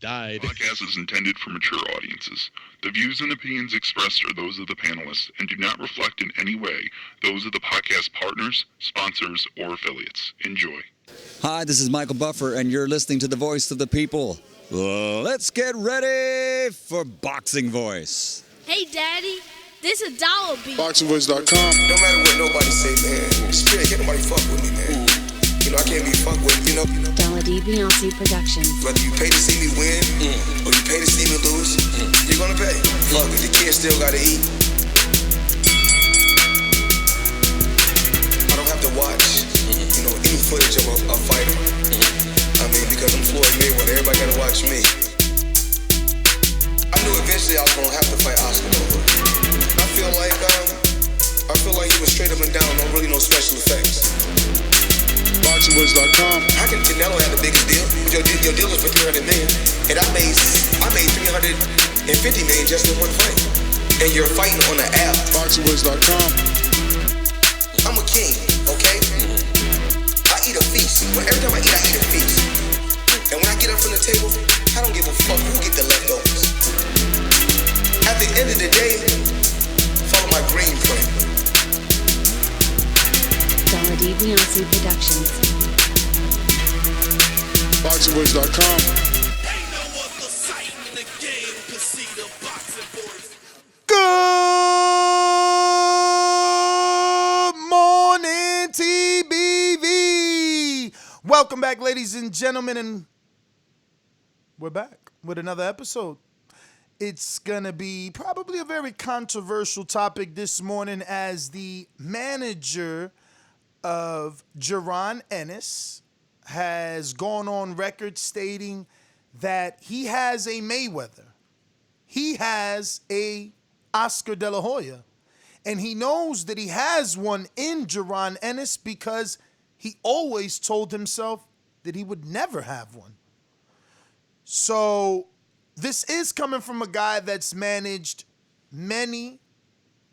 died. Podcast is intended for mature audiences. The views and opinions expressed are those of the panelists and do not reflect in any way those of the podcast partners, sponsors, or affiliates. Enjoy. Hi, this is Michael Buffer, and you're listening to the voice of the people. Let's get ready for Boxing Voice. Hey, Daddy, this is $1 beat. BoxingVoice.com. No matter what nobody say, man. Spirit, can't nobody fuck with me, man. You know, I can't be fucked with, you know. Beyonce Productions. Whether you pay to see me win or you pay to see me lose, you're gonna pay. Fuck it, the kids still gotta eat. I don't have to watch, you know, any footage of a fighter. I mean, because I'm Floyd Mayweather, everybody gotta watch me. I knew eventually I was gonna have to fight Oscar over. I feel like he was straight up and down, no special effects. BoxingVoice.com. How can Canelo have the biggest deal? Your deal was for $300 million, and I made $350 million just in one fight. And you're fighting on the app. BoxingVoice.com. I'm a king, okay? I eat a feast. Every time I eat a feast. And when I get up from the table, I don't give a fuck who get the leftovers. At the end of the day, follow my green print. Beyonce Productions. BoxingVoice.com. Good morning, TBV. Welcome back, ladies and gentlemen, and we're back with another episode. It's going to be probably a very controversial topic this morning, as the manager of Jaron Ennis has gone on record stating that he has a Mayweather. He has a Oscar de la Hoya. And he knows that he has one in Jaron Ennis because he always told himself that he would never have one. So this is coming from a guy that's managed many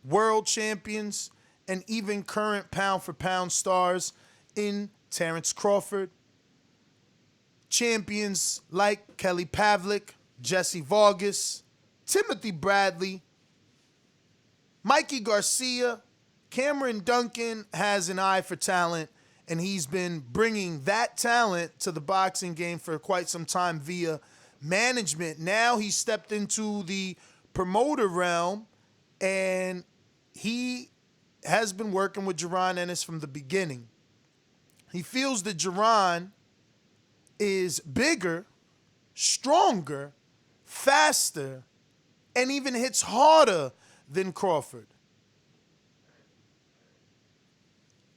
world champions and even current pound-for-pound stars in Terence Crawford. Champions like Kelly Pavlik, Jesse Vargas, Timothy Bradley, Mikey Garcia. Cameron Dunkin has an eye for talent, and he's been bringing that talent to the boxing game for quite some time via management. Now he stepped into the promoter realm, and he has been working with Jaron Ennis from the beginning. He feels that Jaron is bigger, stronger, faster, and even hits harder than Crawford.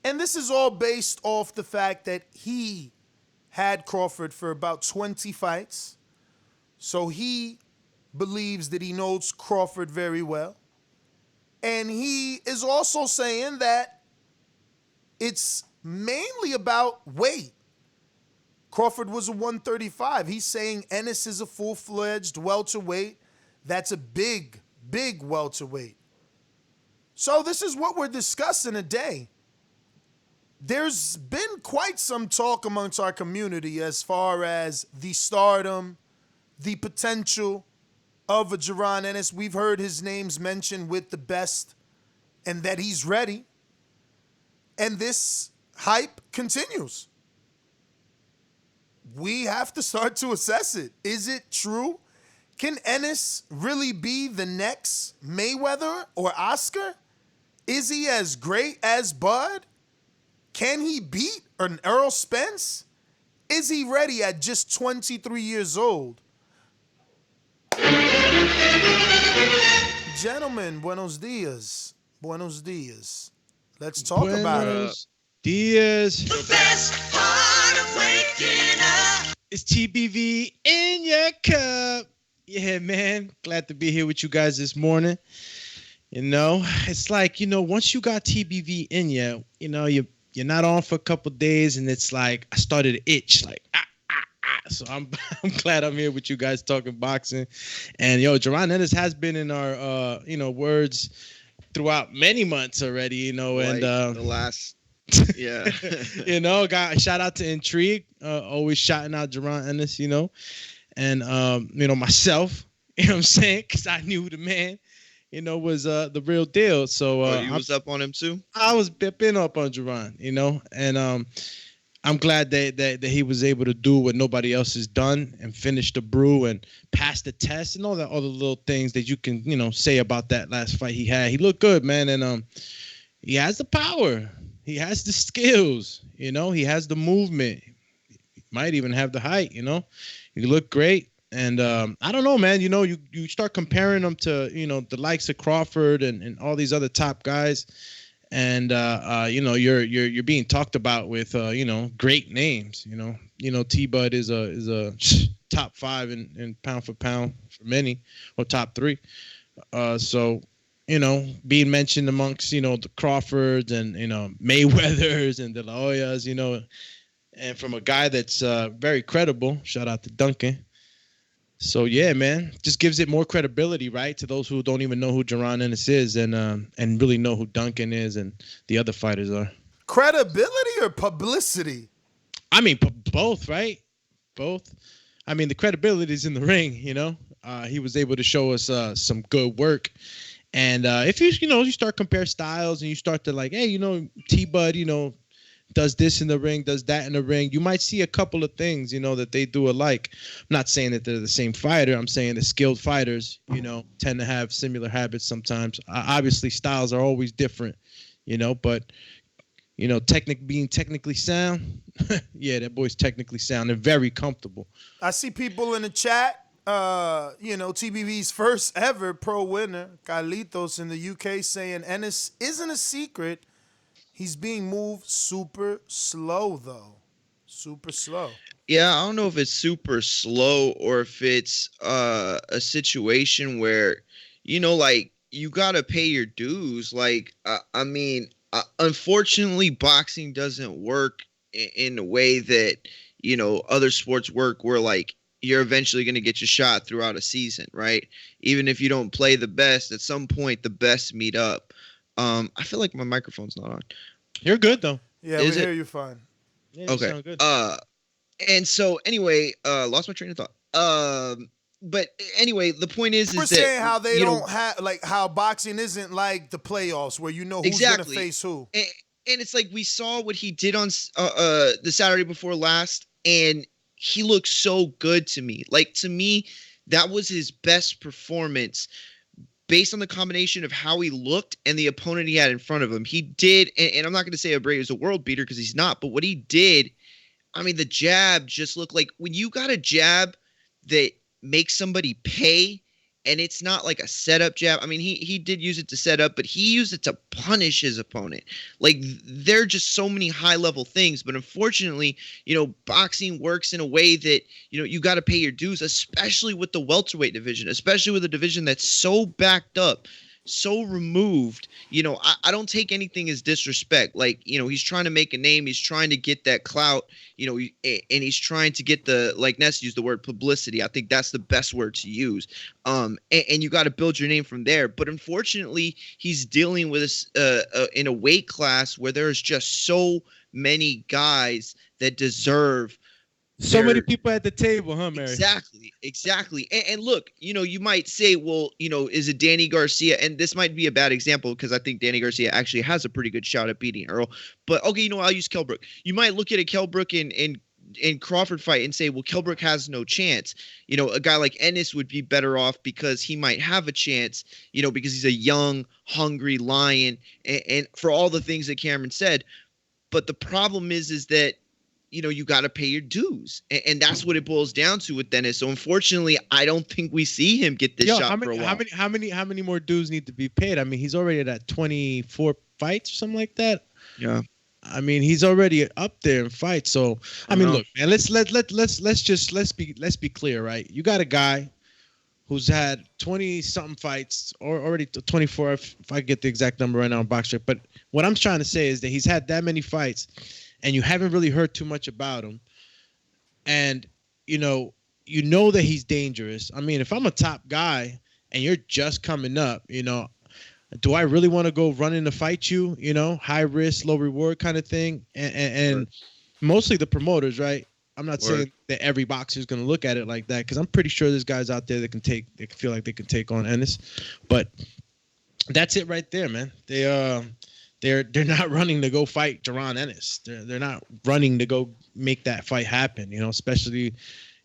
And this is all based off the fact that he had Crawford for about 20 fights. So he believes that he knows Crawford very well. And he is also saying that it's mainly about weight. Crawford was a 135. He's saying Ennis is a full-fledged welterweight. That's a big, big welterweight. So this is what we're discussing today. There's been quite some talk amongst our community as far as the stardom, the potential of a Jaron Ennis. We've heard his names mentioned with the best, and that he's ready. And this hype continues. We have to start to assess it. Is it true? Can Ennis really be the next Mayweather or Oscar? Is he as great as Bud? Can he beat an Earl Spence? Is he ready at just 23 years old? Gentlemen, buenos dias. Buenos dias. Let's talk about it. Buenos dias. The best part of waking up. It's TBV in your cup. Yeah, man. Glad to be here with you guys this morning. You know, it's like, once you got TBV in you, you're not on for a couple days, and it's like I started to itch, like So I'm glad I'm here with you guys talking boxing. And Jaron Ennis has been in our words throughout many months already, and the last shout out to Intrigue, always shouting out Jaron Ennis, and myself. You know what I'm saying? Because I knew the man, was the real deal. So you was up on him too? I was been up on Jaron, and I'm glad that he was able to do what nobody else has done and finish the brew and pass the test and all the other little things that you can say about that last fight he had. He looked good, man, and he has the power, he has the skills, he has the movement, he might even have the height. He looked great. And I don't know, man. You start comparing them to the likes of Crawford and all these other top guys, and you're being talked about with great names. T Bud is a top 5 in pound for pound for many, or top 3. So being mentioned amongst the Crawfords and Mayweathers and De La Hoyas, and from a guy that's very credible. Shout out to Dunkin. So yeah, man, just gives it more credibility, right, to those who don't even know who Jaron Ennis is, and really know who Dunkin is and the other fighters are. Credibility or publicity? I mean, both, right? Both. I mean, the credibility is in the ring. He was able to show us some good work, and if you start compare styles and you start to like, hey, T Bud, does this in the ring, does that in the ring, you might see a couple of things, that they do alike. I'm not saying that they're the same fighter. I'm saying the skilled fighters, tend to have similar habits sometimes. Obviously, styles are always different, but, being technically sound, yeah, that boy's technically sound and very comfortable. I see people in the chat, TBV's first ever pro winner, Carlitos in the UK, saying Ennis isn't a secret. He's being moved super slow, though. Super slow. Yeah, I don't know if it's super slow or if it's a situation where, like, you got to pay your dues. Like, unfortunately, boxing doesn't work in a way that, other sports work where, like, you're eventually going to get your shot throughout a season, right? Even if you don't play the best, at some point, the best meet up. I feel like my microphone's not on. You're good though. Yeah, we hear you fine. Yeah, you okay. sound good. And so anyway, lost my train of thought. But anyway, the point is We're that saying how they don't have how boxing isn't like the playoffs where who's exactly. gonna face who. And it's like we saw what he did on the Saturday before last, and he looked so good to me. Like, to me, that was his best performance based on the combination of how he looked and the opponent he had in front of him. He did, and I'm not going to say Abreu is a world beater because he's not, but what he did, I mean, the jab just looked like when you got a jab that makes somebody pay, and it's not like a setup jab. I mean, he did use it to set up, but he used it to punish his opponent. Like, there are just so many high-level things, but unfortunately, boxing works in a way that, you got to pay your dues, especially with the welterweight division, especially with a division that's so backed up, so removed. I don't take anything as disrespect. Like, he's trying to make a name. He's trying to get that clout, and he's trying to get the, like Ness used the word publicity. I think that's the best word to use. And you got to build your name from there. But unfortunately, he's dealing with this in a weight class where there's just so many guys that deserve. So many people at the table, huh, Mary? Exactly. And look, you might say, well, is it Danny Garcia? And this might be a bad example because I think Danny Garcia actually has a pretty good shot at beating Earl. But okay, I'll use Kell Brook. You might look at a Kell Brook in Crawford fight and say, well, Kell Brook has no chance. A guy like Ennis would be better off because he might have a chance, because he's a young, hungry lion, and for all the things that Cameron said. But the problem is that, you got to pay your dues. And that's what it boils down to with Dennis. So unfortunately, I don't think we see him get this shot for a while. How many more dues need to be paid? I mean, he's already at 24 fights or something like that. Yeah. I mean, he's already up there in fights. So I mean, look, man, let's be clear, right? You got a guy who's had 20 something fights, or already 24 if I get the exact number right now on Box Track. But what I'm trying to say is that he's had that many fights and you haven't really heard too much about him. And you know that he's dangerous. I mean, if I'm a top guy and you're just coming up, do I really want to go run in to fight you? High risk, low reward kind of thing. And mostly the promoters, right? I'm not Word. saying that every boxer is going to look at it like that, because I'm pretty sure there's guys out there that they can feel like they can take on Ennis. But that's it right there, man. They're not running to go fight Jaron Ennis. They're not running to go make that fight happen. You know, especially,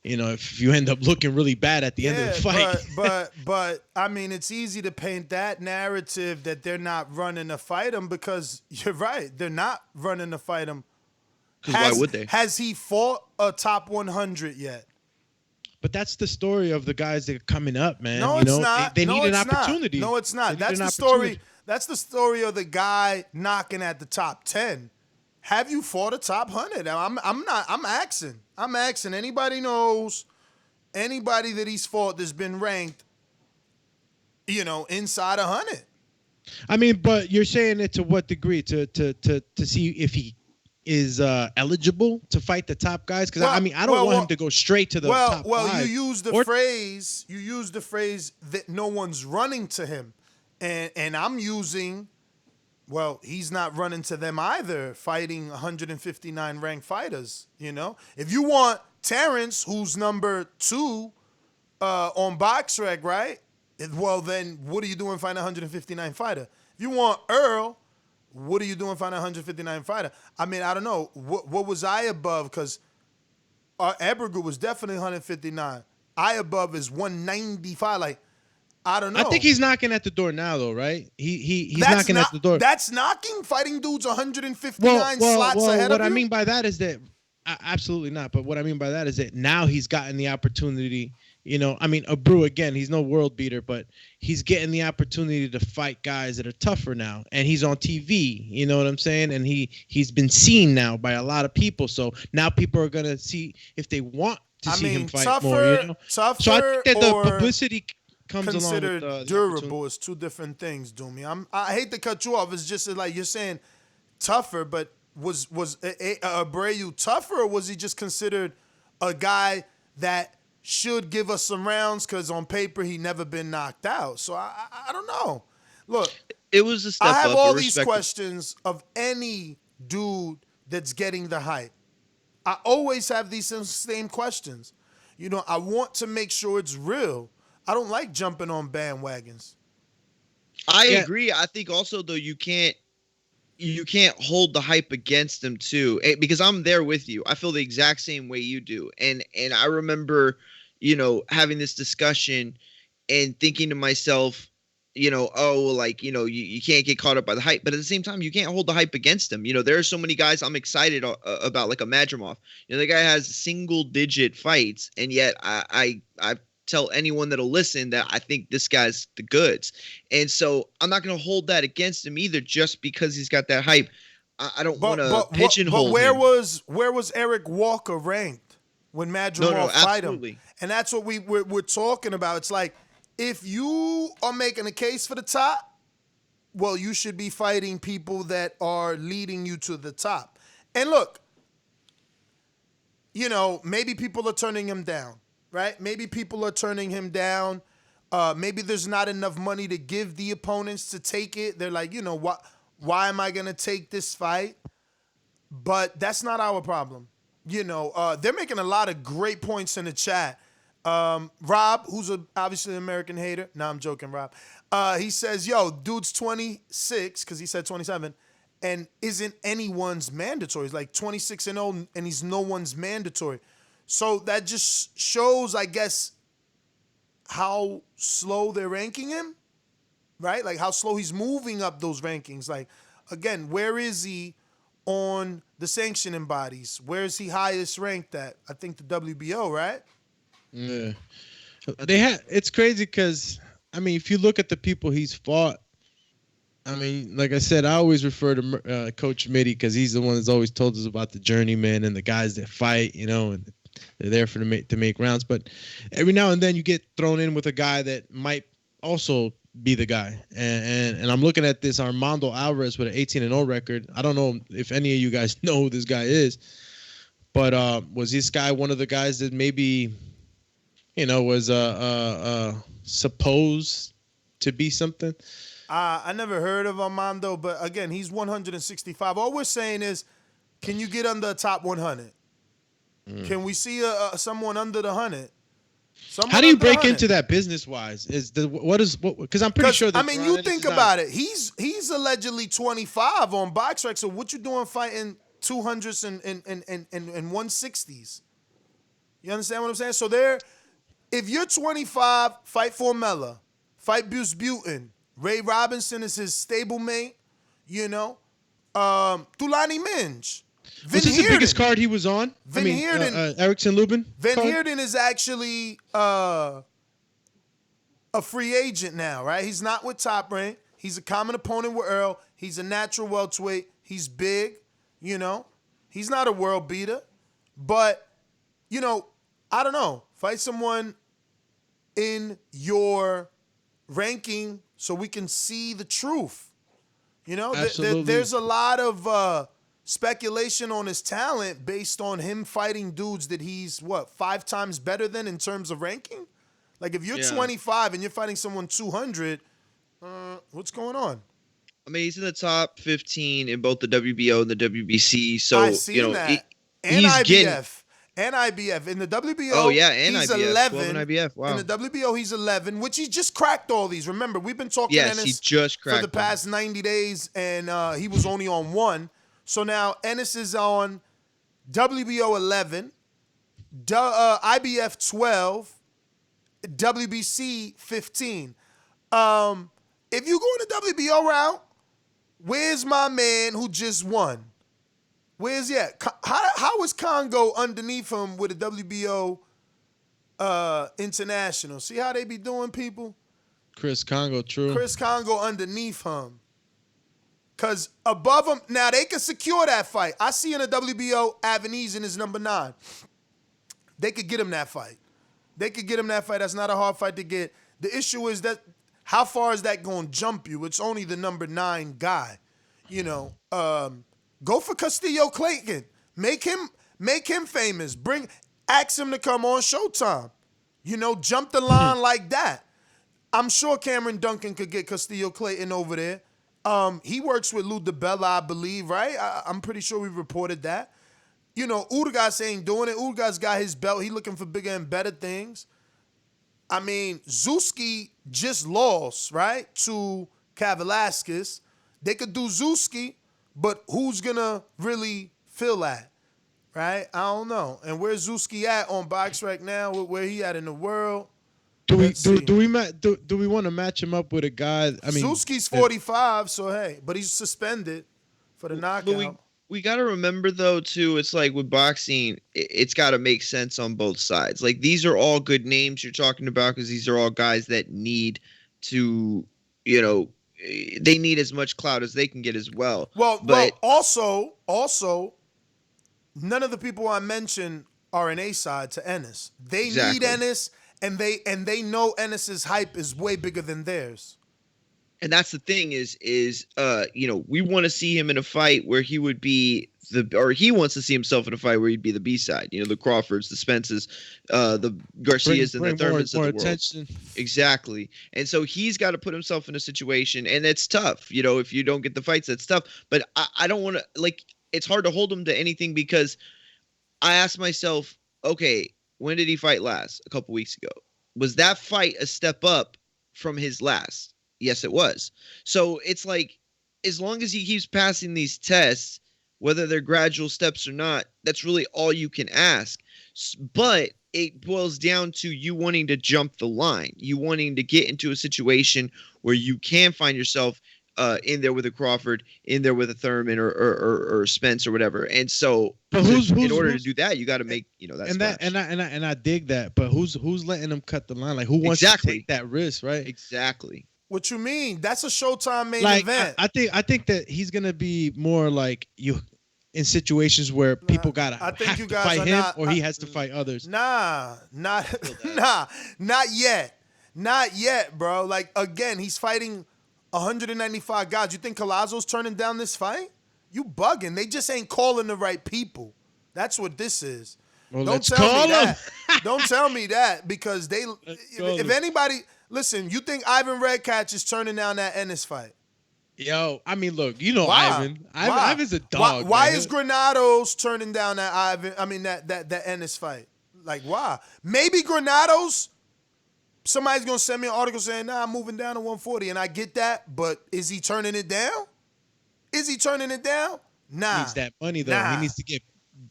you know, if you end up looking really bad at the end of the fight. But I mean, it's easy to paint that narrative that they're not running to fight him, because you're right, they're not running to fight him. Because why would they? Has he fought a top 100 yet? But that's the story of the guys that are coming up, man. No, you it's know, not. They No, need an it's not. opportunity. No, it's not. They need That's an the story. opportunity. That's the story of the guy knocking at the top 10. Have you fought a top 100? I'm asking. Anybody knows anybody that he's fought that's been ranked, you know, inside 100? I mean, but you're saying it to what degree? To see if he is eligible to fight the top guys? Because I mean, I don't want him to go straight to the top five. You use the phrase. You use the phrase that no one's running to him, and I'm using. Well, he's not running to them either, fighting 159 ranked fighters. You know, if you want Terence, who's number 2 on BoxRec, right? Well, then what are you doing fighting a 159 fighter? If you want Earl, what are you doing fighting a 159 fighter? I mean, I don't know. What was I above? Because Eberger was definitely 159. I above is 195. Like, I don't know. I think he's knocking at the door now, though, right? He's knocking at the door. That's knocking, fighting dudes 159 slots ahead of you? What I mean by that is that absolutely not. But what I mean by that is that now he's gotten the opportunity. You know, I mean, Abreu, again, he's no world beater, but he's getting the opportunity to fight guys that are tougher now. And he's on TV, you know what I'm saying? And he's been seen now by a lot of people. So now people are going to see if they want to see him fight more, you know? So I think that the publicity comes along with considered durable is two different things, Doomy. I hate to cut you off. It's just like you're saying tougher, but was Abreu tougher, or was he just considered a guy that should give us some rounds because on paper he never been knocked out? So I don't know. Look, it was a step up. I have all these questions of any dude that's getting the hype. I always have these same questions. You know, I want to make sure it's real. I don't like jumping on bandwagons. I agree. I think also though you can't hold the hype against him too, because I'm there with you. I feel the exact same way you do, and I remember, you know, having this discussion and thinking to myself, you know, oh, like, you know, you can't get caught up by the hype, but at the same time, you can't hold the hype against him. You know, there are so many guys I'm excited about, like a Madrimov. You know, the guy has single-digit fights, and yet I tell anyone that'll listen that I think this guy's the goods. And so I'm not going to hold that against him either just because he's got that hype. I don't want to pigeonhole him. But where was Eric Walker ranked when Madrimov fight him? And that's what we're talking about. It's like, if you are making a case for the top, well, you should be fighting people that are leading you to the top. And look, you know, maybe people are turning him down. Right? Maybe people are turning him down. Maybe there's not enough money to give the opponents to take it. They're like, you know, why am I going to take this fight? But that's not our problem. You know, they're making a lot of great points in the chat. Rob, who's obviously an American hater. No, I'm joking, Rob. He says, yo, dude's 26, because he said 27, and isn't anyone's mandatory. He's like 26 and old, and he's no one's mandatory. So that just shows, I guess, how slow they're ranking him, right? Like how slow he's moving up those rankings. Like, again, where is he on the sanctioning bodies? Where is he highest ranked at? I think the WBO, right? Yeah. It's crazy because, I mean, if you look at the people he's fought, I mean, like I said, I always refer to Coach Mitty because he's the one that's always told us about the journeyman and the guys that fight, you know, and they're there to make rounds. But every now and then you get thrown in with a guy that might also be the guy. And I'm looking at this Armando Alvarez with an 18-0 record. I don't know if any of you guys know who this guy is, but was this guy one of the guys that maybe, you know, was supposed to be something? I never heard of Armando, but again, he's 165. All we're saying is, can you get under the top 100? Can we see someone under the 100? How do you break into that business wise? Because I'm pretty sure that you think about it. He's allegedly 25 on BoxRec. So what you doing fighting 200s and 160s? You understand what I'm saying? So if you're 25, fight Formella, fight Bruce Butin. Ray Robinson is his stablemate. You know, Thulani Minge. Was this the biggest card he was on? Erickson Lubin. Van Heerden is actually a free agent now, right? He's not with Top Rank. He's a common opponent with Earl. He's a natural welterweight. He's big, you know. He's not a world beater. But, you know, I don't know. Fight someone in your ranking so we can see the truth. You know, there's a lot of speculation on his talent based on him fighting dudes that he's, 5 times better than in terms of ranking? Like, if you're 25 and you're fighting someone 200, what's going on? I mean, he's in the top 15 in both the WBO and the WBC. So, I seen that. And he's IBF. And IBF. In the WBO, he's IBF. 11. 12 and IBF. Wow. In the WBO, he's 11, which he just cracked all these. Remember, we've been talking Ennis he just cracked for the past 90 days, and he was only on 1. So now Ennis is on WBO 11, IBF 12, WBC 15. If you go in the WBO route, where's my man who just won? Where's he at? How is Congo underneath him with a WBO international? See how they be doing, people? Chris Congo, true. Chris Congo underneath him. Because above him, now they can secure that fight. I see in the WBO, Avenesian is number 9. They could get him that fight. That's not a hard fight to get. The issue is that how far is that going to jump you? It's only the number 9 guy. You know, go for Castillo Clayton. Make him famous. Ask him to come on Showtime. You know, jump the line like that. I'm sure Cameron Duncan could get Castillo Clayton over there. He works with Lou DiBella, I believe, right? I'm pretty sure we reported that. You know, Urugas ain't doing it. Urugas got his belt. He looking for bigger and better things. I mean, Zuski just lost, right, to Kavalaskis. They could do Zuski, but who's going to really fill that, right? I don't know. And where's Zuski at on BoxRec now? Where he at in the world? Do we want to match him up with a guy? I mean, Zuski's 45, so hey, but he's suspended for the knockout. But we got to remember though too. It's like with boxing, it's got to make sense on both sides. Like these are all good names you're talking about because these are all guys that need to, you know, they need as much clout as they can get as well. Well, also, none of the people I mentioned are an A side to Ennis. They need Ennis. And they know Ennis's hype is way bigger than theirs. And that's the thing is you know, we want to see him in a fight where he would be he wants to see himself in a fight where he'd be the B side. You know, the Crawfords, the Spences, the Garcias, and the Thurmans of the world. Attention. Exactly. And so he's got to put himself in a situation, and it's tough. You know, if you don't get the fights, that's tough. But I don't want to it's hard to hold him to anything because I ask myself, okay, when did he fight last? A couple weeks ago. Was that fight a step up from his last? Yes, it was. So it's like, as long as he keeps passing these tests, whether they're gradual steps or not, that's really all you can ask. But it boils down to you wanting to jump the line. You wanting to get into a situation where you can find yourself in there with a Crawford, in there with a Thurman or Spence or whatever. And so, in order to do that, you got to make that. And I dig that. But who's letting them cut the line? Like who wants to take that risk, right? Exactly. What you mean? That's a Showtime main event. I think that he's gonna be more like you in situations where people gotta have to fight him or he has to fight others. Not yet, bro. Like again, he's fighting 195 guys. You think Collazo's turning down this fight? You bugging. They just ain't calling the right people. That's what this is. Well, Don't tell me that. Don't tell me that because if anybody, listen, you think Ivan Redcatch is turning down that Ennis fight? Yo, I mean, look, you know Why? Ivan. Why? Ivan's a dog. Why man. is Granados turning down that Ivan? I mean that Ennis fight. Like why? Maybe Granados. Somebody's gonna send me an article saying, "Nah, I'm moving down to 140," and I get that. But is he turning it down? Is he turning it down? Nah. He needs that money though. Nah. He needs to get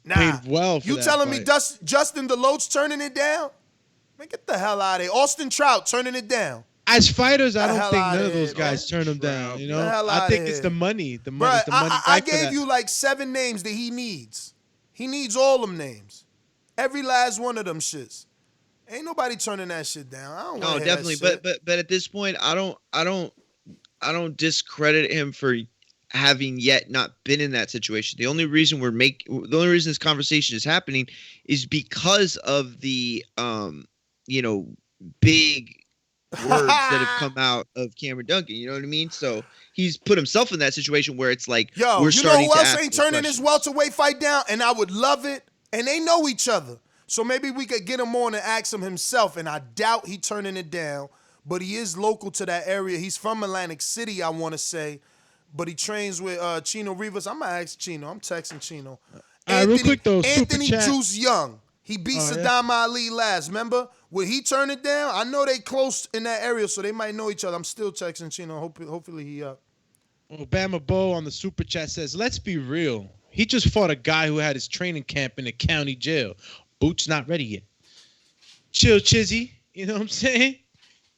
Nah. paid well. For You that telling me fight. Justin DeLoach turning it down? Man, get the hell out of here. Austin Trout turning it down. As fighters, I The don't hell think outta none of those here, guys man. turn them down. You know, The hell I outta think it's here. the money. The Bruh, money. The money. I back for gave that. you like 7 names that he needs. He needs all them names. Every last one of them shits. Ain't nobody turning that shit down. I don't No, want to definitely. That shit. But at this point, I don't discredit him for having yet not been in that situation. The only reason this conversation is happening is because of the big words that have come out of Cameron Dunkin. You know what I mean? So he's put himself in that situation where it's like, Yo, we're you know starting who to else ask ain't those turning his questions. welterweight fight down? And I would love it. And they know each other. So maybe we could get him on and ask him himself. And I doubt he turning it down. But he is local to that area. He's from Atlantic City, I want to say. But he trains with Chino Rivas. I'm going to ask Chino. I'm texting Chino. Real quick, though, super Anthony chat. Juice Young. He beat Oh, yeah? Saddam Ali last. Remember? Would he turn it down? I know they close in that area, so they might know each other. I'm still texting Chino. Hopefully he up. Obama Bo on the super chat says, "Let's be real. He just fought a guy who had his training camp in the county jail. Boots not ready yet. Chill, Chizzy. You know what I'm saying?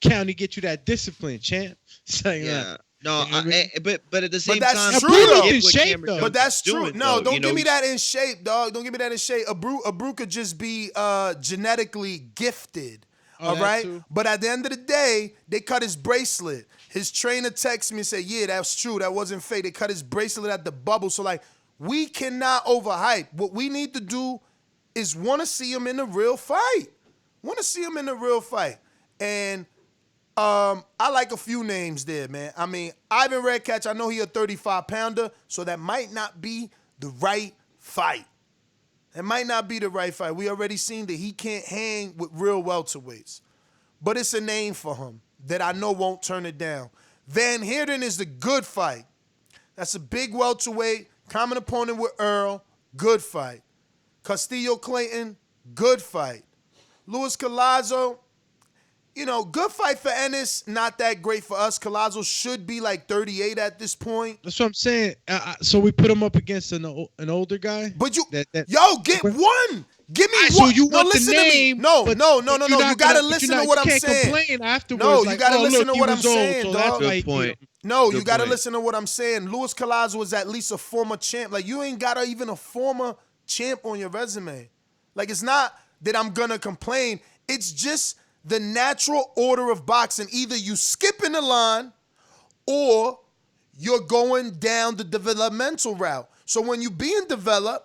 County get you that discipline, champ." Saying Yeah. No, You know what I mean? but at the same that's time, true, I though. get In what shape, Cameron though. But Dunkin's that's true. doing, No, though. don't You know, give me he's- that in shape, dog. Don't give me that in shape. Abreu could just be genetically gifted. Oh, all that right? too? But at the end of the day, they cut his bracelet. His trainer texted me and said, yeah, that's true. That wasn't fake. They cut his bracelet at the bubble. So, like, we cannot overhype. What we need to do is want to see him in a real fight. Want to see him in a real fight. And I like a few names there, man. I mean, Ivan Redcatch, I know he a 35-pounder, so that might not be the right fight. It might not be the right fight. We already seen that he can't hang with real welterweights. But it's a name for him that I know won't turn it down. Van Heerden is the good fight. That's a big welterweight, common opponent with Earl, good fight. Castillo Clayton, good fight. Luis Collazo, you know, good fight for Ennis, not that great for us. Collazo should be like 38 at this point. That's what I'm saying. So we put him up against an older guy. But you, That- yo, get one. Give me So one. you no, want listen the to name? me. No. but You you're gotta not gonna- listen you're to not- what you I'm can't saying. complain afterwards. No, you like, gotta oh, listen look, to he what I'm was old, saying, so dog. that's Good why he point. beat him. No, Good you gotta point. listen to what I'm saying. Luis Collazo was at least a former champ. Like, you ain't got even a former champ on your resume. Like, it's not that I'm gonna complain. It's just the natural order of boxing. Either you skipping the line or you're going down the developmental route. So when you being developed,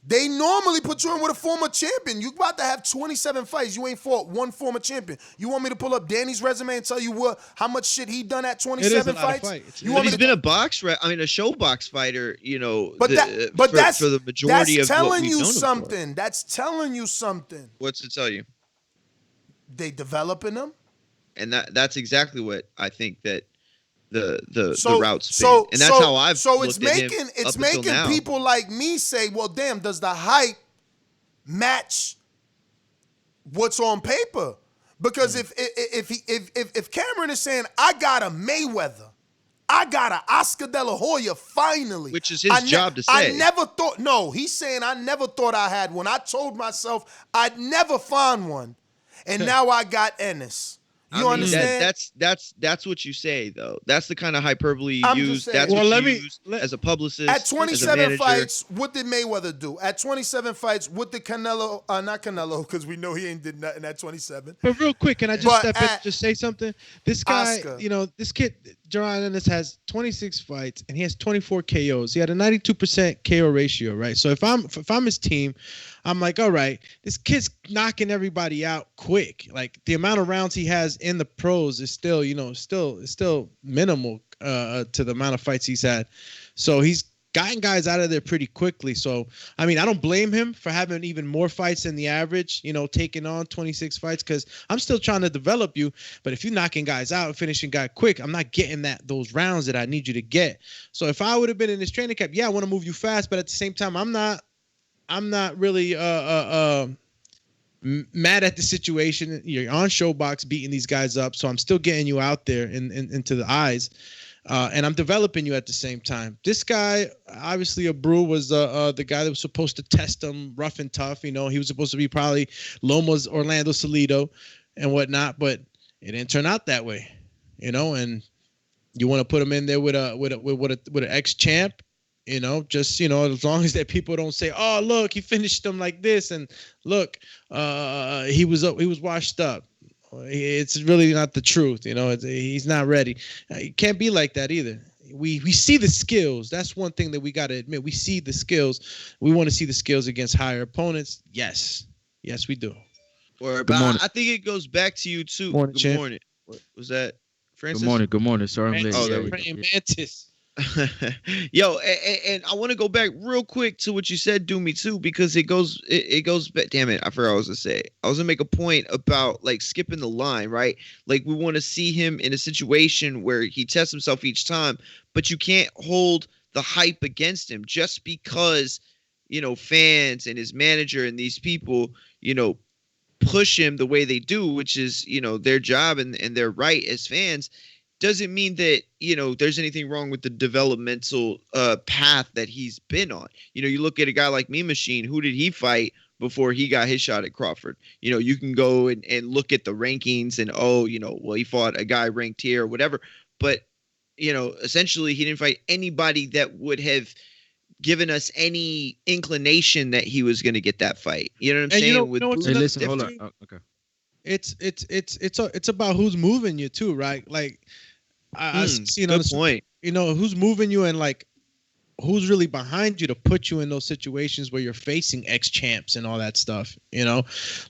they normally put you in with a former champion. You about to have 27 fights. You ain't fought one former champion. You want me to pull up Danny's resume and tell you how much shit he done at 27 lot of fights? fights. You But want me he's to been a show box fighter, you know. But that's for the majority that's of what telling we've you known him for. something. That's telling you something. What's it tell you? They developing them. And that's exactly what I think that the routes been. So And that's how I've so looked it's at him making up it's until making now. people like me say, well, damn, does the hype match what's on paper? Because if Cameron is saying I got a Mayweather, I got a Oscar De La Hoya finally, Which is his job to say. I never thought. No, he's saying I never thought I had one. I told myself I'd never find one, and now I got Ennis. You I mean, understand? That's what you say though. That's the kind of hyperbole you I'm just use. saying. That's Well, what let you me- use as a publicist. At as a 27 manager. fights, what did Mayweather do? At 27 fights, what did Canelo, not Canelo, because we know he ain't did nothing at 27. But real quick, can I just But step in at and just say something? This guy, Oscar. you know, this kid, Jaron Ennis, has 26 fights and he has 24 KOs. He had a 92% KO ratio, right? So if I'm his team, I'm like, all right, this kid's knocking everybody out quick. Like the amount of rounds he has in the pros is still, you know, still minimal to the amount of fights he's had. So he's gotten guys out of there pretty quickly. So, I mean, I don't blame him for having even more fights than the average, taking on 26 fights, because I'm still trying to develop you. But if you're knocking guys out and finishing guy quick, I'm not getting those rounds that I need you to get. So if I would have been in this training camp, I want to move you fast, but at the same time, I'm not really mad at the situation. You're on Showbox beating these guys up, so I'm still getting you out there into the eyes, and I'm developing you at the same time. This guy, obviously, Abreu was the guy that was supposed to test him rough and tough. He was supposed to be probably Loma's Orlando Salido and whatnot, but it didn't turn out that way. And you want to put him in there with an ex-champ. Just as long as that people don't say, "Oh, look, he finished them like this," and look, he was washed up. It's really not the truth. He's not ready. It can't be like that either. We see the skills. That's one thing that we got to admit. We see the skills. We want to see the skills against higher opponents. Yes, we do. But I think it goes back to you too. Good morning. What was that, Francis? Good morning. Sorry, I'm late. Oh, there we go. Mantis. Yo, and I want to go back real quick to what you said, Do Me Too, because it goes back. Damn it, I forgot what I was gonna say. I was gonna make a point about like skipping the line, right? Like we want to see him in a situation where he tests himself each time, but you can't hold the hype against him just because fans and his manager and these people push him the way they do, which is their job and their right as fans. Doesn't mean that there's anything wrong with the developmental path that he's been on. You look at a guy like Mean Machine. Who did he fight before he got his shot at Crawford? You can go and look at the rankings and he fought a guy ranked here or whatever. But essentially he didn't fight anybody that would have given us any inclination that he was going to get that fight. You know what I'm saying? Hey, listen, hold on. Oh, okay. It's about who's moving you too, right? Like, good point. Who's moving you and like who's really behind you to put you in those situations where you're facing ex-champs and all that stuff,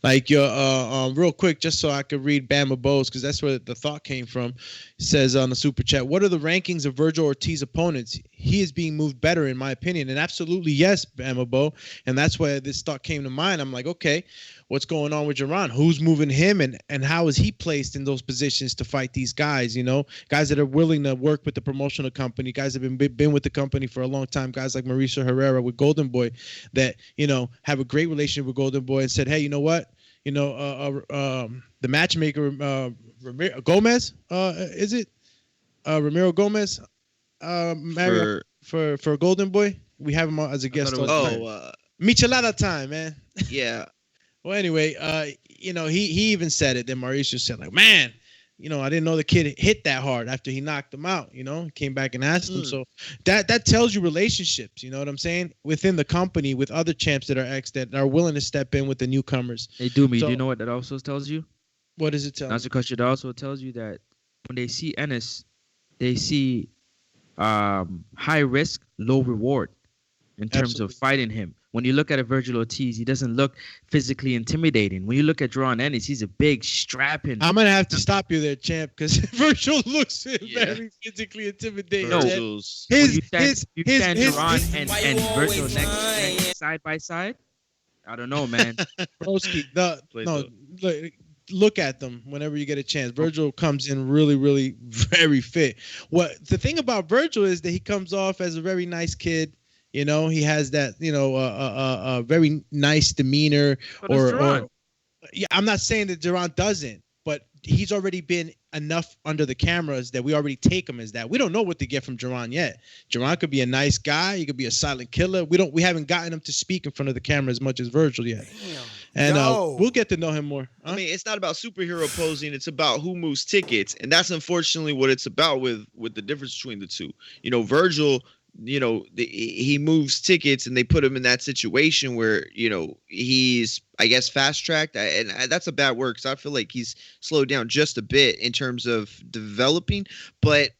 like your real quick, just so I could read Bama Bowes, because that's where the thought came from. It says on the super chat, what are the rankings of Virgil Ortiz opponents? He is being moved better, in my opinion. And absolutely yes, Bama Bow. And that's why this thought came to mind. I'm like, okay, what's going on with Jaron? Who's moving him, and how is he placed in those positions to fight these guys? Guys that are willing to work with the promotional company, guys that have been with the company for a long time, guys like Mauricio Herrera with Golden Boy that have a great relationship with Golden Boy and said, hey, you know what? The matchmaker Ramiro Gomez, is it Ramiro Gomez? Married for Golden Boy. We have him as a guest. Michelada time, man. Yeah. Well, anyway, he even said it. Then Mauricio said, like, man, I didn't know the kid hit that hard after he knocked him out. Came back and asked him. So that tells you relationships. You know what I'm saying? Within the company with other champs that are willing to step in with the newcomers. Hey, do you know what that also tells you? What does it tell? That's because it also tells you that when they see Ennis, they see high risk, low reward in terms of fighting him. When you look at a Virgil Ortiz, he doesn't look physically intimidating. When you look at Jaron Ennis, he's a big, strapping. I'm gonna have to stop you there, champ, because Virgil looks very physically intimidating. No, you stand Jaron and Virgil next side by side. I don't know, man. Broski, look at them whenever you get a chance. Virgil comes in really, really very fit. The thing about Virgil is that he comes off as a very nice kid. He has that, a very nice demeanor. I'm not saying that Jaron doesn't, but he's already been enough under the cameras that we already take him as that. We don't know what to get from Jaron yet. Jaron could be a nice guy. He could be a silent killer. We haven't gotten him to speak in front of the camera as much as Virgil yet. Damn. And we'll get to know him more. Huh? I mean, it's not about superhero posing. It's about who moves tickets. And that's unfortunately what it's about with the difference between the two. Virgil, he moves tickets and they put him in that situation where, he's, I guess, fast tracked. And that's a bad word because I feel like he's slowed down just a bit in terms of developing. But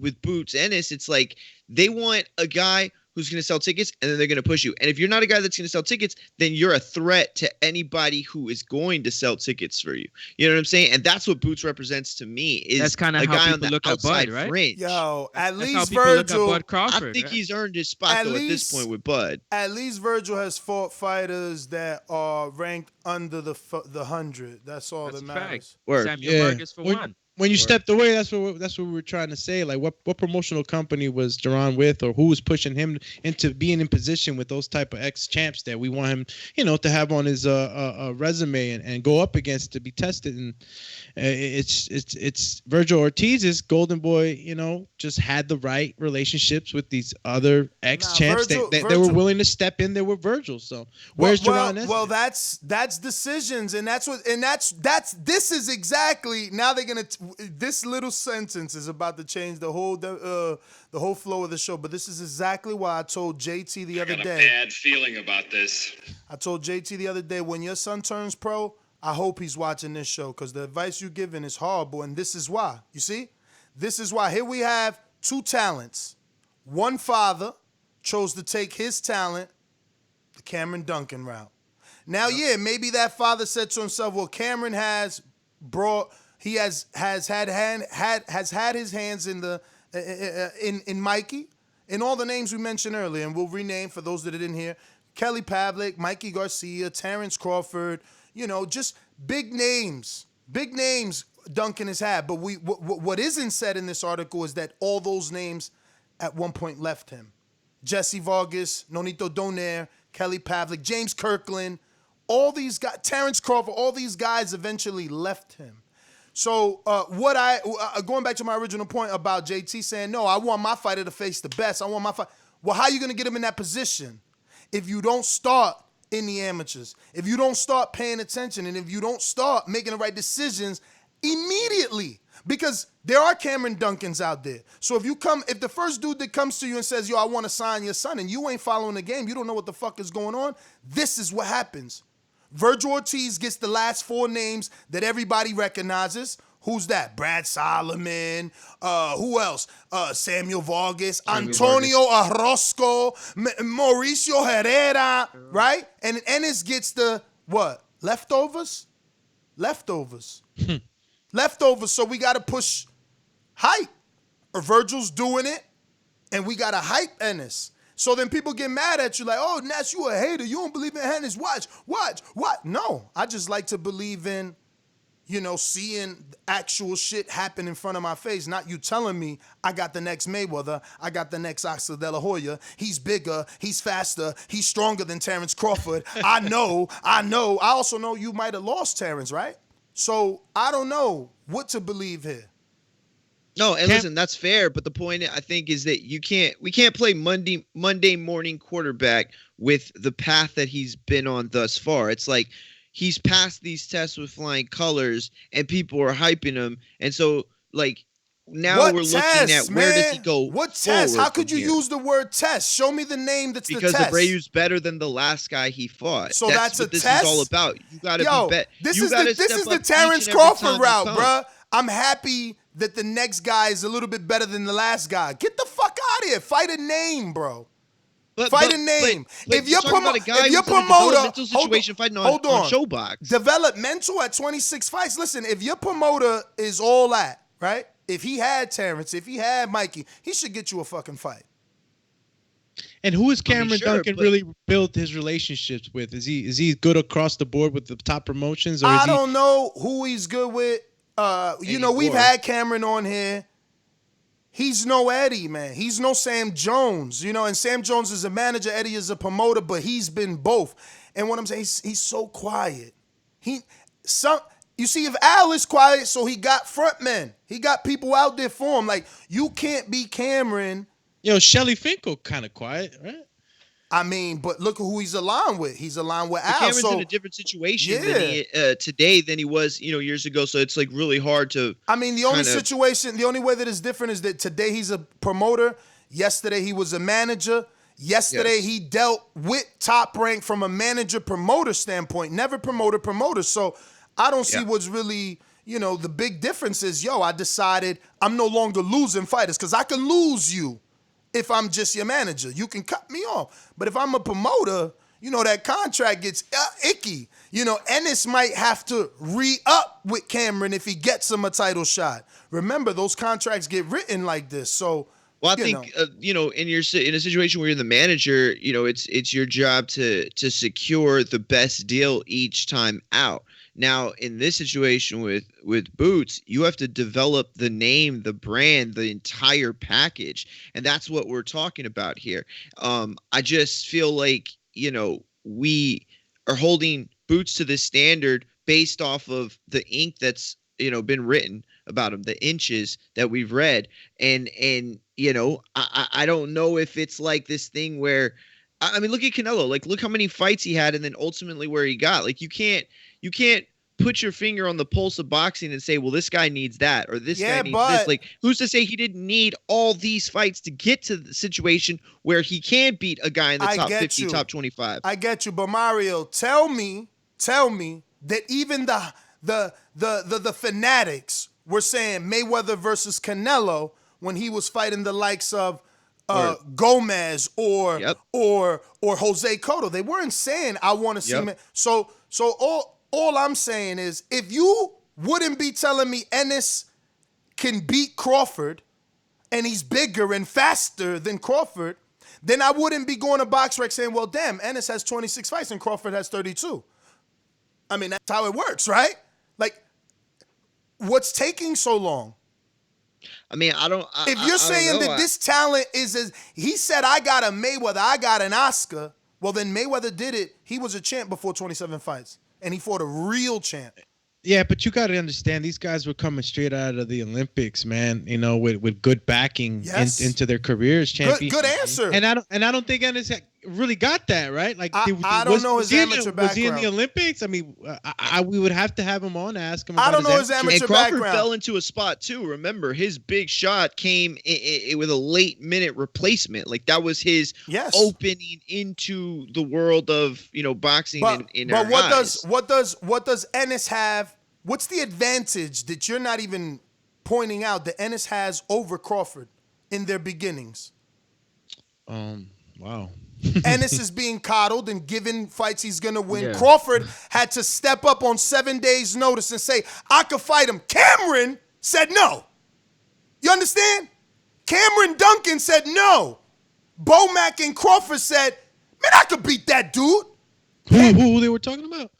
with Boots Ennis, it's like they want a guy who's going to sell tickets, and then they're going to push you. And if you're not a guy that's going to sell tickets, then you're a threat to anybody who is going to sell tickets for you. You know what I'm saying? And that's what Boots represents to me. Is That's kind of a how guy people on the look at outside Bud, right? fringe. Yo, at That's how least people look at Virgil. Bud Crawford. I think right? he's earned his spot At though at this least- point with Bud. At least Virgil has fought fighters that are ranked under the 100. That's all That's that a matters. fact. Word. Samuel Vargas for one. When you Word. stepped away, that's what we were trying to say. Like, what promotional company was Jaron with, or who was pushing him into being in position with those type of ex-champs that we want him, to have on his resume and go up against to be tested. And it's Virgil Ortiz's Golden Boy. Just had the right relationships with these other ex-champs that they were willing to step in there with Virgil. So where's Jaron Ennis? Well, that's decisions, and this is exactly now they're gonna. This little sentence is about to change the whole flow of the show. But this is exactly why I told JT the other day. I got a bad feeling about this. I told JT the other day, when your son turns pro, I hope he's watching this show, because the advice you're giving is horrible, and this is why. You see? This is why. Here we have two talents. One father chose to take his talent the Cameron Dunkin route. Now, yeah, maybe that father said to himself, well, Cameron has brought... He has had his hands in the in Mikey, in all the names we mentioned earlier, and we'll rename for those that didn't hear: Kelly Pavlik, Mikey Garcia, Terence Crawford. Just big names Dunkin has had. But what isn't said in this article is that all those names at one point left him: Jesse Vargas, Nonito Donaire, Kelly Pavlik, James Kirkland, all these guys, Terence Crawford. All these guys eventually left him. So going back to my original point about JT saying, no, I want my fighter to face the best. I want my fight. Well, how are you going to get him in that position if you don't start in the amateurs, if you don't start paying attention, and if you don't start making the right decisions immediately? Because there are Cameron Dunkins out there. So if the first dude that comes to you and says, yo, I want to sign your son, and you ain't following the game, you don't know what the fuck is going on, this is what happens. Virgil Ortiz gets the last four names that everybody recognizes. Who's that? Brad Solomon. Who else? Samuel Vargas. Antonio Orozco. Mauricio Herrera. Right? And Ennis gets the what? Leftovers. Leftovers. So we got to push hype. Or Virgil's doing it, and we got to hype Ennis. So then people get mad at you like, oh, Ness, you a hater. You don't believe in Ennis. Watch. What? No, I just like to believe in, seeing actual shit happen in front of my face, not you telling me I got the next Mayweather, I got the next Oscar De La Hoya. He's bigger, he's faster, he's stronger than Terence Crawford. I know. I also know you might have lost Terence, right? So I don't know what to believe here. No, and listen, that's fair, but the point I think is that we can't play Monday morning quarterback with the path that he's been on thus far. It's like he's passed these tests with flying colors, and people are hyping him, and so like now we're looking at where does he go? What test? How could you use the word test? Show me the name that's the test. Because Abreu's better than the last guy he fought. So that's what a this test? is all about. You gotta be better. This is the Terence Crawford route, bruh. I'm happy that the next guy is a little bit better than the last guy. Get the fuck out of here. Fight a name, bro. Fight a name. If your promoter, hold on. Showbox. Developmental at 26 fights. Listen, if your promoter is all that, right? If he had Terence, if he had Mikey, he should get you a fucking fight. And who is Cameron Dunkin really built his relationships with? Is he good across the board with the top promotions? Or I don't know who he's good with. We've had Cameron on here. He's no Eddie, man. He's no Sam Jones, and Sam Jones is a manager, Eddie is a promoter, but he's been both. And what I'm saying, he's so quiet. You see, if Al is quiet, so he got front men. He got people out there for him. Like, you can't be Cameron. Shelly Finkel kind of quiet, right? I mean, but look who he's aligned with. He's aligned with Al. Cameron's in a different situation today than he was, years ago. So it's like really hard to. I mean, the only way that is different is that today he's a promoter. Yesterday he was a manager. Yesterday he dealt with Top Rank from a manager-promoter standpoint, never promoter-promoter. So I don't see what's really, the big difference is, I decided I'm no longer losing fighters because I can lose you if I'm just your manager. You can cut me off. But if I'm a promoter, you know, that contract gets icky. You know, Ennis might have to re-up with Cameron if he gets him a title shot. Remember, those contracts get written like this. So, well, I think in a situation where you're the manager, you know, it's your job to secure the best deal each time out. Now, in this situation with Boots, you have to develop the name, the brand, the entire package, and that's what we're talking about here. I just feel like, you know, we are holding Boots to this standard based off of the ink that's, you know, been written about him, the inches that we've read, and you know, I don't know if it's like this thing where, I mean, look at Canelo, like look how many fights he had, and then ultimately where he got. Like you can't put your finger on the pulse of boxing and say, well, this guy needs that, or this guy needs this. Like, who's to say he didn't need all these fights to get to the situation where he can beat a guy in the top 50, top 25? I get you, but Mario, tell me that even the fanatics were saying Mayweather versus Canelo when he was fighting the likes of Gomez or Jose Cotto. They weren't saying I want to see him. So all I'm saying is, if you wouldn't be telling me Ennis can beat Crawford and he's bigger and faster than Crawford, then I wouldn't be going to BoxRec saying, well, damn, Ennis has 26 fights and Crawford has 32. I mean, that's how it works, right? Like, what's taking so long? I mean, if you're saying that this talent is, he said, I got a Mayweather, I got an Oscar, well, then Mayweather did it. He was a champ before 27 fights. And he fought a real champ. Yeah, but you got to understand, these guys were coming straight out of the Olympics, man. You know, with good backing into their careers. Good answer. And I don't think Ennis really got that, right. Like I don't know his amateur background. Was he in the Olympics? I mean, we would have to have him on to ask him. I don't know his amateur background. And Crawford fell into a spot too. Remember, his big shot came with a late minute replacement. Like that was his opening into the world of, you know, boxing. But what does Ennis have? What's the advantage that you're not even pointing out that Ennis has over Crawford in their beginnings? Wow. Ennis is being coddled and given fights he's going to win. Yeah. Crawford had to step up on 7 days' notice and say, I could fight him. Cameron said no. You understand? Cameron Dunkin said no. Bomac and Crawford said, man, I could beat that dude. Who they were talking about?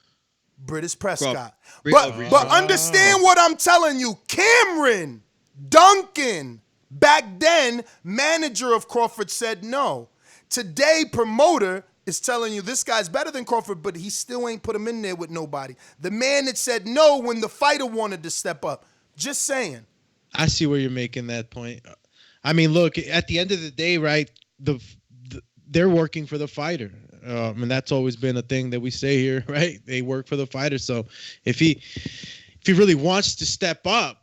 British Prescott. But understand what I'm telling you. Cameron Dunkin, back then, manager of Crawford, said no. Today, promoter is telling you this guy's better than Crawford, but he still ain't put him in there with nobody. The man that said no when the fighter wanted to step up. Just saying. I see where you're making that point. I mean, look, at the end of the day, right, they're working for the fighter. And that's always been a thing that we say here, right? They work for the fighter. So if he really wants to step up,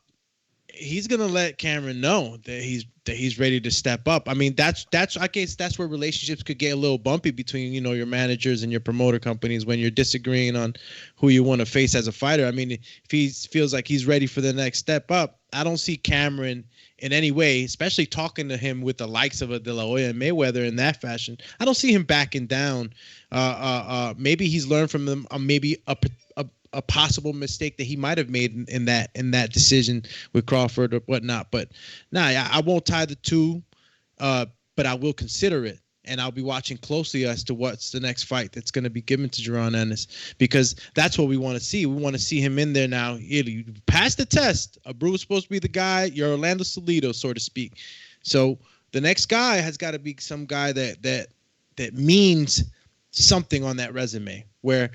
he's gonna let Cameron know that he's ready to step up. I mean, that's I guess that's where relationships could get a little bumpy between, you know, your managers and your promoter companies when you're disagreeing on who you want to face as a fighter. I mean, if he feels like he's ready for the next step up, I don't see Cameron in any way, especially talking to him with the likes of a De La Hoya and Mayweather in that fashion. I don't see him backing down. Maybe he's learned from them. Maybe a possible mistake that he might have made in that decision with Crawford or whatnot. But I won't tie the two, but I will consider it. And I'll be watching closely as to what's the next fight that's going to be given to Jaron Ennis, because that's what we want to see. We want to see him in there now. You passed the test. Abreu was supposed to be the guy. You're Orlando Salido, so to speak. So the next guy has got to be some guy that means something on that resume, where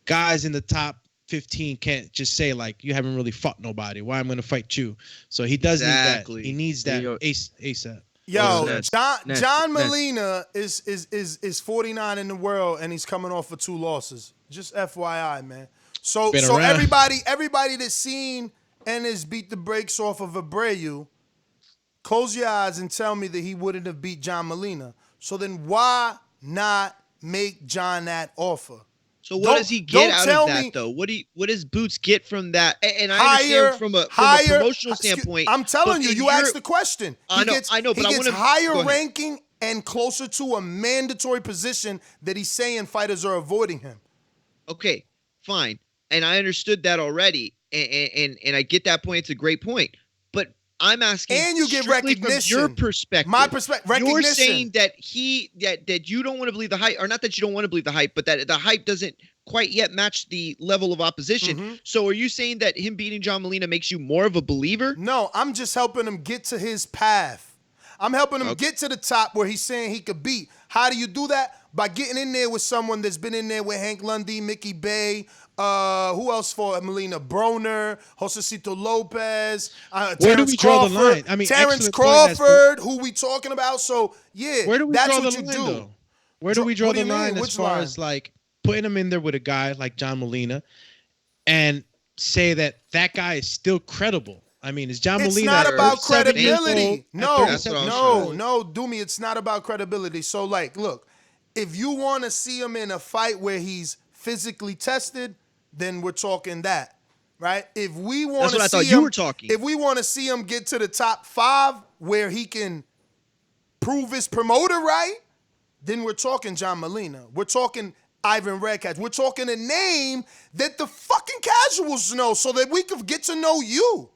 guys in the top 15 can't just say, like, you haven't really fought nobody. Why I'm going to fight you? So he does need that. He needs that ASAP. Yo, John Molina is 49 in the world, and he's coming off of 2 losses. Just FYI, man. So everybody that's seen Ennis beat the brakes off of Abreu, close your eyes and tell me that he wouldn't have beat John Molina. So then why not make John that offer? So what does he get out of that, though? What does Boots get from that? And I understand from a promotional standpoint. I'm telling you, you asked the question. I know, but I want to higher ranking and closer to a mandatory position that he's saying fighters are avoiding him. Okay, fine, and I understood that already, and I get that point. It's a great point, but I'm asking, and you get recognition from your perspective. My perspective, recognition. You're saying that that you don't want to believe the hype, or not that you don't want to believe the hype, but that the hype doesn't quite yet match the level of opposition. Mm-hmm. So are you saying that him beating John Molina makes you more of a believer? No, I'm just helping him get to his path. I'm helping him get to the top where he's saying he could beat. How do you do that? By getting in there with someone that's been in there with Hank Lundy, Mickey Bay, who else for Molina? Broner, Josecito Lopez, Terence Crawford. Draw the line? I mean, Terence Crawford, who we talking about? So, yeah, where do we that's draw what the you line, do. though? Where do we draw the line as Which far line? as like putting him in there with a guy like John Molina and say that guy is still credible? I mean, is John Molina? It's not about credibility. No, No, Doomy, it's not about credibility. So, like, look, if you want to see him in a fight where he's physically tested, then we're talking that, right? If we want to see I thought you were talking. If we want to see him get to the top 5 where he can prove his promoter right, then we're talking John Molina. We're talking Ivan Redcatch. We're talking a name that the fucking casuals know so that we could get to know you.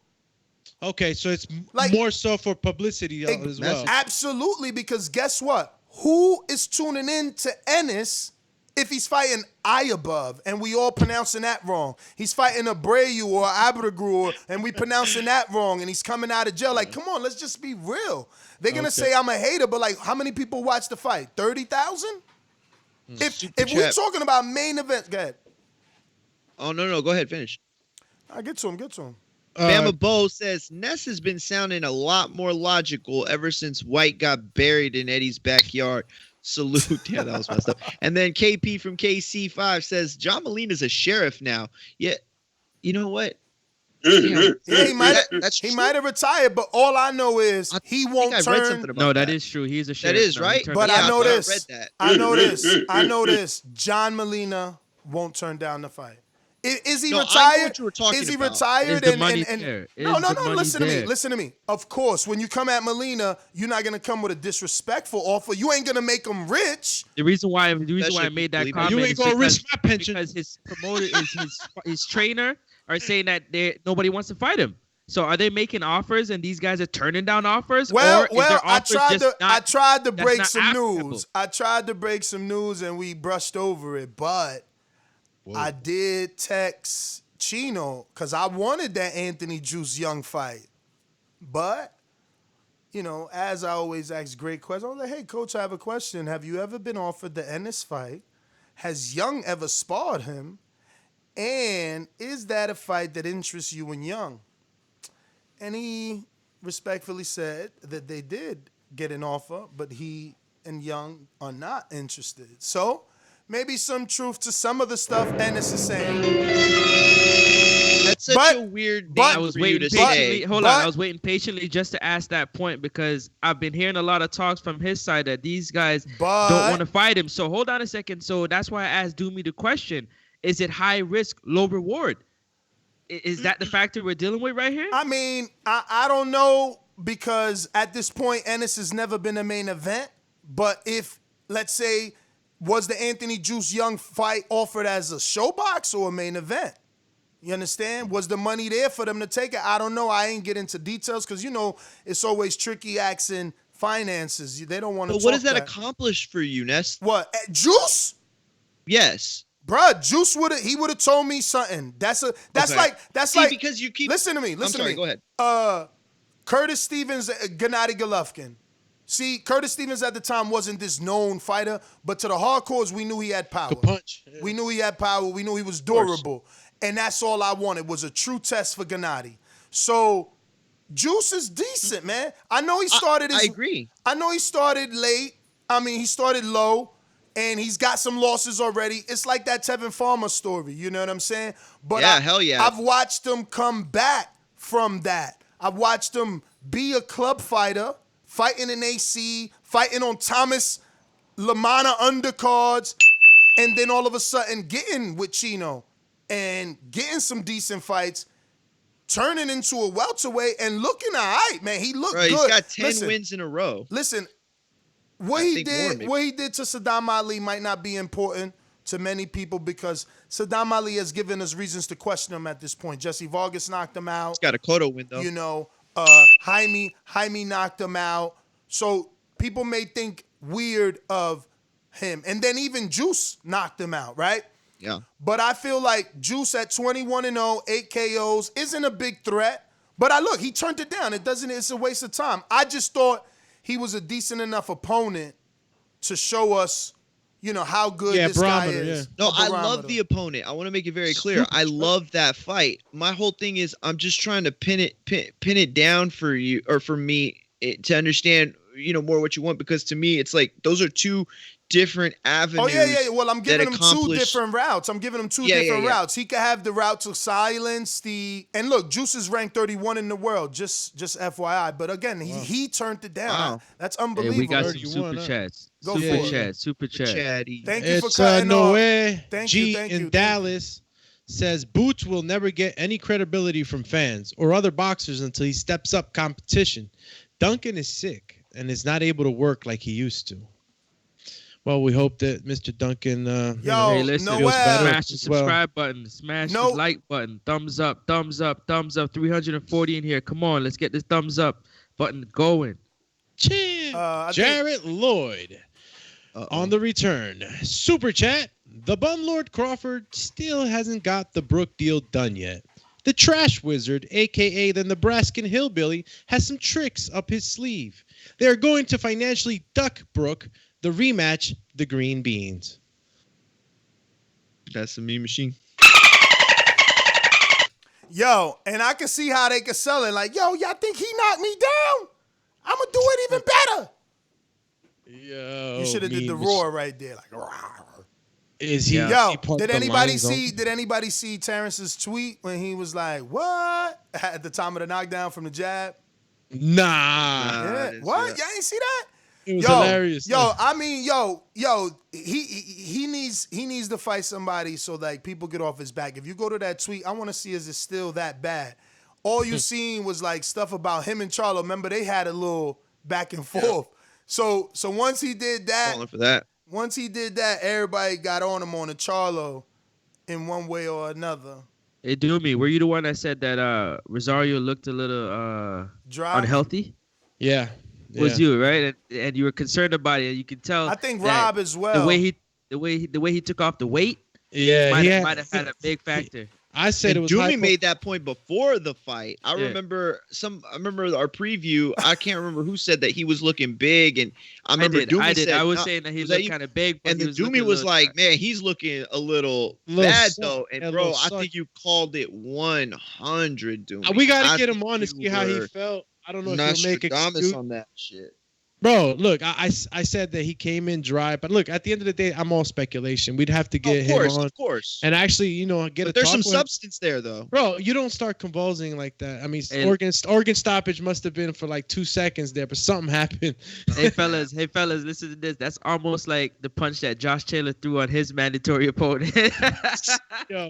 Okay, so it's like, more so for publicity as well. Absolutely, because guess what? Who is tuning in to Ennis if he's fighting Ayabov and we all pronouncing that wrong? He's fighting Abreu or Abregu and we pronouncing that wrong and he's coming out of jail. Like, come on, let's just be real. They're going to say I'm a hater, but like, how many people watch the fight? 30,000? If we're talking about main events, go ahead. Oh, no, go ahead, finish. I get to him. Bama Bo says Ness has been sounding a lot more logical ever since White got buried in Eddie's backyard. Salute. Yeah, that was messed up. And then KP from KC5 says John Molina's a sheriff now. Yeah, you know what? Yeah, he might have retired, but all I know is he won't turn. No, that is true. He's a sheriff. That is right. But I know this. I know this. John Molina won't turn down the fight. Is he retired? I know what you were talking is he about. retired? Is the money there? No. Listen to me. Of course, when you come at Molina, you're not gonna come with a disrespectful offer. You ain't gonna make him rich. The reason why I made that comment, you ain't gonna risk my pension because his promoter is his trainer are saying that nobody wants to fight him. So are they making offers and these guys are turning down offers? Well, I tried to break some news. I tried to break some news and we brushed over it, but I did text Chino because I wanted that Anthony Juice Young fight. But, you know, as I always ask great questions, I was like, hey, coach, I have a question. Have you ever been offered the Ennis fight? Has Young ever sparred him? And is that a fight that interests you in Young? And he respectfully said that they did get an offer, but he and Young are not interested. So maybe some truth to some of the stuff Ennis is saying. That's such a weird thing I was waiting patiently. I was waiting patiently just to ask that point because I've been hearing a lot of talks from his side that these guys don't want to fight him. So hold on a second. So that's why I asked Doomy the question. Is it high risk, low reward? Is that the factor we're dealing with right here? I mean, I don't know because at this point, Ennis has never been a main event. But if, let's say, was the Anthony Juice Young fight offered as a showbox or a main event? You understand? Was the money there for them to take it? I don't know. I ain't get into details because, you know, it's always tricky asking finances. They don't want to talk. But what does that accomplish for you, Ness? What? Juice? Yes. Bruh, Juice would have told me something. That's like because you keep listen to me. Go ahead. Curtis Stevens, Gennady Golovkin. See, Curtis Stevens at the time wasn't this known fighter, but to the hardcores, we knew he had power. Could punch. Yeah. We knew he had power. We knew he was durable. And that's all I wanted was a true test for Gennady. So Juice is decent, man. I know he started I agree. I know he started late. I mean, he started low. And he's got some losses already. It's like that Tevin Farmer story. You know what I'm saying? But hell yeah. I've watched him come back from that. I've watched him be a club fighter, fighting in AC, fighting on Thomas LaManna undercards. and then all of a sudden getting with Chino and getting some decent fights, turning into a welterweight and looking all right, man. He looked good. He's got 10 wins in a row. Listen, what he did to Saddam Ali might not be important to many people because Saddam Ali has given us reasons to question him at this point. Jesse Vargas knocked him out. He's got a Cotto win, though. You know, Jaime knocked him out. So people may think weird of him. And then even Juice knocked him out, right? Yeah. But I feel like Juice at 21-0, 8 KOs isn't a big threat. But look, he turned it down. It's a waste of time. I just thought he was a decent enough opponent to show us, you know, how good this guy is. Yeah. No, I love the opponent. I want to make it very clear. I love that fight. My whole thing is I'm just trying to pin it down for you or for me to understand, you know, more what you want, because to me it's like those are two different avenues. Oh, yeah. Well, I'm giving him two different routes. Routes. He could have the route to silence and look, Juice is ranked 31 in the world, just FYI. But again, he turned it down. Wow. That's unbelievable. Hey, we got some super chats. Super chat. Thank you for cutting Noe off. Thank you. in Dallas says Boots will never get any credibility from fans or other boxers until he steps up competition. Dunkin is sick and is not able to work like he used to. Well, we hope that Mr. Dunkin, hey, listen, smash the subscribe button, smash the like button, thumbs up, 340 in here. Come on, let's get this thumbs up button going. Jarrett Lloyd on the return. Super chat. The Bun Lord Crawford still hasn't got the Brook deal done yet. The Trash Wizard, a.k.a. the Nebraskan Hillbilly, has some tricks up his sleeve. They are going to financially duck Brook the rematch, the Green Beans. That's the meme machine. Yo, and I can see how they could sell it. Like, yo, y'all think he knocked me down? I'm going to do it even better. Yo, you should have did the roar right there. Like, rawr. Is he? Yo, did anybody see Terence's tweet when he was like, what? At the time of the knockdown from the jab? Nah. Yeah. What? Y'all ain't see that? It was hilarious. I mean, he needs to fight somebody so like people get off his back. If you go to that tweet, I want to see is it still that bad. All you seen was like stuff about him and Charlo. Remember they had a little back and forth. So once he did that, everybody got on him on the Charlo in one way or another. Hey, do me. Were you the one that said that Rosario looked a little unhealthy? Yeah. Was you, right? And you were concerned about it. You could tell. I think Rob as well. The way he took off the weight. Yeah, might have had a big factor. I said it was. Doomy made that point before the fight. I remember our preview. I can't remember who said that he was looking big, and I remember Doomy said I was saying that he looked kind of big, and the Doomy was like, "Man, he's looking a little bad though." And bro, I think you called it 100, Doomy. We got to get him on to see how he felt. I don't know if he'll make excuse on that shit. Bro, look, I said that he came in dry, but look, at the end of the day, I'm all speculation. We'd have to get him on. Of course. And actually, get there's some substance there, though. Bro, you don't start convulsing like that. I mean, organ stoppage must have been for like 2 seconds there, but something happened. Hey, fellas, listen to this. That's almost like the punch that Josh Taylor threw on his mandatory opponent. Yo.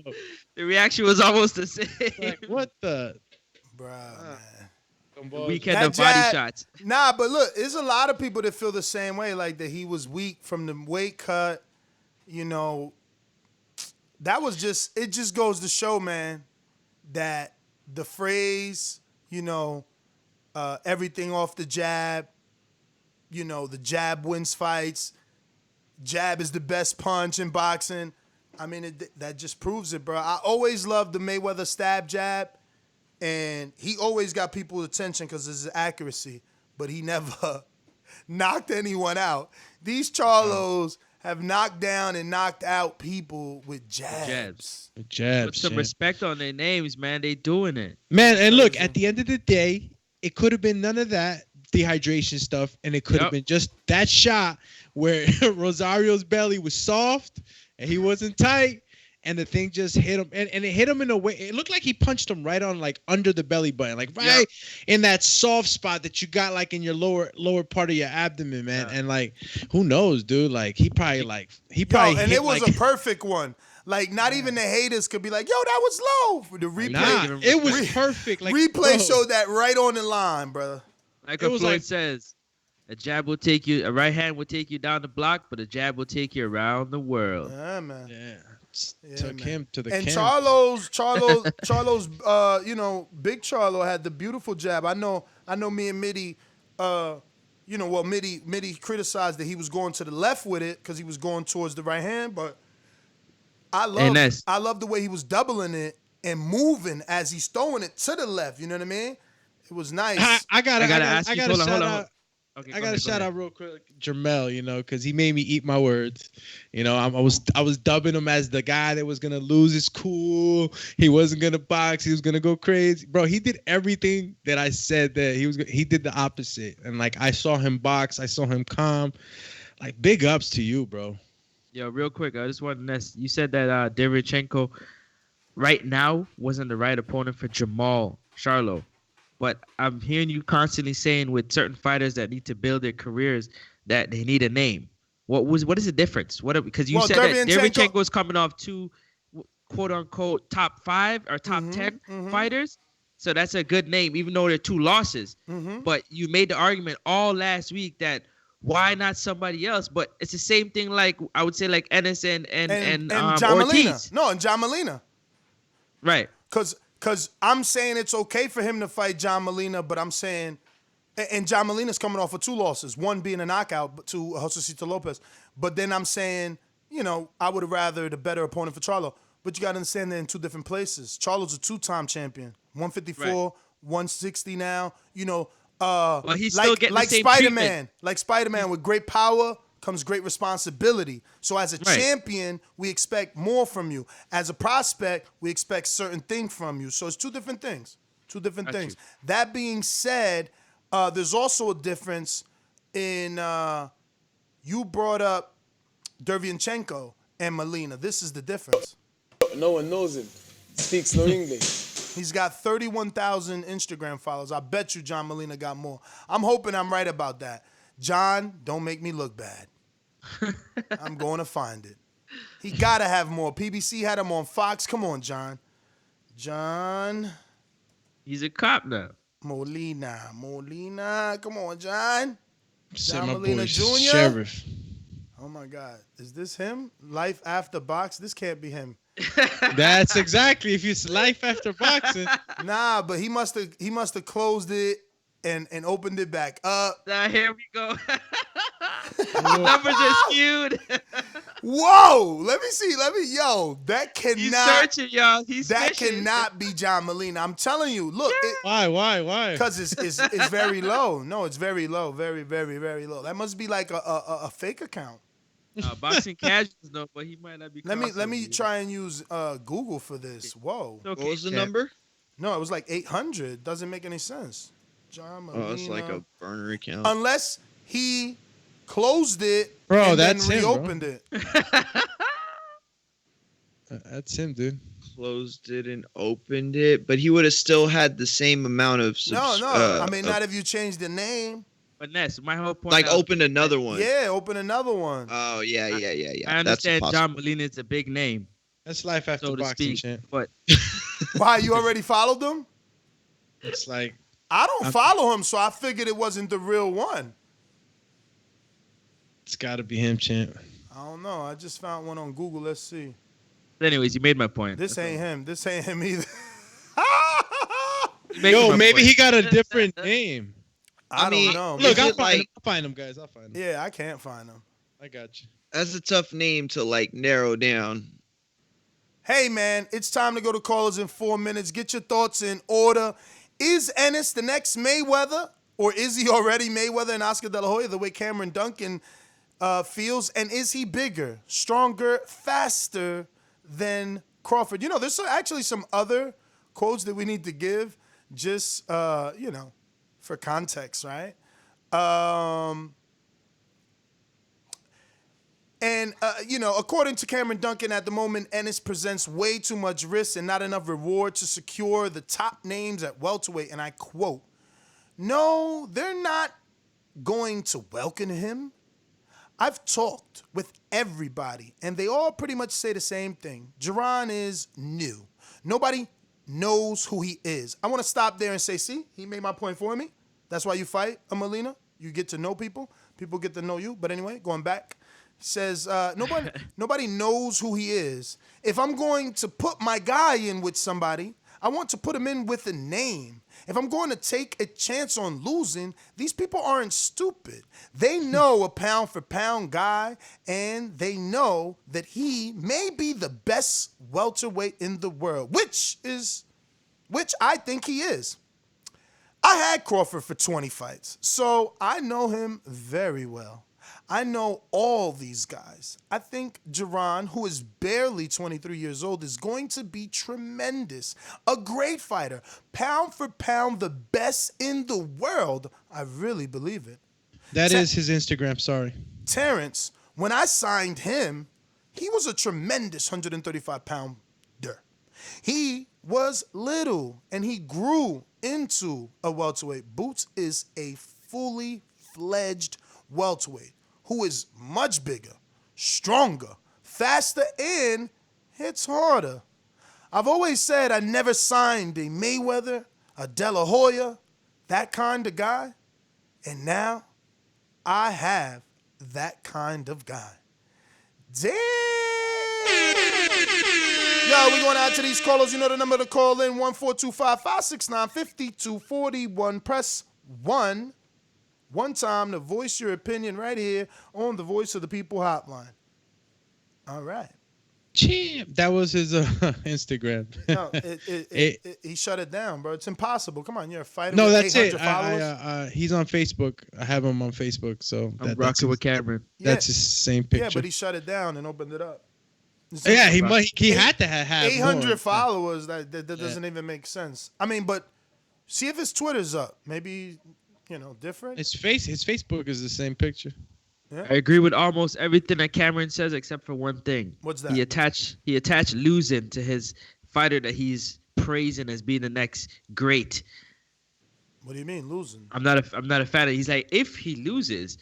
The reaction was almost the same. Like, what the? Bro, man. Weekend of body shots. Nah, but look, there's a lot of people that feel the same way, like that he was weak from the weight cut. That was it just goes to show, man, that the phrase, everything off the jab, the jab wins fights, jab is the best punch in boxing. I mean, that just proves it, bro. I always loved the Mayweather stab jab. And he always got people's attention because of his accuracy, but he never knocked anyone out. These Charlos have knocked down and knocked out people with jabs. With jabs. Put some respect on their names, man. They doing it. Man, and look, at the end of the day, it could have been none of that dehydration stuff, and it could have been just that shot where Rosario's belly was soft and he wasn't tight. and the thing just hit him, and it hit him in a way. It looked like he punched him right on, like under the belly button, like right in that soft spot that you got, like in your lower part of your abdomen, man. And like, who knows, dude? Like he probably and it was like, a perfect one. Like, not even the haters could be like, yo, that was low. For the replay, it was perfect. Like, replay showed that right on the line, brother. Like what Floyd says, a jab will take you, a right hand will take you down the block, but a jab will take you around the world. Yeah, man. Yeah. Took him to the and camp. Charlo's, Big Charlo had the beautiful jab. I know me and Mitty, Mitty criticized that he was going to the left with it because he was going towards the right hand, but I love the way he was doubling it and moving as he's throwing it to the left. You know what I mean? It was nice. I gotta shout out real quick, Jermel, because he made me eat my words. I was dubbing him as the guy that was gonna lose his cool. He wasn't gonna box. He was gonna go crazy, bro. He did everything that I said that he was. He did the opposite, and like I saw him box. I saw him calm. Like big ups to you, bro. Yo, real quick, I just wanted to. You said that Derevyanchenko right now wasn't the right opponent for Jamal Charlo. But I'm hearing you constantly saying with certain fighters that need to build their careers that they need a name. What is the difference? Because you said that Derevyanchenko is coming off 2 quote unquote top 5 or top 10 fighters. So that's a good name, even though they're 2 losses. But you made the argument all last week that why not somebody else? But it's the same thing. Like I would say, like Ennis and John Ortiz. Molina. No, and John Molina. Right. Because I'm saying it's okay for him to fight John Molina, but I'm saying, and John Molina's coming off of 2 losses, one being a knockout to Josecito Lopez. But then I'm saying, I would have rather the better opponent for Charlo. But you got to understand they're in 2 different places. Charlo's a 2-time champion, 154, right. 160 now. Well, he's still getting the same Spider-Man, treatment. like Spider-Man, with great power comes great responsibility. So as a champion, we expect more from you. As a prospect, we expect certain things from you. So it's 2 different things. 2 different things. That being said, there's also a difference in you brought up Derevyanchenko and Molina. This is the difference. No one knows him. Speaks no English. He's got 31,000 Instagram followers. I bet you John Molina got more. I'm hoping I'm right about that. John, don't make me look bad. I'm going to find it. He got to have more. PBC had him on Fox. Come on, John. John. He's a cop now. Molina. Come on, John. John my Molina boy, Jr. Sheriff. Oh, my God. Is this him? Life after box? This can't be him. That's exactly. If it's life after boxing. Nah, but he must have closed it and opened it back up. Here we go. Numbers are skewed. Whoa! Let me see. That cannot. He's searching, y'all. That cannot be John Molina. I'm telling you. Look. Why? Because it's very low. No, it's very low. Very, very, very low. That must be like a fake account. Boxing casuals, though, but he might not be. Let me try and use Google for this. Whoa. Okay, what was the number? No, it was like 800. Doesn't make any sense. John Molina. Oh, it's like a burner account. Unless he closed it, bro. And that's then him. Reopened it. That's him, dude. Closed it and opened it, but he would have still had the same amount of. I mean, not if you changed the name. But Ness, my whole point. Like open another one. Yeah, open another one. Oh yeah. I understand John Molina is a big name. That's life after so boxing, champ. But why, you already followed him? It's like I don't follow him, so I figured it wasn't the real one. It's got to be him, champ. I don't know. I just found one on Google. Let's see. Anyways, you made my point. This ain't him. This ain't him either. Yo, maybe he got a different name. I don't know. Look, I'll find him, guys. I'll find him. Yeah, I can't find him. I got you. That's a tough name to like narrow down. Hey, man, it's time to go to callers in 4 minutes. Get your thoughts in order. Is Ennis the next Mayweather, or is he already Mayweather and Oscar De La Hoya the way Cameron Dunkin feels? And is he bigger, stronger, faster than Crawford? There's actually some other quotes that we need to give just, for context, right? And, according to Cameron Dunkin, at the moment, Ennis presents way too much risk and not enough reward to secure the top names at welterweight. And I quote, "No, they're not going to welcome him. I've talked with everybody, and they all pretty much say the same thing. Jaron is new. Nobody knows who he is." I want to stop there and say, see, he made my point for me. That's why you fight, Melina. You get to know people. People get to know you. But anyway, going back. Says nobody knows who he is. If I'm going to put my guy in with somebody, I want to put him in with a name. If I'm going to take a chance on losing, these people aren't stupid. They know a pound for pound guy, and they know that he may be the best welterweight in the world, which I think he is. I had Crawford for 20 fights, so I know him very well. I know all these guys. I think Jaron, who is barely 23 years old, is going to be tremendous. A great fighter. Pound for pound, the best in the world. I really believe it. That is his Instagram, sorry. Terence, when I signed him, he was a tremendous 135-pounder. He was little, and he grew into a welterweight. Boots is a fully-fledged welterweight who is much bigger, stronger, faster, and hits harder. I've always said I never signed a Mayweather, a De La Hoya, that kind of guy, and now I have that kind of guy. Damn! Yo, we going out to these callers. You know the number to call in, 1-425-569-5241. Press 1. One time to voice your opinion right here on the Voice of the People hotline. All right. Champ. That was his Instagram. No, he shut it down, bro. It's impossible. Come on, you're a fighter. No, with that's 800 it. Followers. He's on Facebook. I have him on Facebook, so I'm rocking with Cameron. That's his same picture. Yeah, but he shut it down and opened it up. Yeah, he had to have 800 more. followers. That doesn't even make sense. I mean, but see if his Twitter's up. Maybe, different. His Facebook is the same picture. Yeah. I agree with almost everything that Cameron says except for one thing. What's that? He attached losing to his fighter that he's praising as being the next great. What do you mean losing? I'm not a fan of. He's like, if he loses,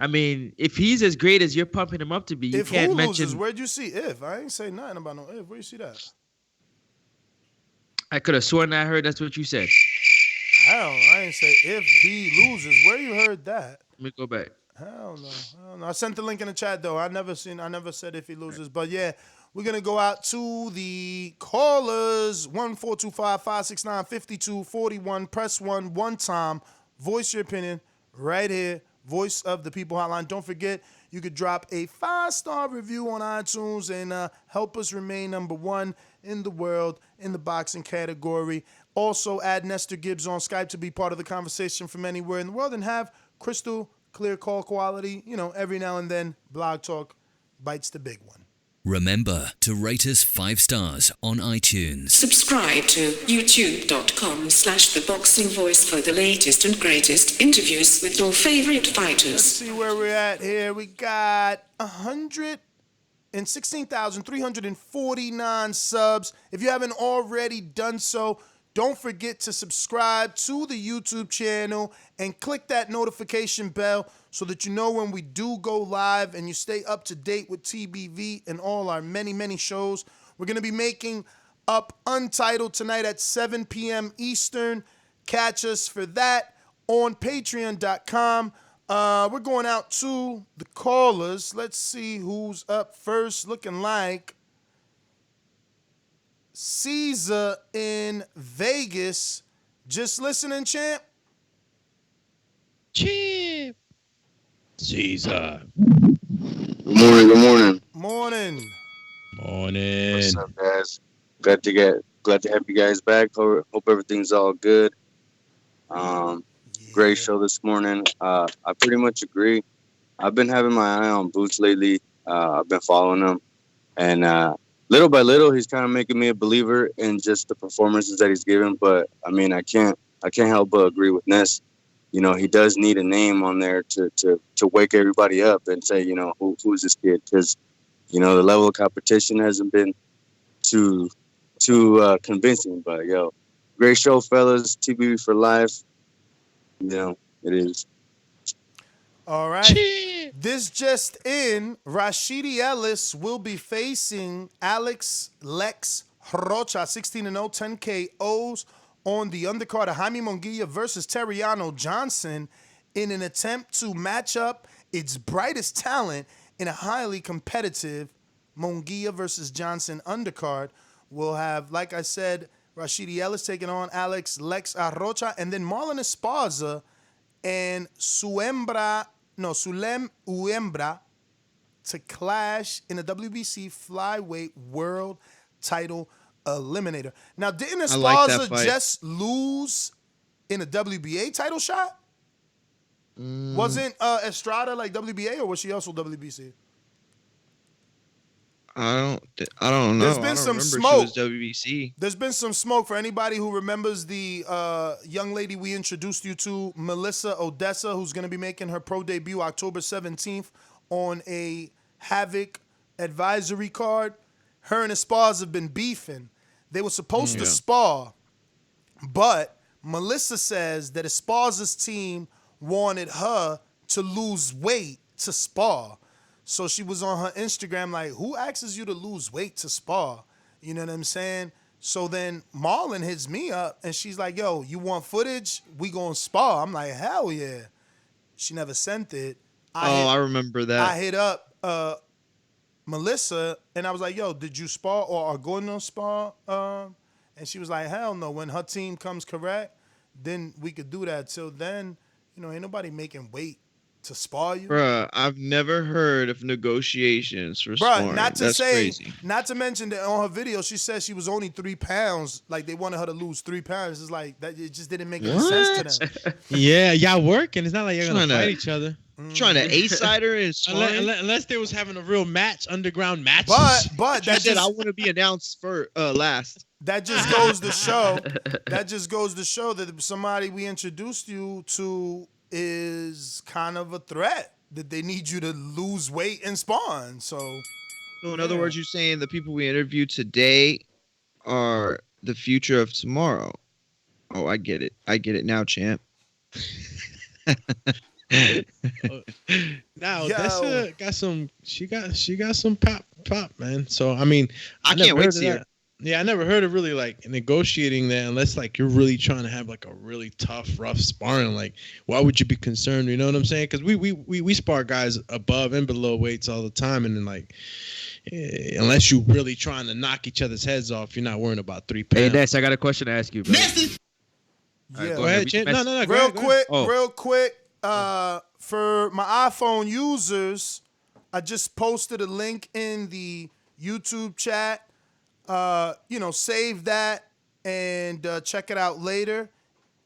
I mean, if he's as great as you're pumping him up to be, you can't mention. Loses, where'd you see if? I ain't say nothing about no if. Where you see that? I could have sworn I heard that's what you said. Hell, I ain't say if he loses. Where you heard that? Let me go back. Hell no. I sent the link in the chat though. I never said if he loses. But yeah, we're gonna go out to the callers. 1-425-569-5241. Press 1 one time. Voice your opinion right here. Voice of the People hotline. Don't forget, you could drop a 5-star review on iTunes and help us remain number 1 in the world in the boxing category. Also, add Nestor Gibbs on Skype to be part of the conversation from anywhere in the world and have crystal clear call quality. Every now and then, Blog Talk bites the big one. Remember to rate us 5 stars on iTunes. Subscribe to youtube.com/theboxingvoice for the latest and greatest interviews with your favorite fighters. Let's see where we're at here. We got 116,349 subs. If you haven't already done so, don't forget to subscribe to the YouTube channel and click that notification bell so that you know when we do go live and you stay up to date with TBV and all our many, many shows. We're going to be making up Untitled tonight at 7 p.m. Eastern. Catch us for that on patreon.com. We're going out to the callers. Let's see who's up first. Looking like Caesar in Vegas. Just listening, champ. Champ. Caesar. Good morning. Morning. What's up, guys? Glad to have you guys back. Hope everything's all good. Great show this morning. I pretty much agree. I've been having my eye on Boots lately. I've been following him, and little by little, he's kind of making me a believer in just the performances that he's given. But I mean, I can't help but agree with Ness. he does need a name on there to wake everybody up and say, who's this kid? Because, the level of competition hasn't been too convincing. But, great show, fellas. TBV for life. It is. All right. This just in, Rashidi Ellis will be facing Alex Lex Rocha, 16-0, 10 KOs on the undercard of Jaime Munguia versus Terriano Johnson in an attempt to match up its brightest talent in a highly competitive Munguia versus Johnson undercard. We'll have, like I said, Rashidi Ellis taking on Alex Lex Arrocha, and then Marlon Esparza and Sulem Uembra to clash in the WBC Flyweight World Title Eliminator. Now, didn't Esparza just lose in a WBA title shot? Wasn't Estrada like WBA, or was she also WBC? I don't know. There's been some smoke. smoke. She was WBC. There's been some smoke for anybody who remembers the young lady we introduced you to, Melissa Odessa, who's going to be making her pro debut October 17th on a Havoc advisory card. Her and Esparza have been beefing. They were supposed to spar, but Melissa says that Esparza's team wanted her to lose weight to spar. So she was on her Instagram like, who asks you to lose weight to spar? You know what I'm saying? So then Marlon hits me up and she's like, yo, you want footage? We gonna spar. I'm like, hell yeah. She never sent it. I remember that. I hit up Melissa and I was like, yo, did you spar or are going to spar? And she was like, hell no. When her team comes correct, then we could do that. Till then, ain't nobody making weight to spar you. Bruh, I've never heard of negotiations for sparring. That's crazy. Not to mention that on her video, she said she was only 3 pounds. Like, they wanted her to lose 3 pounds. It's like, that it just didn't make any sense to them. Yeah, y'all working. It's not like you're going to fight each other. Trying to A-side her and sparring? Unless they was having a real match, underground match. But that said, I want to be announced for last. That just goes to show. That just goes to show that somebody we introduced you to is kind of a threat, that they need you to lose weight and spawn. So in other words, you're saying the people we interviewed today are the future of tomorrow. Oh, I get it. I get it now, champ. Now that's got some. She got some pop, man. So I mean, I can't wait to see her. Yeah, I never heard of really like negotiating that unless like you're really trying to have like a really tough, rough sparring. Like, why would you be concerned? You know what I'm saying? Because we spar guys above and below weights all the time, and then like, unless you really trying to knock each other's heads off, you're not worrying about 3 pounds. Hey, Ness, I got a question to ask you, bro. Yeah, go ahead, Chin. No. Real quick. For my iPhone users, I just posted a link in the YouTube chat. Save that and check it out later.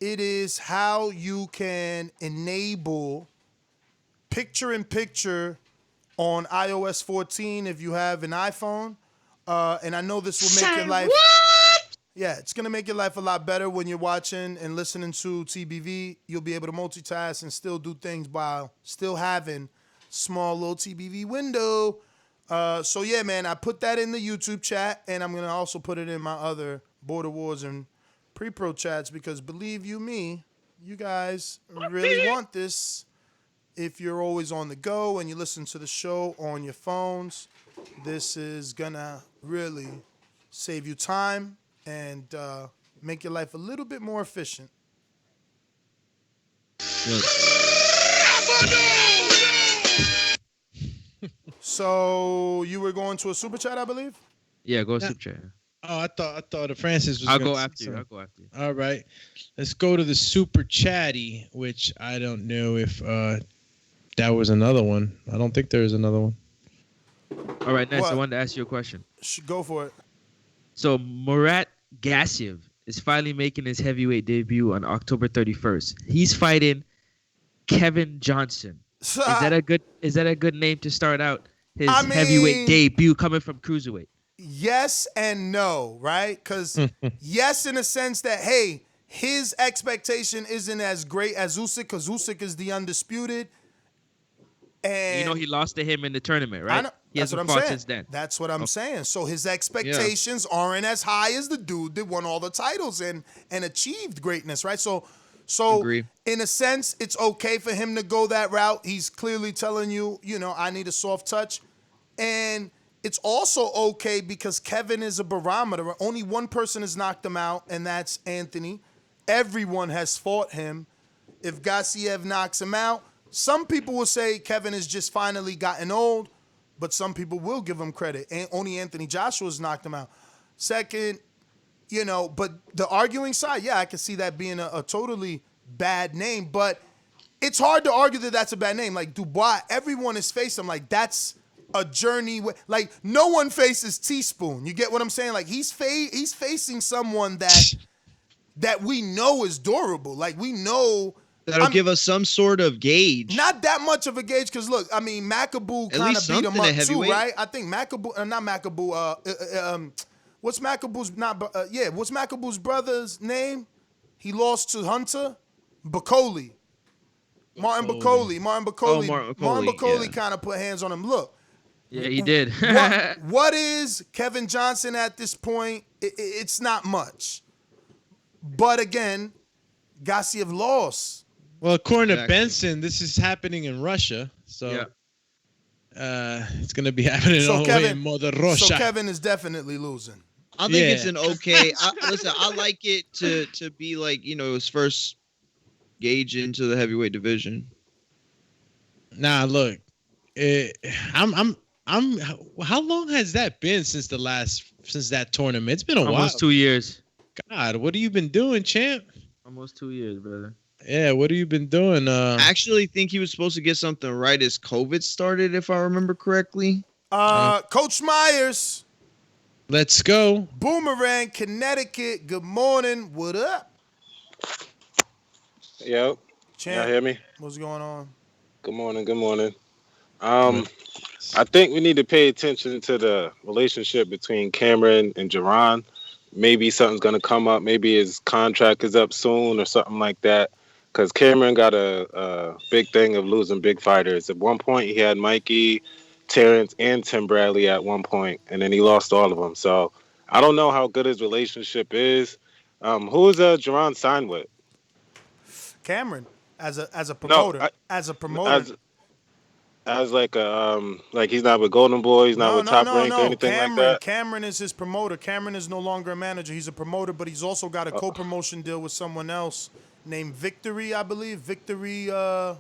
It is how you can enable picture-in-picture on iOS 14 if you have an iPhone. And I know this will make your life... Yeah, it's going to make your life a lot better when you're watching and listening to TBV. You'll be able to multitask and still do things while still having small little TBV window. So yeah, man, I put that in the YouTube chat, and I'm gonna also put it in my other Border Wars and pre-pro chats because believe you me, you guys really want this. If you're always on the go and you listen to the show on your phones, this is gonna really save you time and make your life a little bit more efficient. So you were going to a super chat, I believe? Yeah, go super chat. Oh, I thought Francis was. I'll go after you. All right, let's go to the super chatty, which I don't know if that was another one. I don't think there is another one. All right, next, I wanted to ask you a question. Go for it. So Murat Gassiev is finally making his heavyweight debut on October 31st. He's fighting Kevin Johnson. Is that a good name to start out his heavyweight debut coming from cruiserweight? Yes and no, right? Because yes, in a sense that, hey, his expectation isn't as great as Usyk because Usyk is the undisputed. And he lost to him in the tournament, right? I know, He that's what hasn't I'm fought saying. since then. That's what I'm saying. So his expectations aren't as high as the dude that won all the titles and achieved greatness, right? So Agree. in a sense, it's okay for him to go that route. He's clearly telling you, I need a soft touch. And it's also okay because Kevin is a barometer. Only one person has knocked him out, and that's Anthony. Everyone has fought him. If Gassiev knocks him out, some people will say Kevin has just finally gotten old, but some people will give him credit. And only Anthony Joshua's knocked him out. Second, but the arguing side, yeah, I can see that being a totally bad name, but it's hard to argue that that's a bad name. Like Dubois, everyone has faced him. Like that's a journey. Like no one faces Teaspoon. You get what I'm saying? Like he's facing someone that we know is durable. Like we know that'll give us some sort of gauge. Not that much of a gauge, because look, I mean, Macaboo kind of beat him up too, right? I think Macaboo, not Macaboo. What's Macaboo's what's Macaboo's brother's name? He lost to Hunter Bacoli. Martin Bacoli. Martin Bacoli kind of put hands on him. Look. Yeah, he did. what is Kevin Johnson at this point? It's not much. But again, Gassiev lost. Well, according to Benson, this is happening in Russia. So it's going to be happening all the way in Mother Russia. So Kevin is definitely losing. I think it's an okay. Listen, I like it to be like, his first gauge into the heavyweight division. Nah, look, I'm. How long has that been since that tournament? It's been a while. Almost 2 years. God, what have you been doing, champ? Almost 2 years, brother. Yeah, what have you been doing? I actually think he was supposed to get something right as COVID started, if I remember correctly. Coach Myers. Let's go. Boomerang, Connecticut. Good morning. What up? Yo. Champ, y'all hear me? What's going on? Good morning. I think we need to pay attention to the relationship between Cameron and Jaron. Maybe something's going to come up. Maybe his contract is up soon or something like that. Because Cameron got a big thing of losing big fighters. At one point, he had Mikey, Terence, and Tim Bradley at one point, and then he lost all of them. So I don't know how good his relationship is. Who is Jaron signed with? Cameron, as a promoter. No, as a promoter. As like he's not with Golden Boy, he's not with Top Rank or anything like that. Cameron is his promoter. Cameron is no longer a manager. He's a promoter, but he's also got a co-promotion deal with someone else named Victory, I believe. Victory. Okay.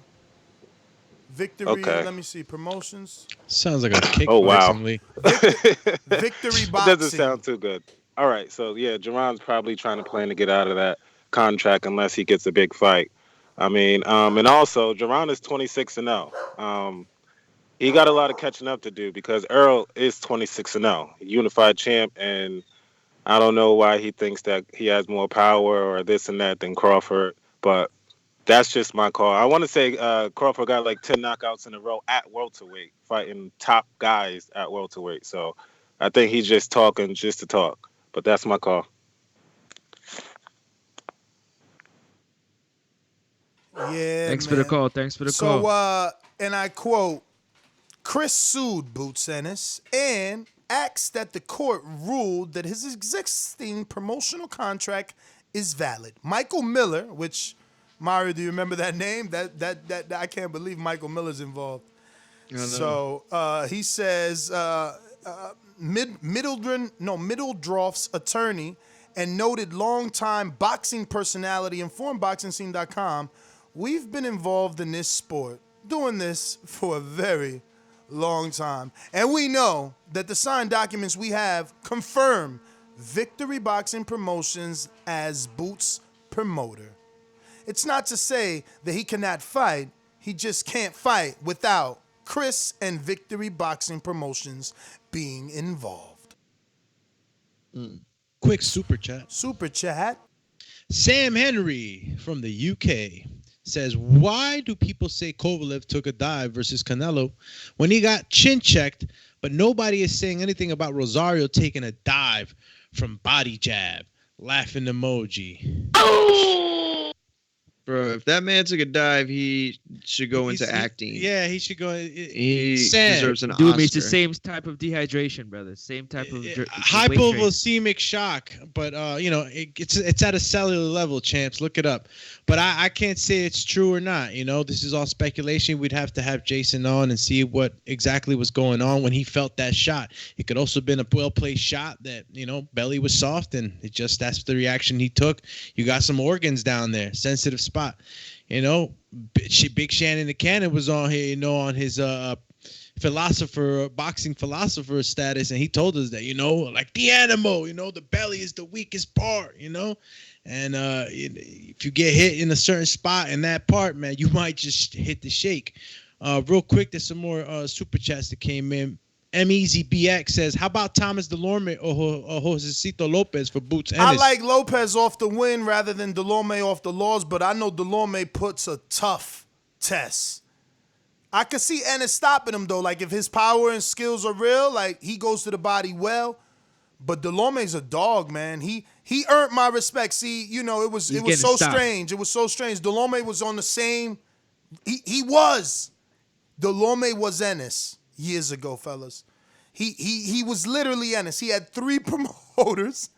Let me see. Promotions. Sounds like a kickboxing league. Victory Boxing. That doesn't sound too good. All right, so yeah, Jaron's probably trying to plan to get out of that contract unless he gets a big fight. I mean, and also Jaron is 26-0. He got a lot of catching up to do because Earl is 26-0, unified champ, and I don't know why he thinks that he has more power or this and that than Crawford, but that's just my call. I want to say Crawford got like 10 knockouts in a row at welterweight, fighting top guys at welterweight. So I think he's just talking just to talk, but that's my call. Yeah, Thanks for the call. call. So, and I quote, Chris sued Boots Ennis and asked that the court ruled that his existing promotional contract is valid. Michael Miller, which, Mario, do you remember that name? That I can't believe Michael Miller's involved. So he says Middledroff's attorney and noted longtime boxing personality informed BoxingScene.com, we've been involved in this sport, doing this for a very long time. And we know that the signed documents we have confirm Victory Boxing Promotions as Boots' promoter. It's not to say that he cannot fight, he just can't fight without Chris and Victory Boxing Promotions being involved. Quick super chat. Super chat. Sam Henry from the UK says, why do people say Kovalev took a dive versus Canelo when he got chin checked, but nobody is saying anything about Rosario taking a dive from body jab? Laughing emoji. Bro, if that man took a dive, he should go into acting. Yeah, he should go. He Sam, deserves an Dude, Oscar. it's the same type of dehydration, brother. Same type of weight training. Hypoglycemic shock, but it's at a cellular level, champs. Look it up. But I can't say it's true or not. This is all speculation. We'd have to have Jason on and see what exactly was going on when he felt that shot. It could also have been a well-placed shot that belly was soft, and that's the reaction he took. You got some organs down there, sensitive spot. Big Shannon the Cannon was on here, on his boxing philosopher status, and he told us that like the animal, the belly is the weakest part, and if you get hit in a certain spot in that part, man, you might just hit the shake. Real quick, there's some more super chats that came in. MEZBX says, how about Thomas Delorme or Josecito Lopez for Boots Ennis? I like Lopez off the win rather than Delorme off the loss, but I know Delorme puts a tough test. I could see Ennis stopping him, though. Like, if his power and skills are real, like, he goes to the body well. But Delorme's a dog, man. He earned my respect. See, it was so strange. It was so strange. Delorme was on the same. He was. Delorme was Ennis years ago, fellas. He was literally Ennis. He had 3 promoters,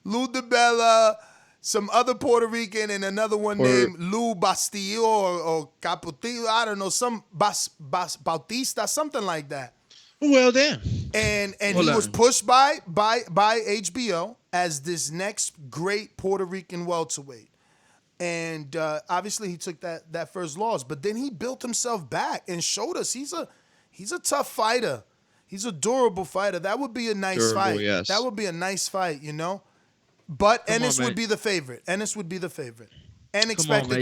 Lou DeBella, some other Puerto Rican, and another one named Lou Bastillo or Caputillo. I don't know, some Bautista, something like that. Well, damn. And he was pushed by HBO as this next great Puerto Rican welterweight. And obviously he took that first loss, but then he built himself back and showed us he's a tough fighter. He's a durable fighter. That would be a nice fight. Yes. That would be a nice fight, But Ennis would be the favorite. And expected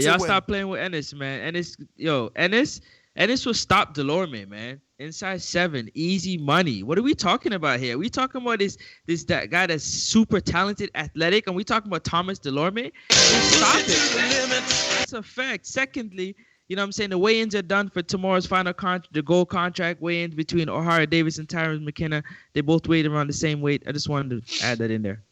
to Y'all win. stop playing with Ennis, man. Ennis will stop Delorme, man. Inside 7, easy money. What are we talking about here? We talking about that guy that's super talented, athletic, and we talking about Thomas Delorme? Stop it. That's a fact. Secondly, the weigh-ins are done for tomorrow's final the gold contract weigh-ins between O'Hara Davis and Tyrone McKenna. They both weighed around the same weight. I just wanted to add that in there.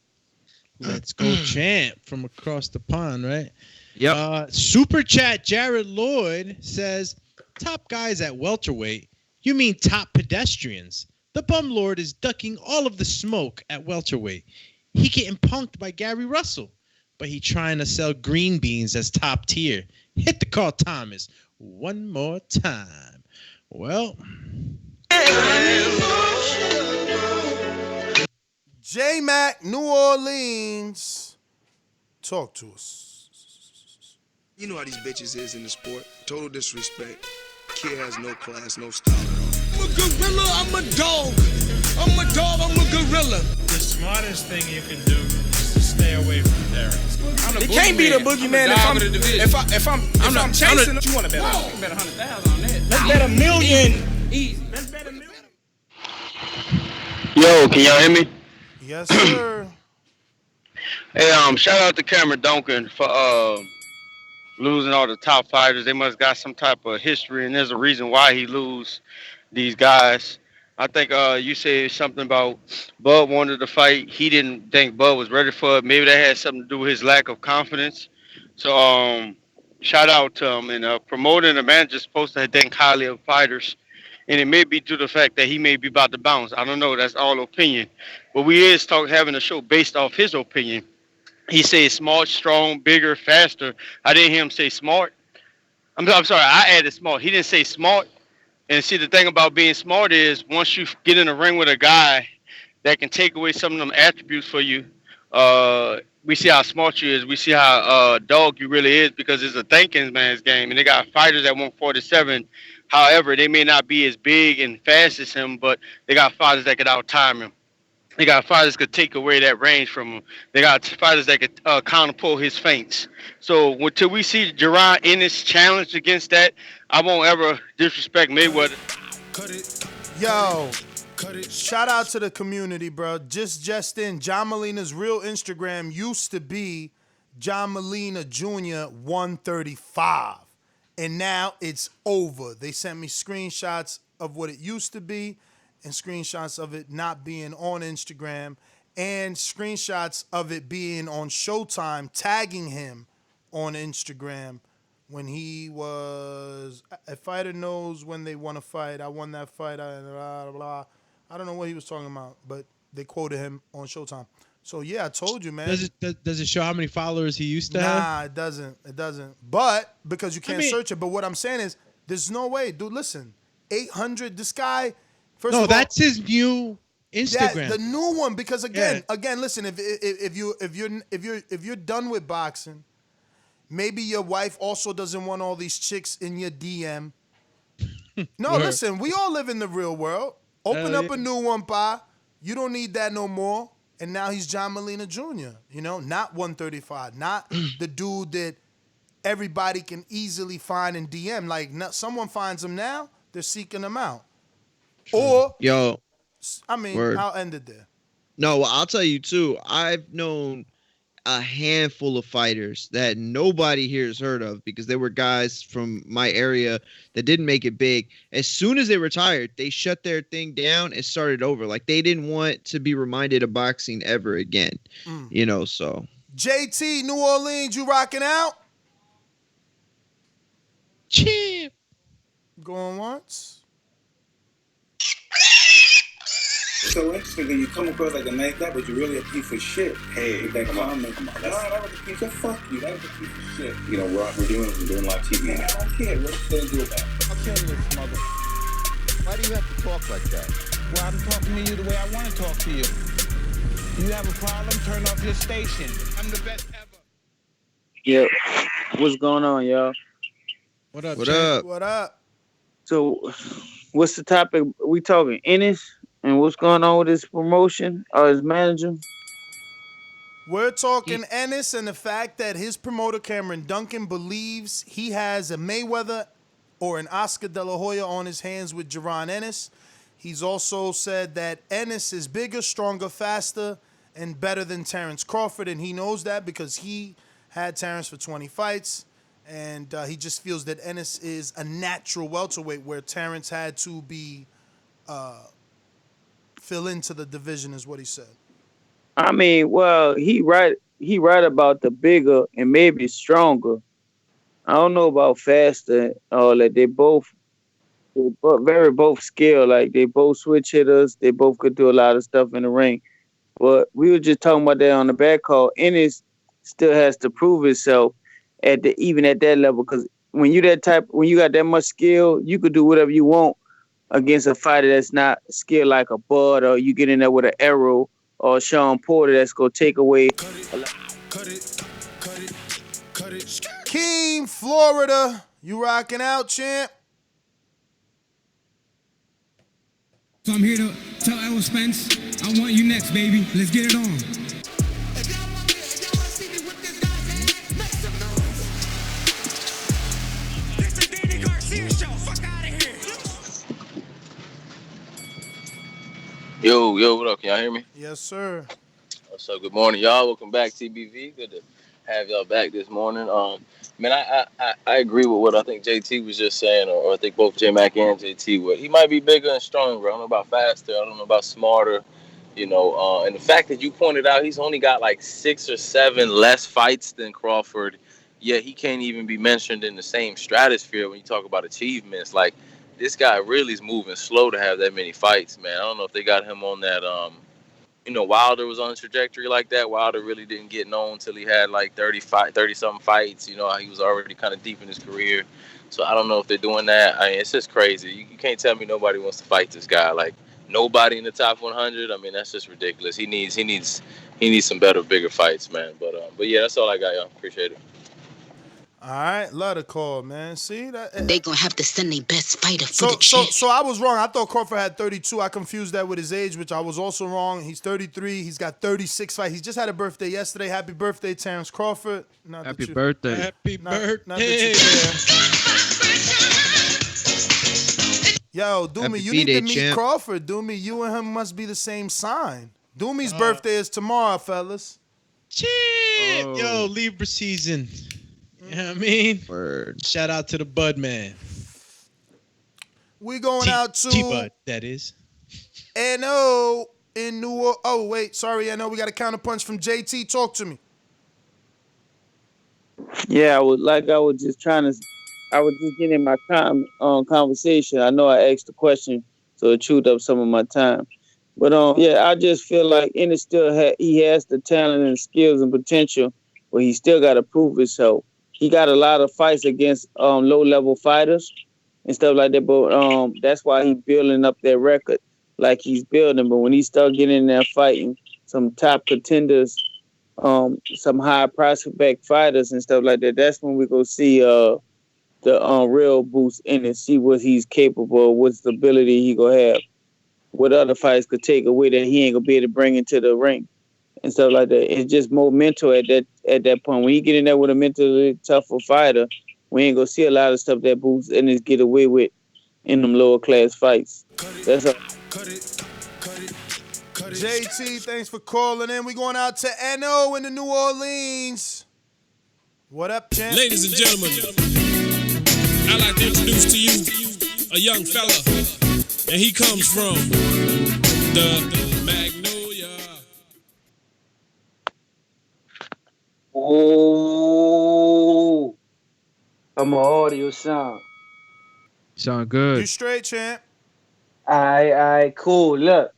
Let's go, champ, from across the pond, right? Yep. Super chat, Jared Lloyd says, top guys at welterweight? You mean top pedestrians? The bum lord is ducking all of the smoke at welterweight. He getting punked by Gary Russell, but he trying to sell green beans as top tier. Hit the Carl Thomas one more time. Well, J-Mac, New Orleans. Talk to us. You know how these bitches is in the sport. Total disrespect. Kid has no class, no style at all. I'm a gorilla, I'm a dog. I'm a dog, I'm a gorilla. The smartest thing you can do is to stay away from Terence. It can't be the boogeyman if I'm chasing him. You want to bet? You bet 100,000 on that. Let's bet $1 million. Easy. Let's bet $1 million. Yo, can y'all hear me? Yes, sir. Hey, shout out to Cameron Dunkin for losing all the top fighters. They must got some type of history, and there's a reason why he lose these guys. I think you said something about Bud wanted to fight. He didn't think Bud was ready for it. Maybe that had something to do with his lack of confidence. So shout out to him. And promoting a manager is supposed to think highly of fighters. And it may be due to the fact that he may be about to bounce. I don't know. That's all opinion. But we is having a show based off his opinion. He said smart, strong, bigger, faster. I didn't hear him say smart. I'm sorry. I added smart. He didn't say smart. And see, the thing about being smart is once you get in the ring with a guy that can take away some of them attributes for you, we see how smart you is. We see how dog you really is, because it's a thinking man's game. And they got fighters at 147. However, they may not be as big and fast as him, but they got fighters that could out-time him. They got fighters that could take away that range from him. They got fighters that could counterpull his feints. So until we see Jaron Ennis challenge against that, I won't ever disrespect Mayweather. Yo, shout out to the community, bro. Just in, John Molina's real Instagram used to be John Molina Jr. 135. And now it's over. They sent me screenshots of what it used to be and screenshots of it not being on Instagram. and screenshots of it being on Showtime, tagging him on Instagram when he was. A fighter knows when they want to fight. I won that fight. Blah, blah, blah. I don't know what he was talking about, but they quoted him on Showtime. So yeah, I told you, man. Does it show how many followers he used to have? Nah, it doesn't. It doesn't. But because you can't search it. But what I'm saying is, there's no way, dude. Listen, 800. This guy. First of all, that's his new Instagram. Yeah, the new one. Because again, listen. If you're done with boxing, maybe your wife also doesn't want all these chicks in your DM. No, listen. We all live in the real world. Open up a new one, pa. You don't need that no more. And now he's John Molina Jr., not 135, not the dude that everybody can easily find in DM. Like, someone finds him now, they're seeking him out. True. Or, I'll end it there. No, well, I'll tell you, too. I've known a handful of fighters that nobody here has heard of because they were guys from my area that didn't make it big. As soon as they retired, they shut their thing down and started over. Like, they didn't want to be reminded of boxing ever again, so. JT, New Orleans, you rocking out? Champ. Going once? So interesting when you come across like a nice guy, but you're really a piece of shit. Hey, with that comment. No, that was a piece of fuck you. That was a piece of shit. We're doing live TV. Man, I don't care. What you gonna do about it? I'll kill this mother. Why do you have to talk like that? Well, I'm talking to you the way I want to talk to you. You have a problem? Turn off your station. I'm the best ever. Yeah. What's going on, y'all? What up? What up? What up? So, what's the topic? We talking Ennis? And what's going on with his promotion or his manager? We're talking Ennis and the fact that his promoter, Cameron Dunkin, believes he has a Mayweather or an Oscar De La Hoya on his hands with Jaron Ennis. He's also said that Ennis is bigger, stronger, faster, and better than Terence Crawford, and he knows that because he had Terence for 20 fights, and he just feels that Ennis is a natural welterweight where Terence had to be... fill into the division is what he said. I mean, well, he right about the bigger and maybe stronger. I don't know about faster. All that they both skilled. Like they both switch hitters. They both could do a lot of stuff in the ring. But we were just talking about that on the back call. Ennis still has to prove himself even at that level. Because when you got that much skill, you could do whatever you want against a fighter that's not skilled like a Bud, or you get in there with an Arrow or Sean Porter that's going to take away. Keene, Florida, you rocking out, champ? So I'm here to tell Errol Spence, I want you next, baby. Let's get it on. Yo, what up? Can y'all hear me? Yes, sir. What's up? Good morning, y'all. Welcome back, TBV. Good to have y'all back this morning. Man, I agree with what I think JT was just saying, or I think both J Mac and JT would. He might be bigger and stronger. I don't know about faster. I don't know about smarter. And the fact that you pointed out he's only got like 6 or 7 less fights than Crawford, yet he can't even be mentioned in the same stratosphere when you talk about achievements. Like, this guy really is moving slow to have that many fights, man. I don't know if they got him on that, Wilder was on a trajectory like that. Wilder really didn't get known until he had like 30-something fights. He was already kind of deep in his career. So I don't know if they're doing that. I mean, it's just crazy. You can't tell me nobody wants to fight this guy. Like, nobody in the top 100. I mean, that's just ridiculous. He needs some better, bigger fights, man. But yeah, that's all I got, y'all. Appreciate it. All right, love the call, man. See that they gonna have to send their best fighter for the check. So I was wrong. I thought Crawford had 32. I confused that with his age, which I was also wrong. He's 33. He's got 36 fights. He just had a birthday yesterday. Happy birthday, Terence Crawford. Happy birthday. Happy birthday. Not that Yo, Doomy, you need to meet Crawford. Doomy, you and him must be the same sign. Doomy's birthday is tomorrow, fellas. Chip. Yo, Libra season. You know what I mean? Word. Shout out to the Bud man. We going out to T-Bud, that is. N-O in New Orleans. Oh, wait, sorry, I know we got a counterpunch from JT. Talk to me. Yeah, I was just getting my conversation. I know I asked the question, so it chewed up some of my time. But yeah, I just feel like Ennis he has the talent and skills and potential, but he still got to prove himself. He got a lot of fights against low level fighters and stuff like that, but that's why he's building up that record like he's building. But when he start getting in there fighting some top contenders, some high prospect fighters and stuff like that, that's when we go see the real boost in it, see what he's capable of, what stability he gonna have, what other fights could take away that he ain't gonna be able to bring into the ring and stuff like that. It's just more mental at that point. When you get in there with a mentally tougher fighter, we ain't gonna see a lot of stuff that boost in this get away with in them lower class fights. That's all. JT, thanks for calling in. We going out to NO in the New Orleans. What up, champ? Ladies and gentlemen, I'd like to introduce to you a young fella, and he comes from the Magnolia. Oh, I'm an audio sound. Sound good. You straight, champ? All right, cool. Look,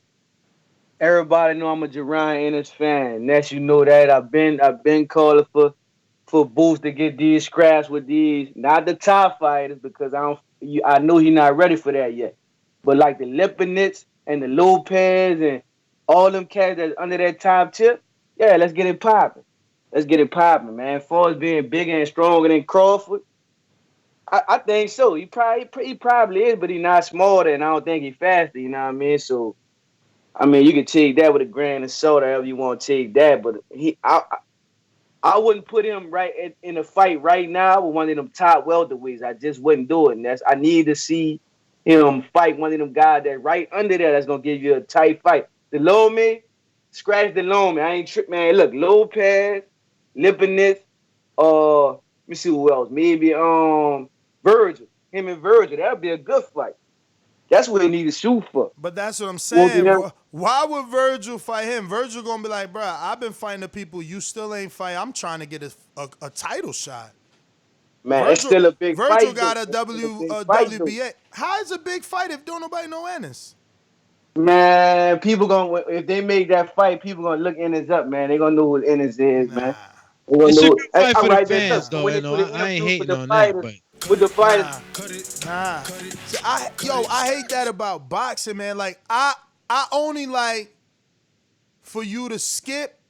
everybody know I'm a Jaron Ennis fan. That you know that I've been calling for Boost to get these scraps with these, not the top fighters, because I know he's not ready for that yet. But like the Lipinets and the Lopez and all them cats that's under that top tip, yeah, let's get it popping. Let's get it popping, man. As far as being bigger and stronger than Crawford, I think so. He probably is, but he's not smarter, and I don't think he's faster. You know what I mean? So, I mean, you can take that with a grain of salt, however you want to take that. But I wouldn't put him in a fight right now with one of them top welterweights. I just wouldn't do it. And I need to see him fight one of them guys that right under there that's gonna give you a tight fight. The Lome, scratch the Lome. I ain't tripping, man. Look, Lopez, Lipinets, let me see who else. Maybe Virgil. Him and Virgil. That'd be a good fight. That's what he need to shoot for. But that's what I'm saying. Why would Virgil fight him? Virgil gonna be like, bro, I've been fighting the people you still ain't fight. I'm trying to get a title shot. Man, Virgil, it's still a big fight. Virgil got a WBA. How is it a big fight if don't nobody know Ennis? Man, if they make that fight, people gonna look Ennis up, man. They gonna know who Ennis is, man. It's a good fight for the fans, though. I ain't hating on that, but with the fighters, See, I hate that about boxing, man. Like I only like for you to skip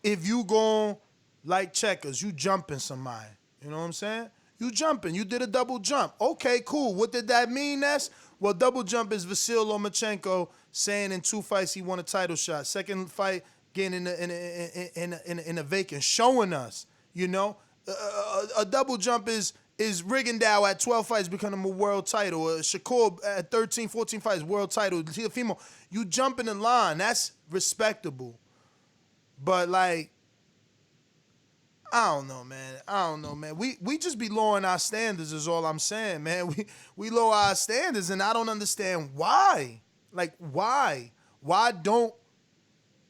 if you gon' like checkers, you jumping somebody. You know what I'm saying? You jumping. You did a double jump. Okay, cool. What did that mean, Ness? Well, double jump is Vasyl Lomachenko saying in 2 fights he won a title shot. Second fight getting in a vacant, showing us, you know, a double jump is Rigondeaux at 12 fights becoming a world title. Shakur at 13, 14 fights, world title. Teofimo, you jump in the line. That's respectable. But, like, I don't know, man. We just be lowering our standards is all I'm saying, man. We lower our standards, and I don't understand why. Like, why? Why don't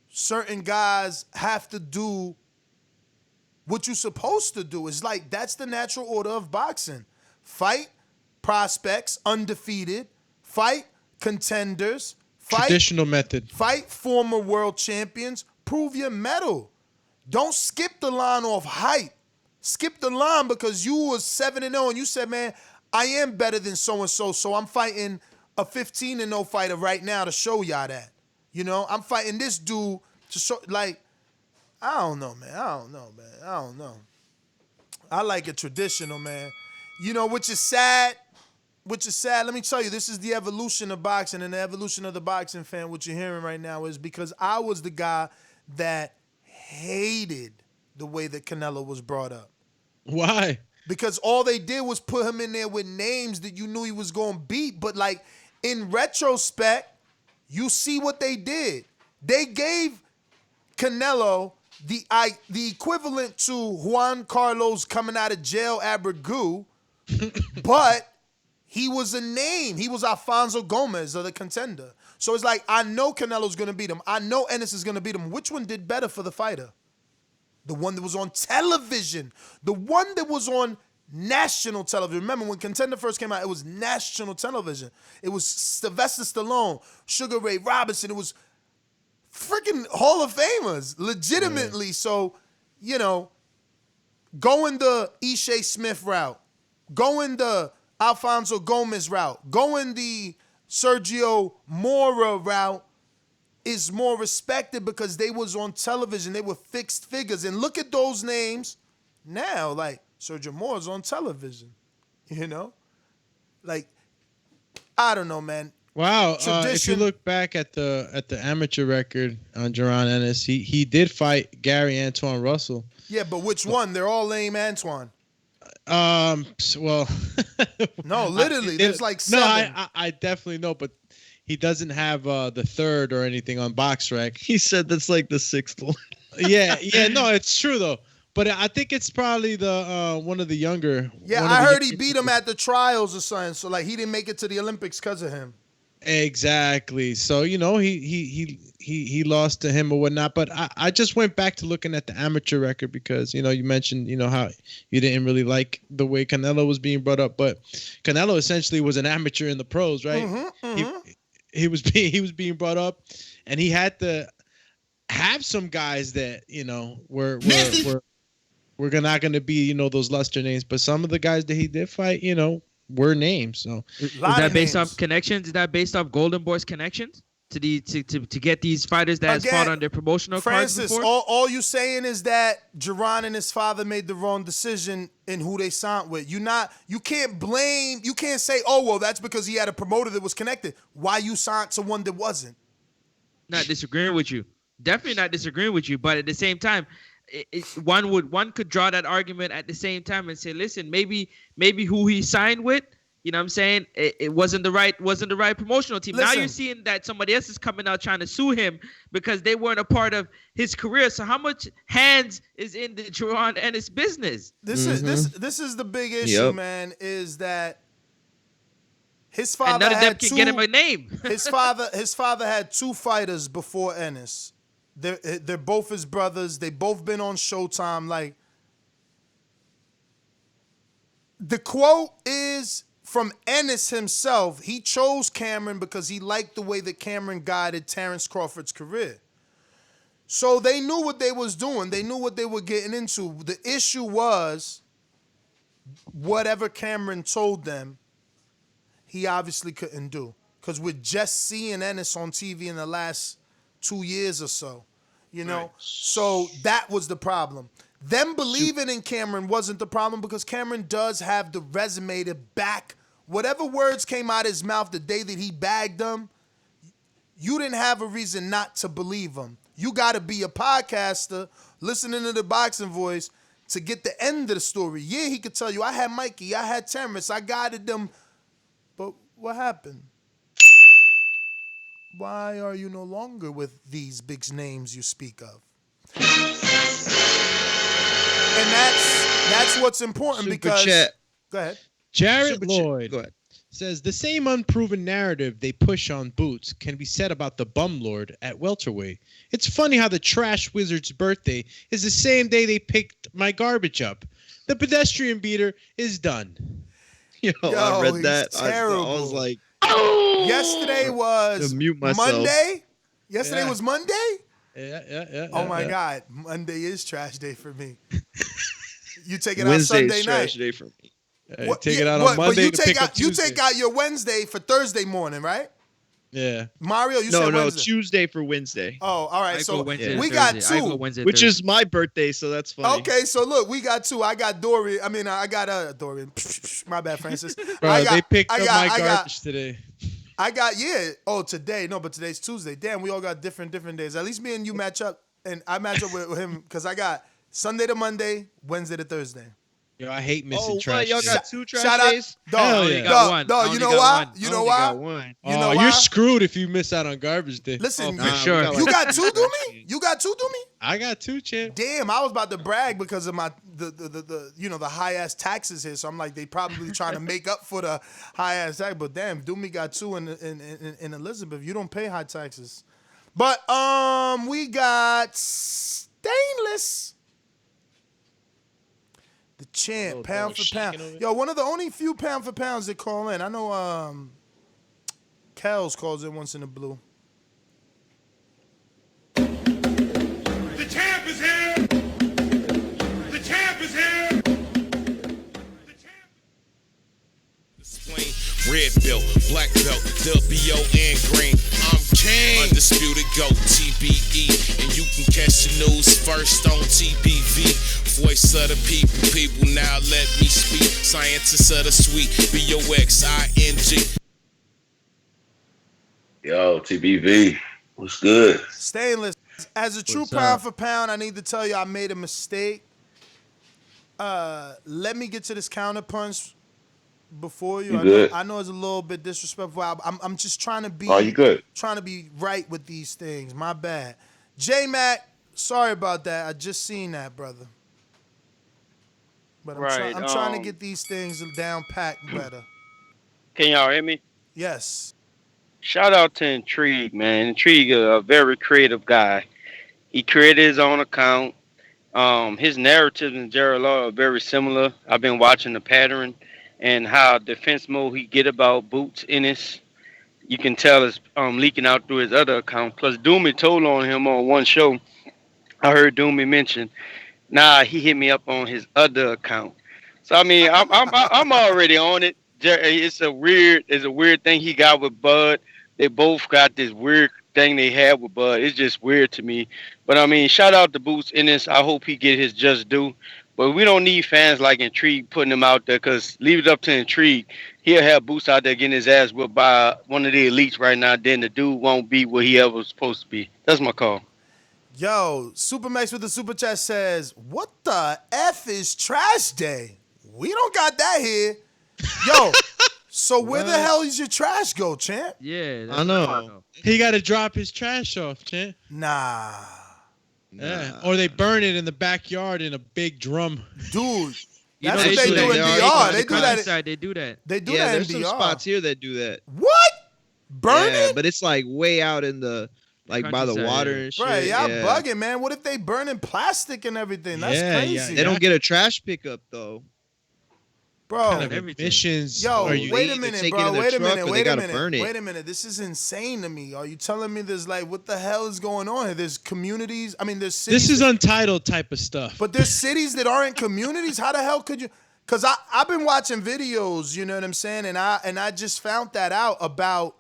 certain guys have to do what you're supposed to do? It's like that's the natural order of boxing. Fight prospects, undefeated. Fight contenders. Fight traditional method. Fight former world champions. Prove your mettle. Don't skip the line off hype. Skip the line because you was 7-0 and you said, man, I am better than so-and-so, so I'm fighting a 15-0 fighter right now to show y'all that. You know, I'm fighting this dude to show, like, I don't know, man. I don't know. I like it traditional, man. You know, which is sad. Let me tell you, this is the evolution of boxing, and the evolution of the boxing fan, what you're hearing right now is because I was the guy that hated the way that Canelo was brought up. Why? Because all they did was put him in there with names that you knew he was going to beat. But, like, in retrospect, you see what they did. They gave Canelo the equivalent to Juan Carlos coming out of jail, Abregu, but he was a name. He was Alfonso Gomez of the Contender. So it's like, I know Canelo's going to beat him. I know Ennis is going to beat him. Which one did better for the fighter? The one that was on television. The one that was on national television. Remember, when Contender first came out, it was national television. It was Sylvester Stallone, Sugar Ray Robinson. It was freaking Hall of Famers, legitimately. Yeah. So, you know, going the Ishe Smith route, going the Alfonso Gomez route, going the Sergio Mora route is more respected because they was on television. They were fixed figures. And look at those names now, like Sergio Mora's on television, you know? Like, I don't know, man. Wow. If you look back at the amateur record on Jaron Ennis, he did fight Gary Antoine Russell. Yeah, but which one? They're all lame Antoine. Well, no, literally, there's like 7. No, I definitely know, but he doesn't have the third or anything on BoxRec. He said that's like the 6th one. yeah, no, it's true though. But I think it's probably the one of the younger. Yeah, I heard he beat him at the trials or something. So like he didn't make it to the Olympics because of him. Exactly. So you know he lost to him or whatnot. But I just went back to looking at the amateur record because you know you mentioned how you didn't really like the way Canelo was being brought up, but Canelo essentially was an amateur in the pros, right? He was being brought up, and he had to have some guys that were not going to be those luster names, but some of the guys that he did fight were names. So is that based off connections? Is that based off Golden Boy's connections to get these fighters that fought on their promotional cards before? All you saying is that Jaron and his father made the wrong decision in who they signed with. You can't blame. You can't say, oh well, that's because he had a promoter that was connected. Why you signed to one that wasn't? Not disagreeing with you. Definitely not disagreeing with you. But at the same time, one could draw that argument at the same time and say, listen, maybe who he signed with, you know what I'm saying, it wasn't the right promotional team. Listen, now you're seeing that somebody else is coming out trying to sue him because they weren't a part of his career. So how much hands is in the Jaron Ennis business? This is the big issue, man, is that his father and none of them can get him a name. his father had 2 fighters before Ennis. They're both his brothers. They both been on Showtime. Like, the quote is from Ennis himself. He chose Cameron because he liked the way that Cameron guided Terence Crawford's career. So they knew what they was doing. They knew what they were getting into. The issue was whatever Cameron told them, he obviously couldn't do. Because we're just seeing Ennis on TV in the last 2 years or so, right. So that was the problem. Them believing in Cameron wasn't the problem because Cameron does have the resume to back whatever words came out of his mouth the day that he bagged them. You didn't have a reason not to believe him. You got to be a podcaster listening to the boxing voice to get the end of the story. Yeah, he could tell you, I had Mikey, I had Terence, I guided them. But what happened? Why are you no longer with these big names you speak of? And that's what's important. Super because chat. Go ahead. Jared Lloyd says the same unproven narrative they push on Boots can be said about the bumlord at welterweight. It's funny how the trash wizard's birthday is the same day they picked my garbage up. The pedestrian beater is done. Yo, I read that. I was like, yesterday was Monday. Yesterday was Monday? Yeah. Oh my God. Monday is trash day for me. You take it Wednesday out Sunday is night. trash day for me. Take it out on Monday. But you take out your Wednesday for Thursday morning, right? Yeah. Mario, you said Wednesday. Tuesday for Wednesday. Oh, all right. So we got 2. Which is my birthday, so that's funny. Okay, so look, we got 2. I got Dorian. I mean, I got Dorian. My bad, Francis. Bro, they picked up my garbage today. Today. No, but today's Tuesday. Damn, we all got different days. At least me and you match up, and I match up with him because I got Sunday to Monday, Wednesday to Thursday. Yo, I hate missing Oh, what? trash Y'all days. got two trash Shout out, days? Hell dog. yeah. Dog, you know why? You know why? You know why? You're screwed if you miss out on garbage day. Listen, for sure. you got two, do me? You got two, do me? I got two, champ. Damn, I was about to brag because of my the high ass taxes here. So I'm like, they probably trying to make up for the high ass tax. But damn, Doomy got two in Elizabeth. You don't pay high taxes. But we got Stainless. The champ, pound for pound. Yo, one of the only few pound for pounds that call in. I know Kels calls in once in the blue. The champ is here! The champ is here! Display red belt, black belt, WO and green. I'm king. Undisputed GOAT, TBE. And you can catch the news first on TBV. Voice of the people now let me speak. Scientists of the sweet, BOXING. Yo, TBV, what's good? Stainless, as a true pound for pound, I need to tell you I made a mistake. Let me get to this counter punch before you. You good? I know it's a little bit disrespectful. I'm just trying to be. Oh, you good? Trying to be right with these things. My bad. J-Mac, sorry about that. I just seen that, brother. But I'm trying to get these things down packed better. Can y'all hear me? Yes. Shout out to Intrigue, man. Intrigue, a very creative guy. He created his own account. His narratives and Jared Law are very similar. I've been watching the pattern and how defense mode he get about Boots Ennis. You can tell it's leaking out through his other account. Plus, Doomy told on him on one show. I heard Doomy mention. Nah, he hit me up on his other account. So I mean, I'm already on it. It's a weird thing he got with Bud. They both got this weird thing they had with Bud. It's just weird to me. But I mean, shout out to Boots Ennis. I hope he get his just due. But we don't need fans like Intrigue putting him out there, because leave it up to Intrigue. He'll have Boots out there getting his ass whipped by one of the elites right now. Then the dude won't be what he ever was supposed to be. That's my call. Yo, Supermax with the super chat says, "What the F is trash day? We don't got that here." Yo, so where the hell is your trash go, champ? Yeah, I know. He got to drop his trash off, champ. Nah. Yeah. Or they burn it in the backyard in a big drum. Dude, You that's know, what they do in DR. They do that. They do that. They do Yeah, that in there's DR. some spots here that do that. What? Burn Yeah, it? but it's like way out in the by the Countryside, water yeah. and shit. Right, y'all yeah. bugging, man. What if they burning plastic and everything? That's crazy. They don't get a trash pickup though. Bro, Kind of emissions. Yo, are you wait a either minute, take it bro. in the Wait a truck minute. or they Wait a gotta minute. burn it. Wait a minute. This is insane to me. Are you telling me there's like, what the hell is going on here? There's communities. I mean, there's cities. This is untitled type of stuff. But there's cities that aren't communities. How the hell could you? Because I've been watching videos, you know what I'm saying, and I just found that out about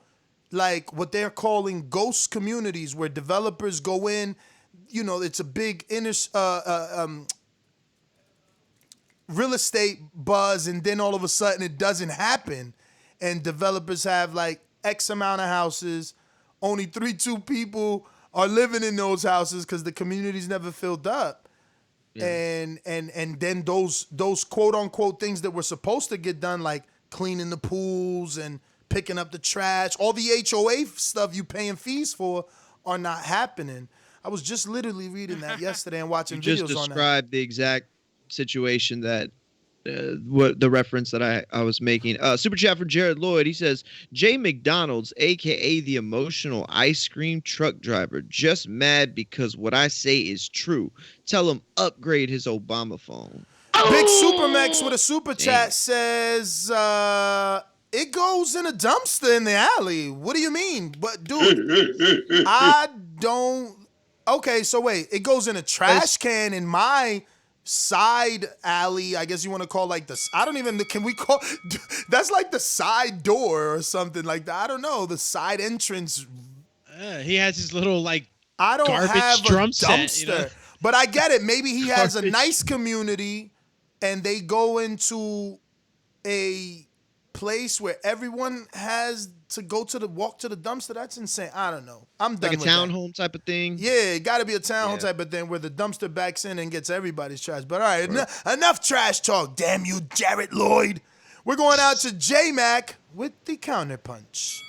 like what they're calling ghost communities, where developers go in. You know, it's a big real estate buzz, and then all of a sudden it doesn't happen, and developers have like X amount of houses, only 2 people are living in those houses because the community's never filled up. Yeah. And then those quote unquote things that were supposed to get done, like cleaning the pools and picking up the trash, all the HOA stuff you paying fees for, are not happening. I was just literally reading that yesterday and watching You videos just on that. described the exact situation that what the reference that I was making. Super chat for Jared Lloyd. He says, Jay McDonald's, aka the emotional ice cream truck driver, just mad because what I say is true. Tell him upgrade his Obama phone. Big Supermax with a super chat says, it goes in a dumpster in the alley. What do you mean? But dude, I don't. Okay, so wait, it goes in a trash can in my side alley. I guess you want to call like I don't even, can we call, that's like the side door or something like that. I don't know, the side entrance. He has his little like I don't garbage have drum a set, dumpster, you know? but I get it. Maybe he has a nice community and they go into a place where everyone has to walk to the dumpster. That's insane. I don't know. I'm done Like a with that. townhome type of thing. Yeah, it got to be a townhome type of thing where the dumpster backs in and gets everybody's trash. But all right, enough trash talk. Damn you, Jarrett Lloyd. We're going out to J-Mac with the counterpunch.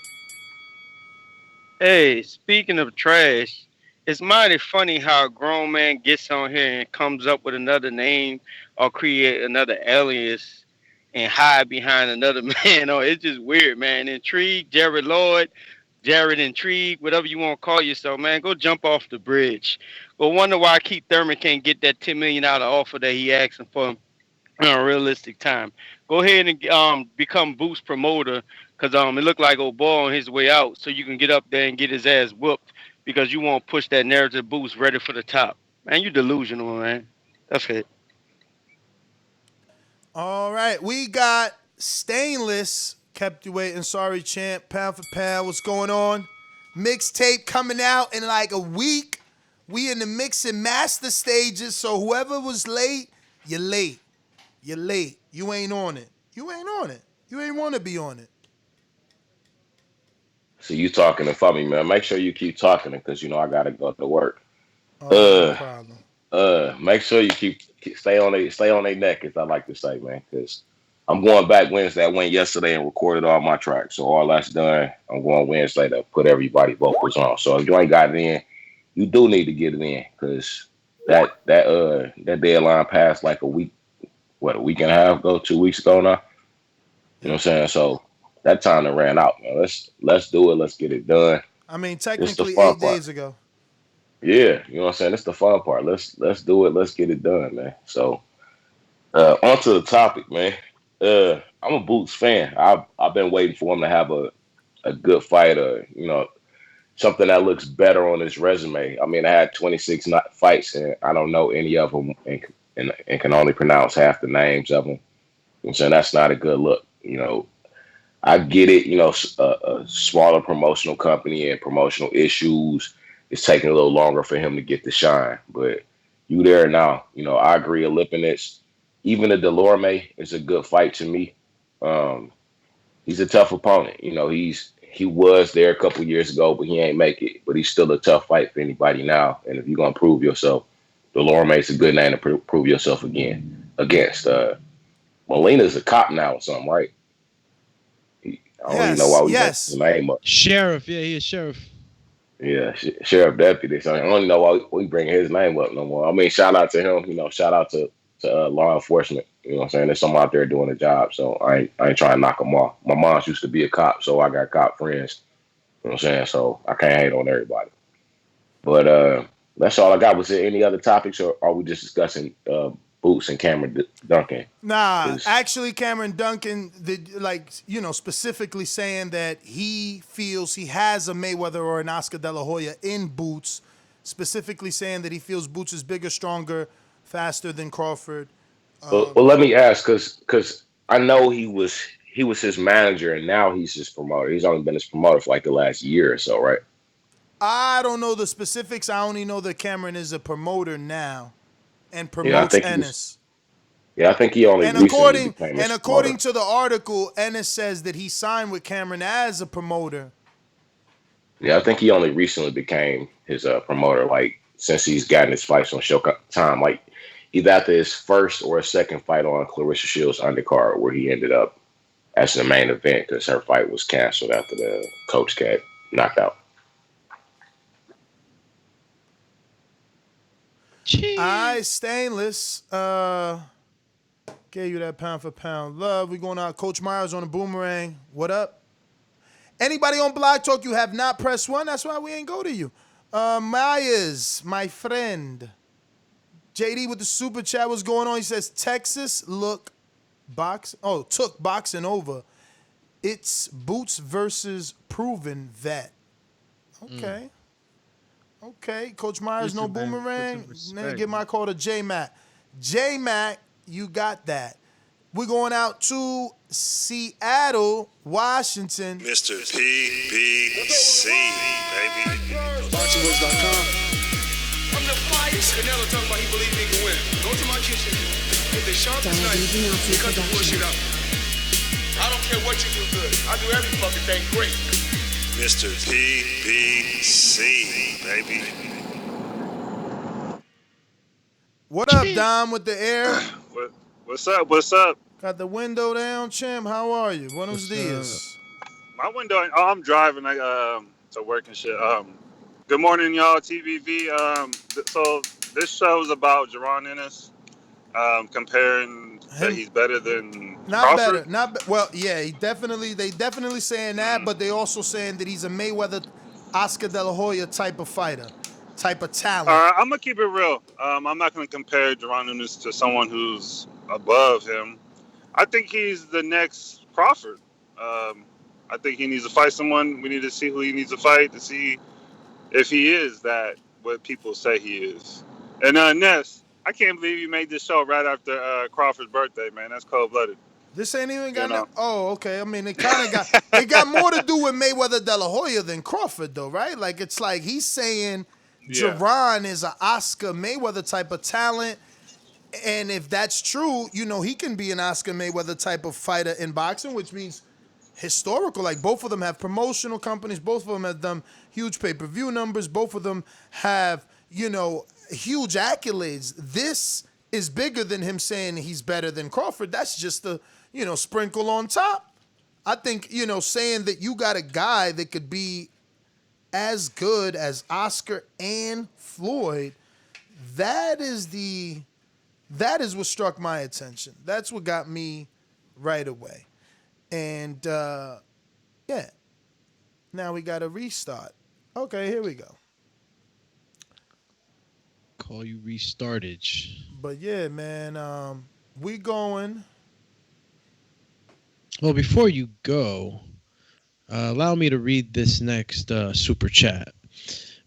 Hey, speaking of trash, it's mighty funny how a grown man gets on here and comes up with another name or create another alias and hide behind another man. Oh, it's just weird, man. Intrigue, Jared Lloyd, Jared Intrigue, whatever you want to call yourself, man. Go jump off the bridge. But wonder why Keith Thurman can't get that $10 million offer that he asking for in a realistic time. Go ahead and become Boost promoter, because it looked like old boy on his way out, so you can get up there and get his ass whooped because you won't push that narrative Boost ready for the top. Man, you delusional, man. That's it. All right, we got Stainless. Kept you waiting. Sorry, champ. Pound for pound. What's going on? Mixtape coming out in like a week. We in the mix and master stages, so whoever was late, you're late. You're late. You ain't on it. You ain't on it. You ain't want to be on it. So you talking to for me, man. Make sure you keep talking because, I got to go to work. No problem. Make sure you keep stay on their neck, as I like to say, man, because I'm going back Wednesday. I went yesterday and recorded all my tracks. So all that's done. I'm going Wednesday to put everybody vocals on. So if you ain't got it in, you do need to get it in because that deadline passed like a week and a half ago, 2 weeks ago now. You know what I'm saying? So that time that ran out, man. Let's do it. Let's get it done. I mean, technically 8 days ago. Yeah, you know what I'm saying? It's the fun part. Let's do it. Let's get it done, man. So onto the topic, man. I'm a Boots fan. I've been waiting for him to have a good fight, something that looks better on his resume. I mean, I had 26 fights, and I don't know any of them, and can only pronounce half the names of them. You know what I'm saying? That's not a good look. I get it. A smaller promotional company and promotional issues. It's taking a little longer for him to get the shine, but you there now. I agree. A Lipinets, even a Delorme is a good fight to me. He's a tough opponent. He was there a couple years ago, but he ain't make it. But he's still a tough fight for anybody now. And if you're gonna prove yourself, Delorme is a good name to prove yourself against. Molina's a cop now or something, right? I don't even know why we got his name up. Sheriff, yeah, he's a sheriff. Yeah, sheriff deputy. So I don't know why we bring his name up no more. I mean, shout out to him. Shout out to law enforcement. You know what I'm saying? There's someone out there doing a job. So I ain't trying to knock them off. My mom used to be a cop, so I got cop friends. You know what I'm saying? So I can't hate on everybody. But that's all I got. Was there any other topics, or are we just discussing Boots and Cameron Dunkin? Nah, actually, Cameron Dunkin, specifically saying that he feels he has a Mayweather or an Oscar De La Hoya in Boots, specifically saying that he feels Boots is bigger, stronger, faster than Crawford. Well, let me ask, because I know he was his manager, and now he's his promoter. He's only been his promoter for like the last year or so, right? I don't know the specifics. I only know that Cameron is a promoter now and promotes Ennis. I think he only recently became his according to the article, Ennis says that he signed with Cameron as a promoter. Yeah, I think he only recently became his promoter, like since he's gotten his fights on Showtime, like either after his first or his second fight on Clarissa Shields' undercard, where he ended up as the main event because her fight was canceled after the coach got knocked out. Stainless. Gave you that pound for pound love. We going out. Coach Myers on the boomerang. What up? Anybody on Blog Talk, you have not pressed 1. That's why we ain't go to you. Myers, my friend. JD with the super chat. What's going on? He says Texas took boxing over. It's Boots versus proven vet. Okay. Okay, Coach Myers, no boomerang. Give my call to J-Mac. J-Mac, you got that. We're going out to Seattle, Washington. Mr. PBC, baby. BoxingWorks.com. I'm the flyest. Canelo talking about he believes he can win. Go to my kitchen. Get the sharpest knife. Cut the bullshit out. I don't care what you do good. I do every fucking thing great. Mr. PBC, baby. What up, Dom, with the air? What's up? What's up? Got the window down, champ. How are you? Buenos dias. My window. Oh, I'm driving to work and shit. Good morning, y'all. TBV. So this show is about Jaron Ennis, comparing that he's better than Not Crawford. better. Well, yeah, they definitely saying that, but they also saying that he's a Mayweather, Oscar De La Hoya type of fighter, type of talent. I'm gonna keep it real. I'm not gonna compare Jaron Ennis to someone who's above him. I think he's the next Crawford. I think he needs to fight someone. We need to see who he needs to fight to see if he is that what people say he is. And Ness, I can't believe you made this show right after Crawford's birthday, man. That's cold-blooded. This ain't even got no. Oh, okay. I mean, it kind of got more to do with Mayweather De La Hoya than Crawford, though, right? Like it's like he's saying Jaron is an Oscar Mayweather type of talent, and if that's true, he can be an Oscar Mayweather type of fighter in boxing, which means historical. Like both of them have promotional companies, both of them have done huge pay-per-view numbers, both of them have huge accolades. This is bigger than him saying he's better than Crawford. That's just the sprinkle on top. I think saying that you got a guy that could be as good as Oscar and Floyd, that is what struck my attention. That's what got me right away. And, yeah. Now we got to restart. Okay, here we go. Call you restartage. But, yeah, man, we going. Well, before you go, allow me to read this next super chat.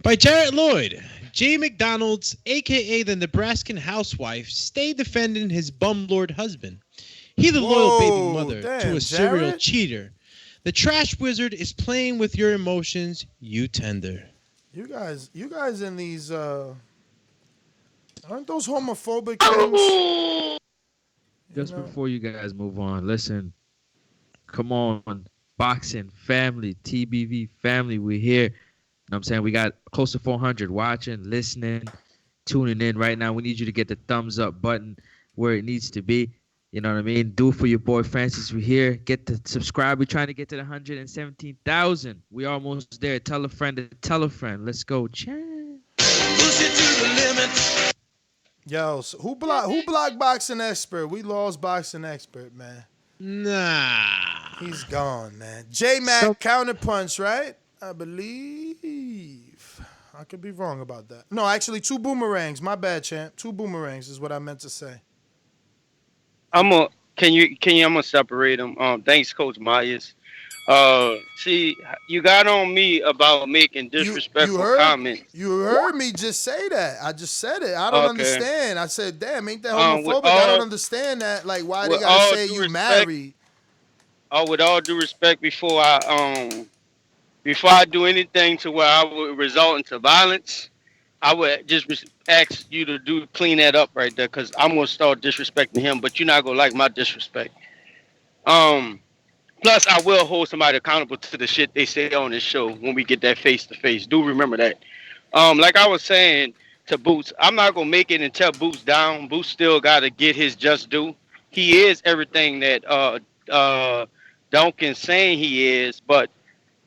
By Jarrett Lloyd. Jay McDonald's, a.k.a. the Nebraskan housewife, stay defending his bumlord husband. He the loyal baby mother to a serial cheater. The trash wizard is playing with your emotions, you tender. You guys in these, aren't those homophobic things? Just before you guys move on, listen, come on, boxing family, TBV family, we're here. You know what I'm saying? We got close to 400 watching, listening, tuning in right now. We need you to get the thumbs up button where it needs to be. You know what I mean? Do it for your boy Francis. We're here. Get to subscribe. We're trying to get to the 117,000. We're almost there. Tell a friend to tell a friend. Let's go. Push it to the limit. Yo, so who blocked Boxing Expert? We lost Boxing Expert, man. Nah. He's gone, man. J-Mac counterpunch, right? I believe. I could be wrong about that. No, actually, 2 boomerangs. My bad, champ. 2 boomerangs is what I meant to say. I'm gonna separate them. Thanks, Coach Myers. See, you got on me about making disrespectful comments. You heard me just say that. I just said it. I don't understand. I said, damn, ain't that homophobic? I don't understand that. Like, why they gotta say you married? With all due respect, before I do anything to where I would result into violence, I would just ask you to clean that up right there, because I'm gonna start disrespecting him, but you're not gonna like my disrespect. Plus, I will hold somebody accountable to the shit they say on this show when we get that face to face. Do remember that. Like I was saying to Boots, I'm not gonna make it and tell Boots down. Boots still gotta get his just due. He is everything that Dunkin saying he is, but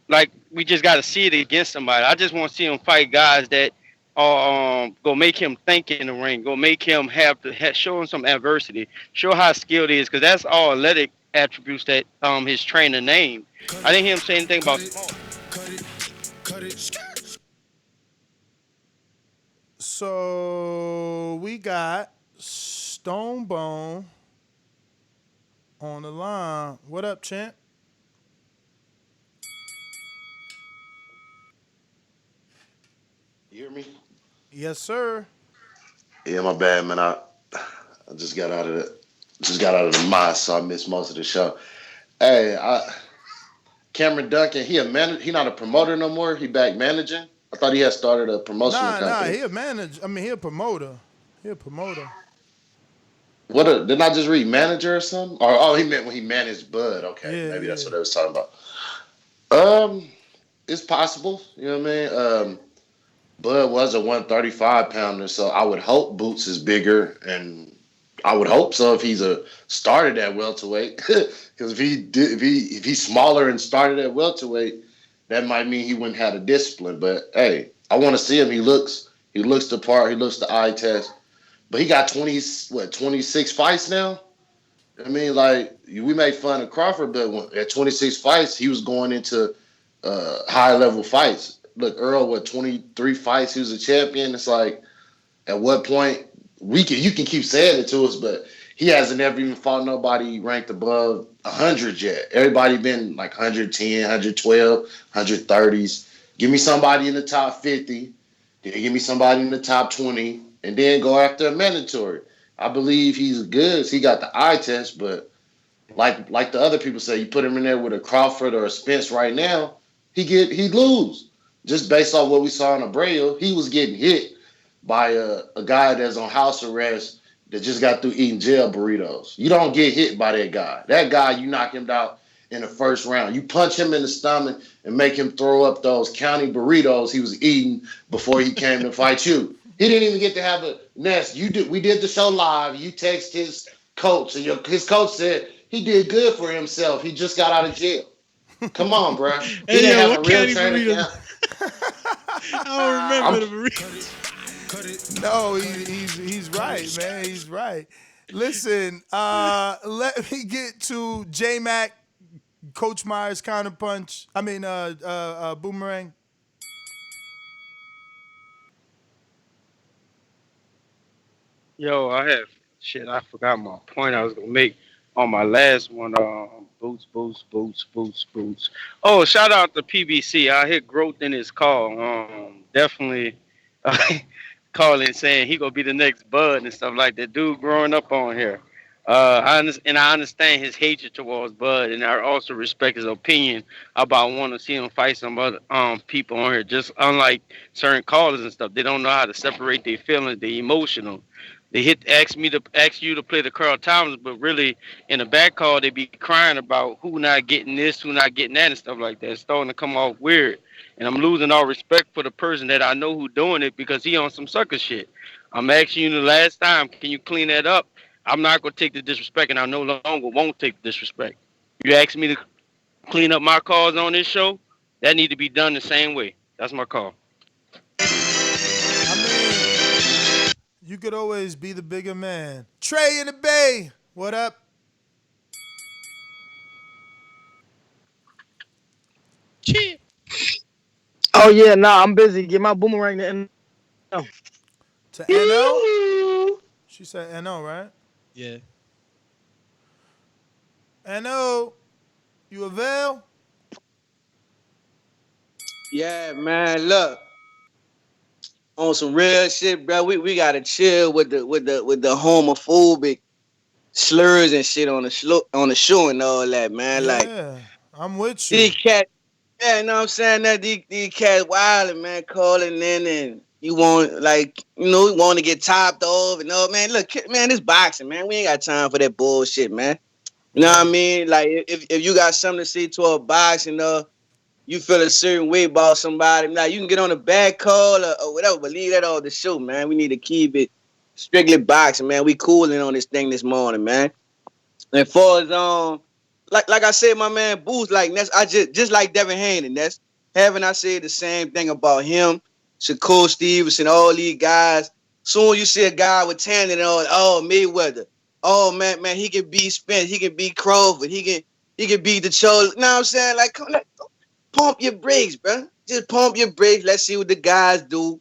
like we just gotta see it against somebody. I just want to see him fight guys that go make him think in the ring, go make him show him some adversity, show how skilled he is, because that's all athletic attributes that his trainer named. I didn't hear him say anything about So we got Stonebone on the line. What up, champ? You hear me? Yes, sir. Yeah, my bad, man. I just got out of the mosque, so I missed most of the show. Hey, Cameron Dunkin, he not a promoter no more. He back managing. I thought he had started a promotional company. He a manager. I mean, he a promoter. Didn't I just read manager or something? Or oh, he meant when he managed Bud. Okay, Yeah, maybe that's yeah. what I was talking about. Um, it's possible. You know what I mean? Bud was a 135 pounder, so I would hope Boots is bigger, and I would hope so if he's a started at welterweight. Because if he's smaller and started at welterweight, that might mean he wouldn't have the discipline. But hey, I want to see him. He looks the part. He looks the eye test. But he got 26 fights now. I mean, like we made fun of Crawford, but at 26 fights, he was going into high level fights. Look, Earl, 23 fights, he was a champion. It's like, at what point you can keep saying it to us, but he hasn't ever even fought nobody ranked above 100 yet. Everybody been like 110, 112, 130s. Give me somebody in the top 50, then give me somebody in the top 20, and then go after a mandatory. I believe he's good. He got the eye test, but like the other people say, you put him in there with a Crawford or a Spence right now, he'd lose. Just based off what we saw in Abreu, he was getting hit by a guy that's on house arrest that just got through eating jail burritos. You don't get hit by that guy. That guy, you knock him out in the first round. You punch him in the stomach and make him throw up those county burritos he was eating before he came to fight you. He didn't even get to have a nest. We did the show live. You text his coach, and his coach said he did good for himself. He just got out of jail. Come on, bro. He Hey, didn't yo, have a what real county training burritos? camp. I don't remember the burritos. No, he's right, man. He's right. Listen, let me get to J Mac, Coach Myers counterpunch. I mean, boomerang. Yo, I have shit. I forgot my point I was gonna make on my last one. Boots, boots, boots, boots, boots. Oh, shout out to PBC. I hit growth in his call. Definitely calling saying he gonna be the next Bud and stuff like that. Dude growing up on here. I understand his hatred towards Bud, and I also respect his opinion about wanting to see him fight some other people on here. Just unlike certain callers and stuff, they don't know how to separate their feelings, their emotional. They ask you to play the Carl Thomas, but really in the back call they be crying about who not getting this, who not getting that, and stuff like that. It's starting to come off weird, and I'm losing all respect for the person that I know who doing it because he on some sucker shit. I'm asking you the last time, can you clean that up? I'm not gonna take the disrespect, and I no longer won't take the disrespect. You ask me to clean up my calls on this show, that need to be done the same way. That's my call. You could always be the bigger man. Trey in the Bay. What up? Oh yeah, nah, I'm busy. Get my boomerang to NO. To NO? She said NO, right? Yeah. NO, you avail? Yeah, man. Look, on some real shit, bro. We gotta chill with the homophobic slurs and shit on the show and all that, man. Yeah, Like I'm with you. these cats, yeah, you know what I'm saying? That these cats wilding, man, calling in and you want you want to get topped off and all, man. Look, man, this boxing, man. We ain't got time for that bullshit, man. You know what I mean? Like if you got something to say to a boxing, you feel a certain way about somebody, now you can get on a bad call or whatever, but leave that all the show, man. We need to keep it strictly boxing, man. We cooling on this thing this morning, man. And far as like I said, my man Booth, like that's I just like Devin Haney. That's haven't I said the same thing about him, Shakur Stevenson, all these guys. Soon you see a guy with talent and all, oh Mayweather, oh man, he can beat Spence, he can beat Crawford, he can beat the Charles. You know what I'm saying? Like, come on, pump your brakes, bro. Just pump your brakes. Let's see what the guys do.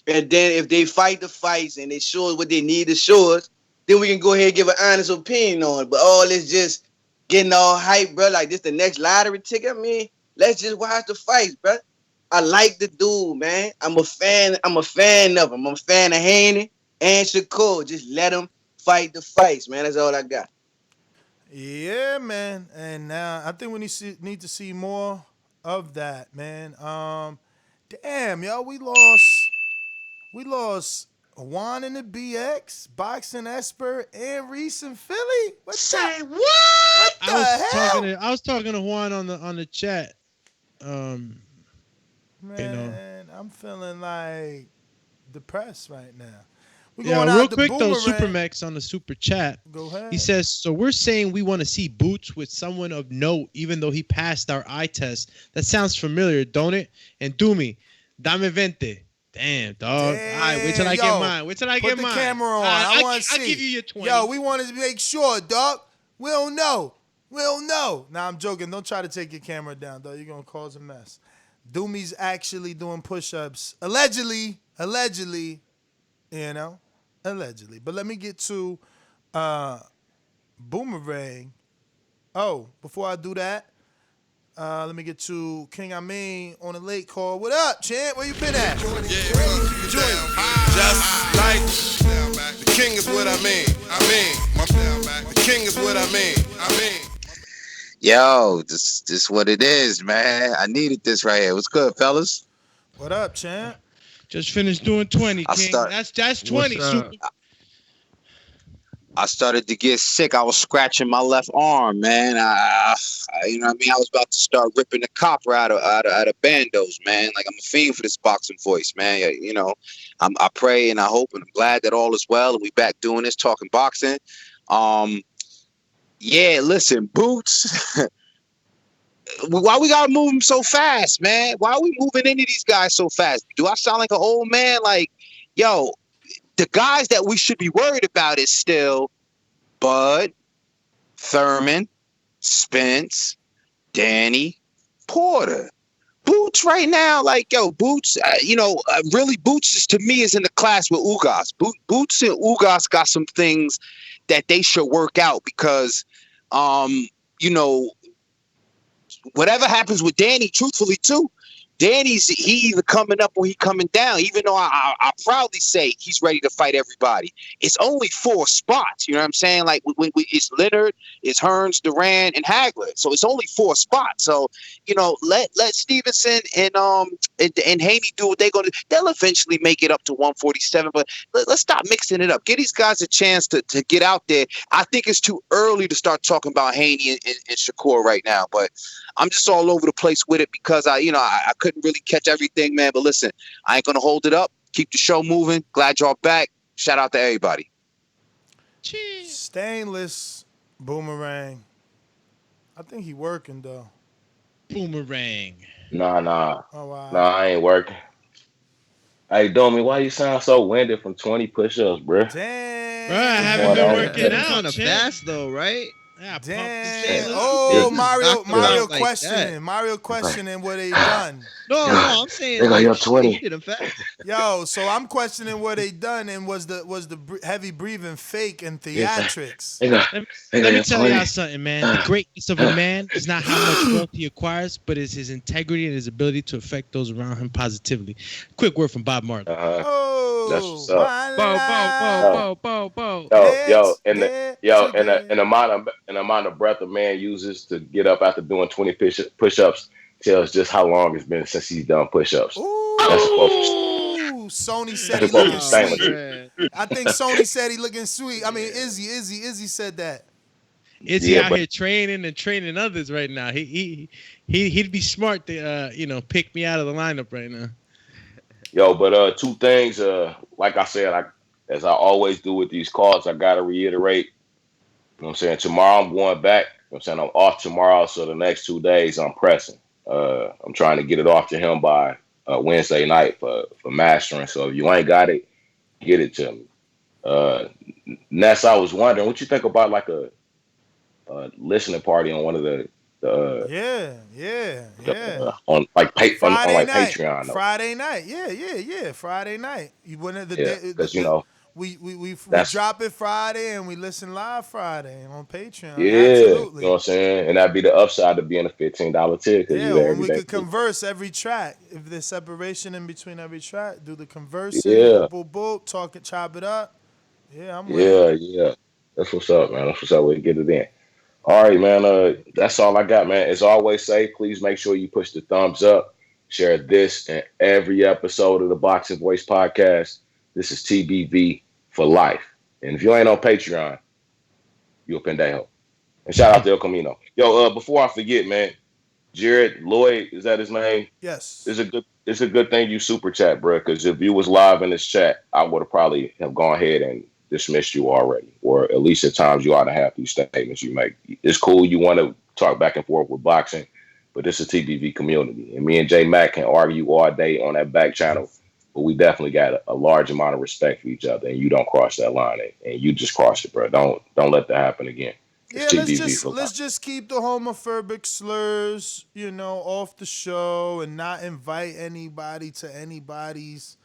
And then if they fight the fights and they show us what they need to show us, then we can go ahead and give an honest opinion on it. But all this just getting all hype, bro, like this the next lottery ticket. I mean, let's just watch the fights, bro. I like the dude, man. I'm a fan of him. I'm a fan of Haney and Shakur. Just let them fight the fights, man. That's all I got. Yeah, man. And now I think we need to see more of that, man. Damn, yo, we lost Juan and the BX, Boxing Expert, and Reese in Philly. Say what? What the hell? I was talking to Juan on the chat. Man, You know. I'm feeling like depressed right now. We Yeah, going real out the quick though, Boomerang. Supermax on the super chat. Go ahead. He says, so we're saying we want to see Boots with someone of note, even though he passed our eye test. That sounds familiar, don't it? And Dumi, dame 20. Damn, dog. All right, wait till I get mine. Wait till I get mine. Put the camera on. I want to see. I'll give you your 20. Yo, we want to make sure, dog. We don't know. Nah, I'm joking. Don't try to take your camera down, dog. You're going to cause a mess. Doomy's actually doing push-ups. Allegedly, you know. Allegedly. But let me get to Boomerang. Oh, before I do that, let me get to King Amin on the late call. What up, champ? Where you been at? Just like the king is what I mean. The king is what I mean. Yo, this what it is, man. I needed this right here. What's good, fellas? What up, champ? Just finished doing 20, King. That's 20. Super. I started to get sick. I was scratching my left arm, man. I you know what I mean? I was about to start ripping the copper out of bandos, man. Like, I'm a fiend for this boxing voice, man. You know, I pray and I hope and I'm glad that all is well and we back doing this, talking boxing. Yeah, listen, Boots. Why we gotta move him so fast, man? Why are we moving into these guys so fast? Do I sound like an old man? Like, yo, the guys that we should be worried about is still Bud, Thurman, Spence, Danny, Porter. Boots right now, like, yo, Boots, really Boots is, to me, is in the class with Ugas. Boots and Ugas got some things that they should work out because, whatever happens with Danny, truthfully, too, he either coming up or he coming down, even though I proudly say he's ready to fight everybody. It's only 4 spots, you know what I'm saying? Like, it's Leonard, it's Hearns, Duran, and Hagler. So it's only 4 spots. So, let Stevenson and Haney do what they're going to do. They'll eventually make it up to 147, but let's stop mixing it up. Give these guys a chance to get out there. I think it's too early to start talking about Haney and Shakur right now, but I'm just all over the place with it because I couldn't really catch everything, man. But listen, I ain't gonna hold it up. Keep the show moving. Glad y'all back. Shout out to everybody. Cheers. Stainless Boomerang. I think he working though. Boomerang. Nah. Oh, wow. Nah, I ain't working. Hey, Domi, why you sound so winded from 20 push-ups, bro? Damn. Bro, I haven't been working out. Kind of fast though, right? Yeah, damn. Oh, Mario like questioning. that. Mario questioning what they done. No, I'm saying They got like, you up 20. he did them fast. Yo, so I'm questioning what they done and was the heavy breathing fake and theatrics. Let me tell y'all something, man. The greatness of a man is not how much wealth he acquires, but it's his integrity and his ability to affect those around him positively. Quick word from Bob Marley. That's what's up. Bo. And the amount of breath a man uses to get up after doing 20 push-ups tells just how long it's been since he's done push-ups. Sony said he looking sweet. I think Sony said he looking sweet. I mean, Izzy said that. Izzy out here training others right now. He'd be smart to pick me out of the lineup right now. Yo, but 2 things. Like I said, as I always do with these calls, I gotta reiterate. You know what I'm saying? Tomorrow I'm going back. You know what I'm saying? I'm off tomorrow, so the next 2 days I'm pressing. I'm trying to get it off to him by Wednesday night for mastering. So if you ain't got it, get it to me. Ness, I was wondering, what you think about like a listening party on one of the on Patreon though. Friday night, yeah. Friday night. One of the because we drop it Friday and we listen live Friday on Patreon. Yeah, absolutely. You know what I'm saying? And that'd be the upside of being a $15 tier. Yeah, when we could converse every track. If there's separation in between every track, do the conversing. Boop, talk it, chop it up. Yeah, I'm with Yeah. That's what's up, man. That's what's up. We'll get it in. All right, man. That's all I got, man. As always say, please make sure you push the thumbs up. Share this and every episode of the Boxing Voice podcast. This is TBV for life. And if you ain't on Patreon, you a pendejo. And shout out to El Camino. Yo, before I forget, man, Jared Lloyd, is that his name? Yes. It's a good thing you super chat, bro. Because if you was live in this chat, I would have probably have gone ahead and dismissed you already, or at least at times you ought to have these statements you make. It's cool you want to talk back and forth with boxing, but this is a TBV community, and me and J Mac can argue all day on that back channel, but we definitely got a large amount of respect for each other, and you don't cross that line, and you just crossed it, bro. Don't let that happen again. It's Yeah, TBV let's just keep the homophobic slurs, off the show and not invite anybody to anybody's,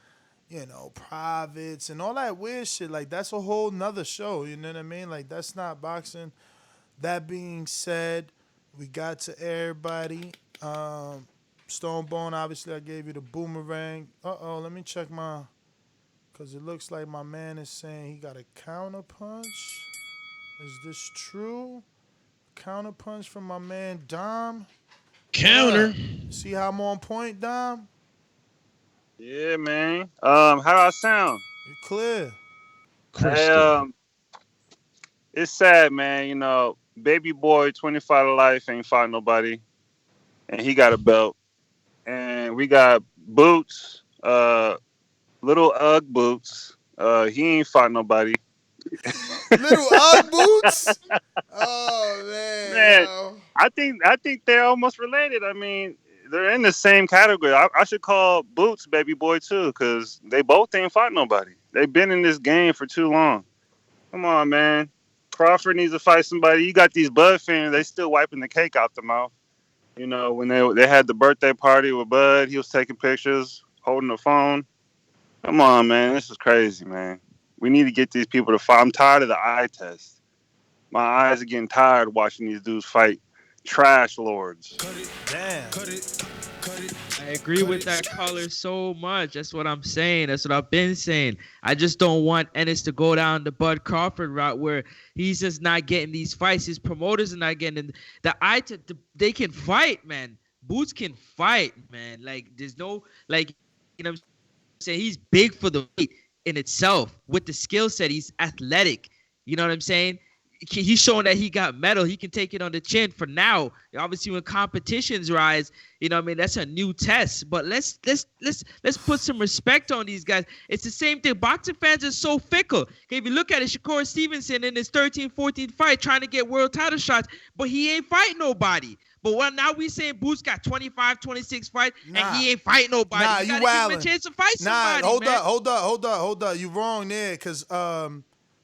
privates and all that weird shit. Like, that's a whole nother show, you know what I mean? Like, that's not boxing. That being said, we got to everybody. Stonebone, obviously I gave you the boomerang. Let me check because it looks like my man is saying he got a counter punch. Is this true? Counter punch from my man Dom. Counter. See how I'm on point, Dom? Yeah, man. How do I sound? You're clear. Hey, it's sad, man. Baby boy, 25 to life, ain't fought nobody, and he got a belt. And we got Boots, little Ugg Boots. He ain't fought nobody. Little Ugg Boots? Oh man. Yo. I think they're almost related. I mean, they're in the same category. I should call Boots Baby Boy too, because they both ain't fought nobody. They've been in this game for too long. Come on, man. Crawford needs to fight somebody. You got these Bud fans, they still wiping the cake out the mouth. When they had the birthday party with Bud, he was taking pictures, holding the phone. Come on, man. This is crazy, man. We need to get these people to fight. I'm tired of the eye test. My eyes are getting tired watching these dudes fight trash lords. Damn. I agree with that caller so much. That's what I'm saying. That's what I've been saying. I just don't want Ennis to go down the Bud Crawford route where he's just not getting these fights. His promoters are not getting they can fight, man. Boots can fight, man. Like, there's no, like, what I'm saying? He's big for the weight in itself. With the skill set, he's athletic. You know what I'm saying? He's showing that he got metal. He can take it on the chin for now. Obviously, when competitions rise, that's a new test. But let's put some respect on these guys. It's the same thing. Boxing fans are so fickle. Okay, if you look at it, Shakur Stevenson in his 13-14 fight trying to get world title shots, but he ain't fighting nobody. But now we saying Boots got 25, 26 fights, and he ain't fighting nobody. Nah, you you gotta give him a chance to fight somebody, hold up. You wrong there, because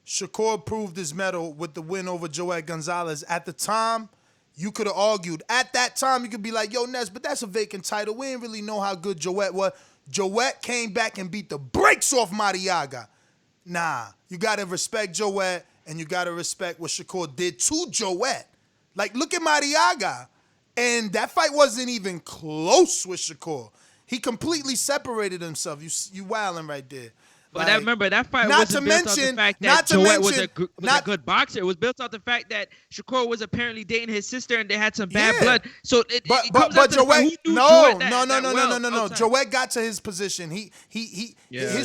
Shakur proved his mettle with the win over Joet Gonzalez. At the time, you could have argued. At that time, you could be like, yo, Ness, but that's a vacant title. We didn't really know how good Joet was. Joet came back and beat the brakes off Mariaga. Nah, you got to respect Joet, and you got to respect what Shakur did to Joet. Like, look at Mariaga. And that fight wasn't even close with Shakur. He completely separated himself. You wilding right there. But remember, that fight wasn't built on the fact that Joet was a good boxer. It was built on the fact that Shakur was apparently dating his sister and they had some bad blood. So it comes out to the fight. Who knew No. Joet got to his position. His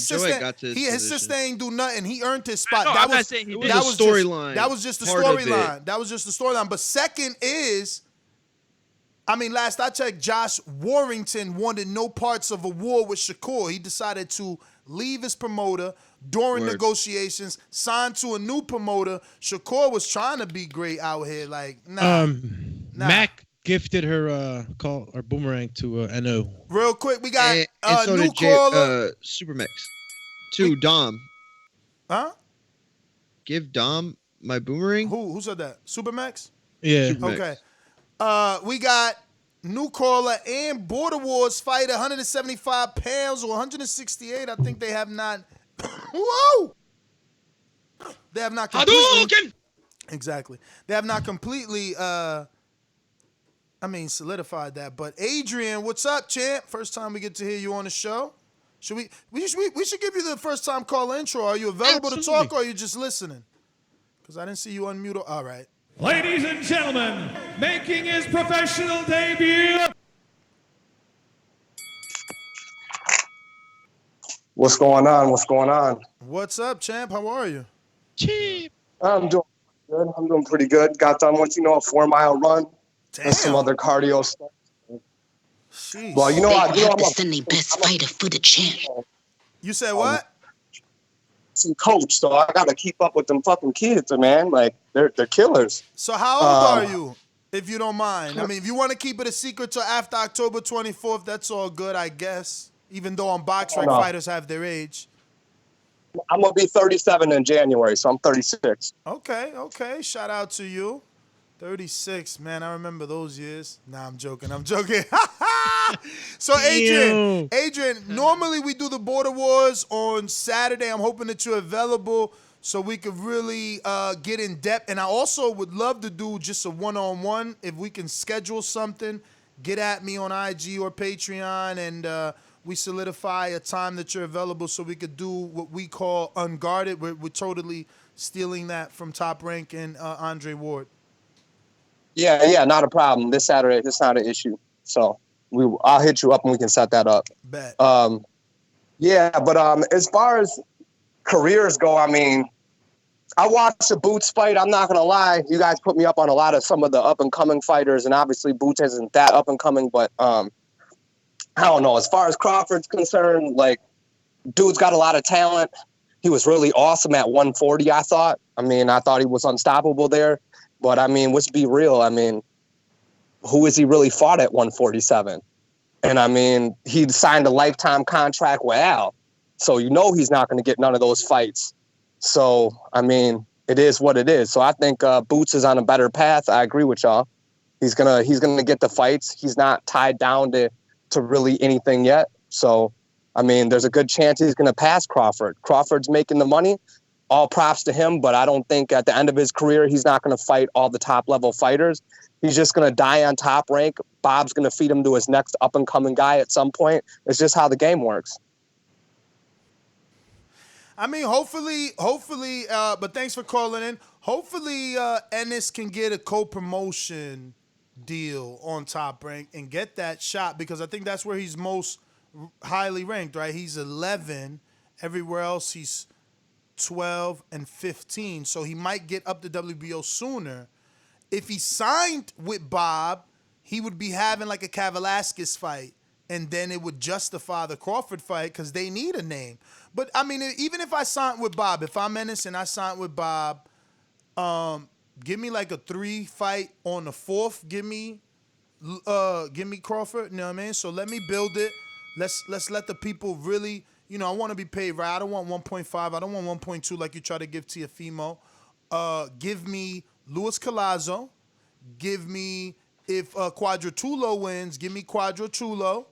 sister ain't do nothing. He earned his spot. That was a storyline. That was just the storyline. But second is, last I checked, Josh Warrington wanted no parts of a war with Shakur. He decided to leave his promoter during negotiations, signed to a new promoter. Shakur was trying to be great out here. Like, nah. Mac gifted her call or boomerang to NO. Real quick, we got and so new did caller. Supermix. To Dom. Huh? Give Dom my boomerang. Who said that? Supermax? Yeah. Okay. We got new caller and Border Wars fighter, 175 pounds or 168. I think they have not. Whoa! They have not completely. Exactly. They have not completely. Solidified that. But Adrian, what's up, champ? First time we get to hear you on the show. Should we should give you the first time caller intro. Are you available to talk, or are you just listening? Because I didn't see you unmute. All right. Ladies and gentlemen, making his professional debut. What's going on? What's going on? What's up, champ? How are you? Cheap. I'm doing good. I'm doing pretty good. Got done with, a 4-mile run and some other cardio stuff. Jeez. Well, They have to send their best fighter for the champ. You said what? Some coach, so I gotta keep up with them fucking kids, man. Like they're killers. So how old are you, if you don't mind? I mean, if you want to keep it a secret till after October 24th, that's all good, I guess. Even though on BoxRec fighters have their age. I'm gonna be 37 in January, so I'm 36. Okay. Shout out to you. 36, man. I remember those years. Nah, I'm joking. So, Adrian, normally we do the Border Wars on Saturday. I'm hoping that you're available so we could really get in depth. And I also would love to do just a one-on-one. If we can schedule something, get at me on IG or Patreon, and we solidify a time that you're available so we could do what we call unguarded. We're totally stealing that from Top Rank and Andre Ward. Yeah, not a problem. This Saturday, it's not an issue. So I'll hit you up and we can set that up. Bet. But as far as careers go, I mean, I watched the Boots fight. I'm not gonna lie, you guys put me up on a lot of some of the up and coming fighters, and obviously Boots isn't that up and coming, but I don't know. As far as Crawford's concerned, like, dude's got a lot of talent. He was really awesome at 140, I thought. I mean, I thought he was unstoppable there. But, I mean, let's be real. I mean, who has he really fought at 147? And, I mean, he signed a lifetime contract with Al. So, he's not going to get none of those fights. So, I mean, it is what it is. So, I think Boots is on a better path. I agree with y'all. He's gonna get the fights. He's not tied down to really anything yet. So, I mean, there's a good chance he's going to pass Crawford. Crawford's making the money. All props to him, but I don't think at the end of his career, he's not going to fight all the top-level fighters. He's just going to die on Top Rank. Bob's going to feed him to his next up-and-coming guy at some point. It's just how the game works. I mean, hopefully, but thanks for calling in. Hopefully, Ennis can get a co-promotion deal on Top Rank and get that shot, because I think that's where he's most highly ranked, right? He's 11. Everywhere else, he's 12 and 15. So he might get up to WBO sooner. If he signed with Bob, he would be having like a Kavalaskis fight, and then it would justify the Crawford fight because they need a name. But, I mean, even if I signed with Bob, if I'm Ennis and I signed with Bob, give me like a 3-fight on the 4th. Give me Crawford. You know what I mean? So let me build it. Let's let the people really, I want to be paid right. I don't want 1.5. I don't want 1.2 like you try to give Teofimo. Give me Luis Collazo. Give me, if Quadratulo wins, give me Quadratulo.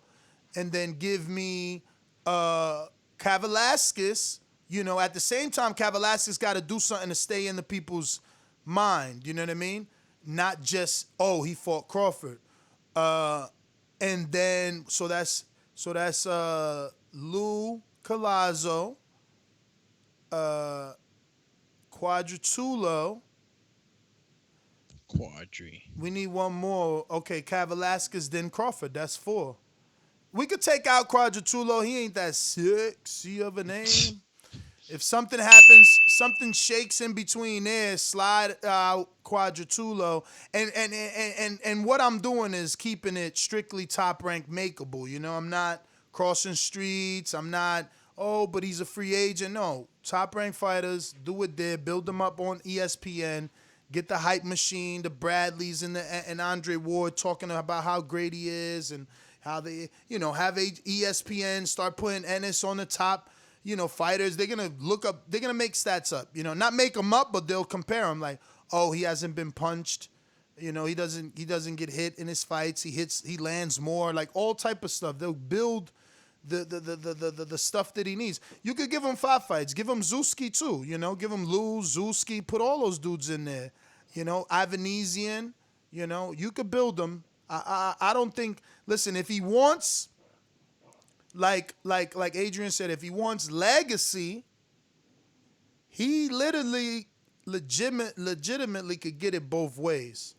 And then give me Kavalaskis. At the same time, Kavalaskis got to do something to stay in the people's mind. You know what I mean? Not just, he fought Crawford. And then, so that's Lou Collazo, Quadratulo. We need one more. Okay, Kavalaskis, then Crawford. That's 4. We could take out Quadratulo. He ain't that sexy of a name. If something happens, something shakes in between there, slide out Quadratulo. And what I'm doing is keeping it strictly Top Rank makeable. I'm not crossing streets. I'm not, but he's a free agent. No, Top Rank fighters, do it there. Build them up on ESPN. Get the hype machine, the Bradleys and Andre Ward talking about how great he is and how they, have ESPN start putting Ennis on the top, fighters. They're going to make stats up, not make them up, but they'll compare them like, he hasn't been punched. He doesn't get hit in his fights. He lands more, like all type of stuff. They'll build the stuff that he needs. You could give him 5 fights. Give him Zuski too, give him Lou, Zuski, put all those dudes in there. Ivanesian, you could build them. I don't think, listen, if he wants, like Adrian said, if he wants legacy, he legitimately could get it both ways.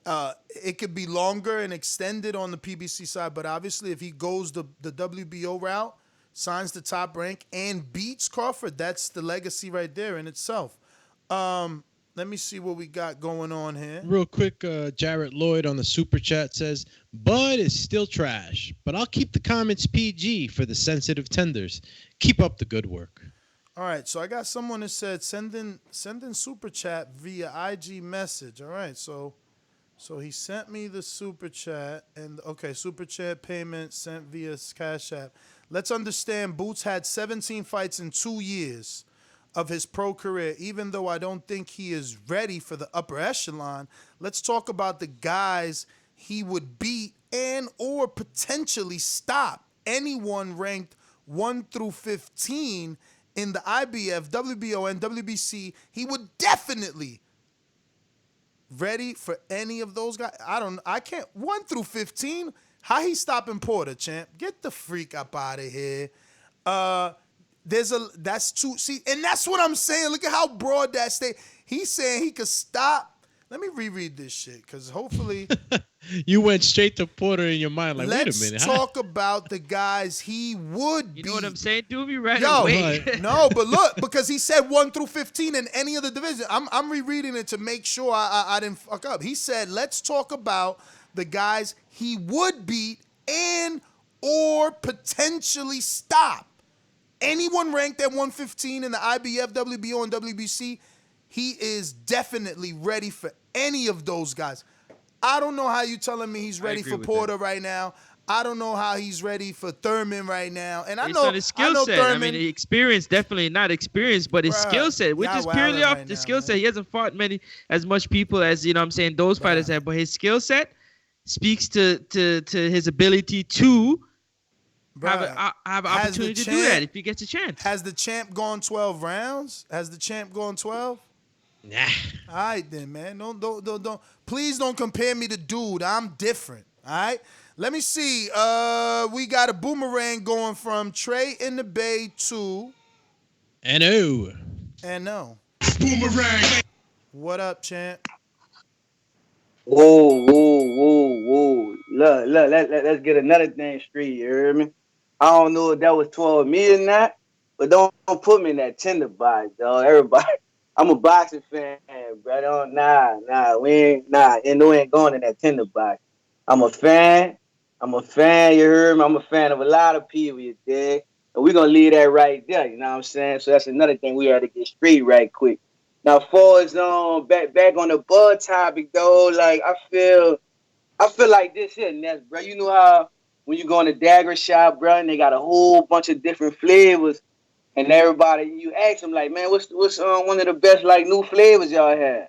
It could be longer and extended on the PBC side, but obviously if he goes the WBO route, signs the top rank, and beats Crawford. That's the legacy right there in itself. Let me see what we got going on here. Real quick, Jarrett Lloyd on the super chat says, Bud is still trash, but I'll keep the comments PG for the sensitive tenders. Keep up the good work. All right, so I got someone that said send in super chat via IG message. All right, so he sent me the super chat, and okay, super chat payment sent via Cash App. Let's understand, Boots had 17 fights in 2 years of his pro career. Even though I don't think he is ready for the upper echelon, let's talk about the guys he would beat and or potentially stop. Anyone ranked 1 through 15 in the IBF, WBO, and WBC, he would definitely ready for any of those guys. I can't. 1 through 15. How he stopping Porter, champ? Get the freak up out of here. That's too. See, and that's what I'm saying. Look at how broad that state. He's saying he could stop. Let me reread this shit, because hopefully you went straight to Porter in your mind. Like, wait a minute. Let's talk about the guys he would beat. You know what I'm saying? Do me right Yo, away. No, but look, because he said 1 through 15 in any other division. I'm rereading it to make sure I didn't fuck up. He said, let's talk about the guys he would beat and or potentially stop. Anyone ranked at 115 in the IBF, WBO, and WBC, he is definitely ready for any of those guys. I don't know how you telling me he's ready for Porter right now. I don't know how he's ready for Thurman right now. And I Based know on his skill set. Thurman. I mean, the experience, definitely not experience, but his skill set, which is purely off the skill set. He hasn't fought as much people as, you know what I'm saying, those fighters have, but his skill set speaks to his ability to have an opportunity to do that if he gets a chance. Has the champ gone 12 rounds? Has the champ gone 12? Nah. All right then, man. Don't. Please don't compare me to dude. I'm different. All right. Let me see. We got a boomerang going from Trey in the Bay to N.O. Boomerang. What up, champ? Whoa. Look, let's get another thing straight, you hear me? I don't know if that was 12 me or not, but don't put me in that tender box, dog. Everybody, I'm a boxing fan, bro. We ain't going in that tender box. I'm a fan, you heard me? I'm a fan of a lot of people, you dig? And we're going to leave that right there, you know what I'm saying? So that's another thing we had to get straight right quick. Now, far as back on the Bud topic, though, like, I feel like this here, Ness, bro. You know how when you go in the dagger shop, bro, and they got a whole bunch of different flavors, and everybody, you ask them, like, man, what's one of the best, like, new flavors y'all have?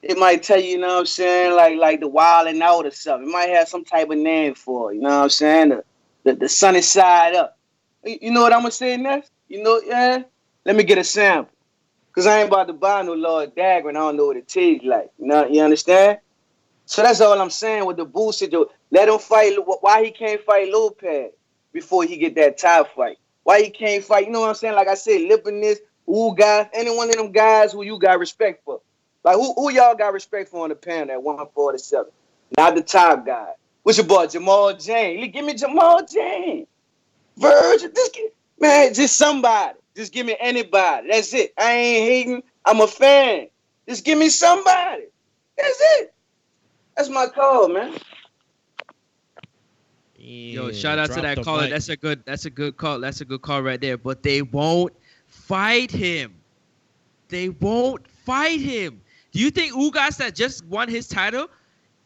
It might tell you, you know what I'm saying, like the Wild and Out or something. It might have some type of name for it, you know what I'm saying? The sunny side up. You know what I'm going to say, Ness? You know, yeah? Let me get a sample. Because I ain't about to buy no Lord Dagger and I don't know what it tastes like. You understand? So that's all I'm saying with the bullshit. Let him fight. Why he can't fight Lopez before he get that top fight? Why he can't fight? You know what I'm saying? Like I said, Lipiness, guys, any one of them guys who you got respect for. Like, who y'all got respect for on the panel at 147? Not the top guy. What's your boy, Jamal James? Give me Jamal James. Virgil, just somebody. Just give me anybody. That's it. I ain't hating. I'm a fan. Just give me somebody. That's it. That's my call, man. Yo, shout out to that caller. That's a good call. That's a good call right there. But they won't fight him. Do you think Ugas that just won his title,